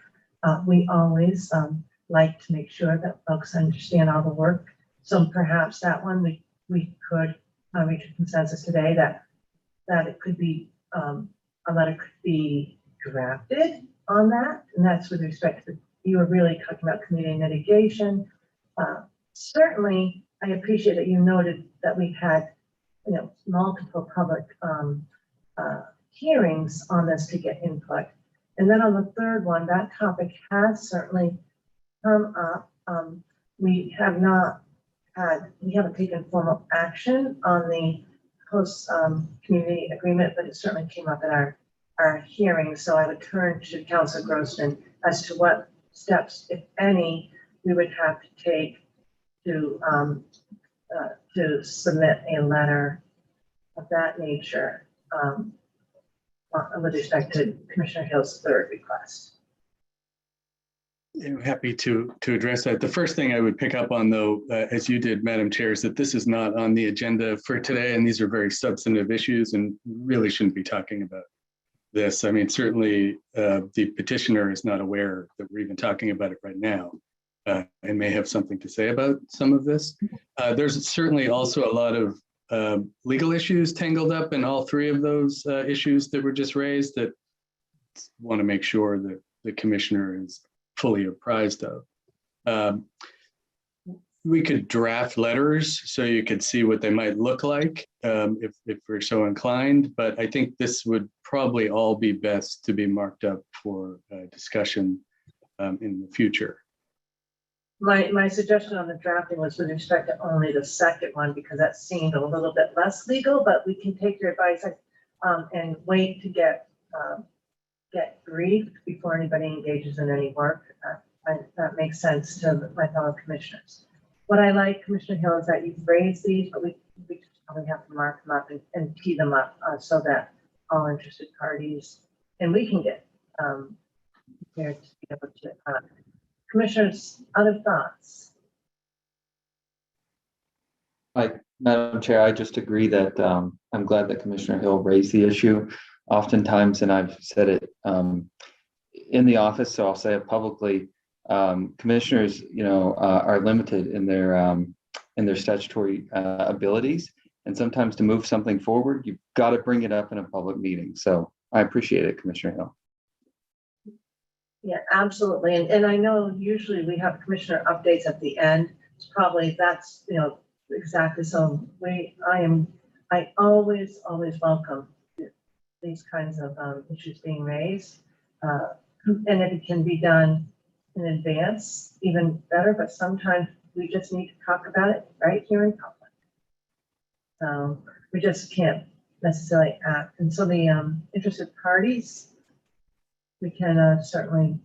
We always like to make sure that folks understand all the work. So perhaps that one we could reach a consensus today that it could be a letter could be drafted on that, and that's with respect to you were really talking about community mitigation. Certainly, I appreciate that you noted that we've had multiple public hearings on this to get input, and then on the third one, that topic has certainly come up. We haven't taken formal action on the host community agreement, but it certainly came up at our hearing. So I would turn to Councilor Grossman as to what steps, if any, we would have to take to submit a letter of that nature with respect to Commissioner Hill's third request. I'm happy to address that. The first thing I would pick up on, though, as you did, Madam Chair, is that this is not on the agenda for today, and these are very substantive issues and really shouldn't be talking about this. I mean, certainly the petitioner is not aware that we're even talking about it right now and may have something to say about some of this. There's certainly also a lot of legal issues tangled up in all three of those issues that were just raised that want to make sure that the commissioner is fully apprised of. We could draft letters so you could see what they might look like if we're so inclined, but I think this would probably all be best to be marked up for discussion in the future. My suggestion on the drafting was with respect to only the second one, because that seemed a little bit less legal, but we can take your advice and wait to get briefed before anybody engages in any work. That makes sense to my fellow commissioners. What I like, Commissioner Hill, is that you've raised these, but we just probably have to mark them up and tee them up so that all interested parties, and we can get prepared to be able to. Commissioners, other thoughts? Madam Chair, I just agree that I'm glad that Commissioner Hill raised the issue. Oftentimes, and I've said it in the office, so I'll say it publicly, Commissioners, are limited in their statutory abilities. And sometimes to move something forward, you've got to bring it up in a public meeting. So I appreciate it, Commissioner Hill. Yeah, absolutely. And I know usually we have commissioner updates at the end. It's probably that's, exactly. So I always welcome these kinds of issues being raised. And if it can be done in advance, even better, but sometimes we just need to talk about it right here in public. So we just can't necessarily act. And so the interested parties, we can certainly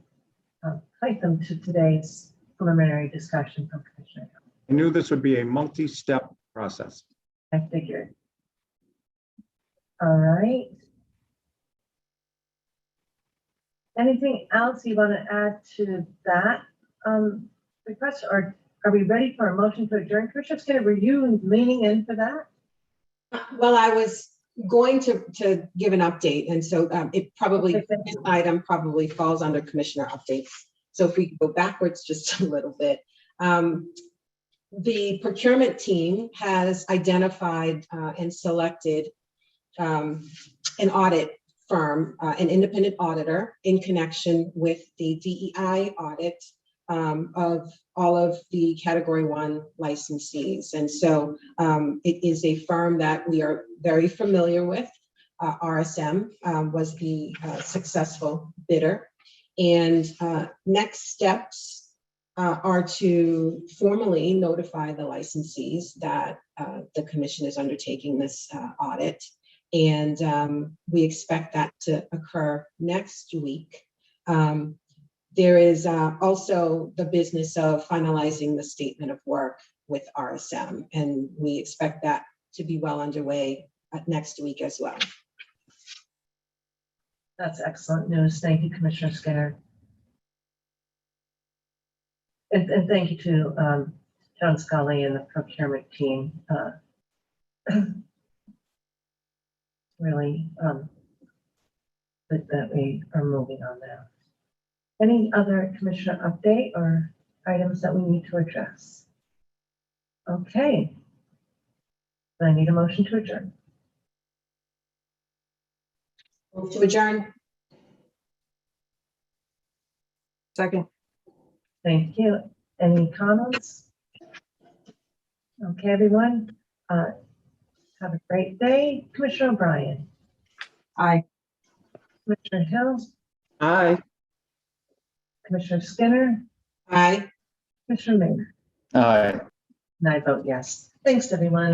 cite them to today's preliminary discussion from Commissioner Hill. I knew this would be a multi-step process. I figured. All right. Anything else you want to add to that request, or are we ready for a motion to adjourn? Commissioner Skinner, were you leaning in for that? Well, I was going to give an update, and so it probably, this item probably falls under commissioner updates. So if we could go backwards just a little bit. The procurement team has identified and selected an audit firm, an independent auditor, in connection with the DEI audit of all of the Category 1 licensees. And so it is a firm that we are very familiar with. RSM was the successful bidder. And next steps are to formally notify the licensees that the commission is undertaking this audit. And we expect that to occur next week. There is also the business of finalizing the statement of work with RSM, and we expect that to be well underway next week as well. That's excellent news. Thank you, Commissioner Skinner. And thank you to John Scully and the procurement team. Really good that we are moving on now. Any other commissioner update or items that we need to address? Okay. I need a motion to adjourn. Move to adjourn. Second. Thank you. Any comments? Okay, everyone. Have a great day. Commissioner O'Brien. Aye. Commissioner Hill. Aye. Commissioner Skinner. Aye. Commissioner Maynard. All right. And I vote yes. Thanks, everyone.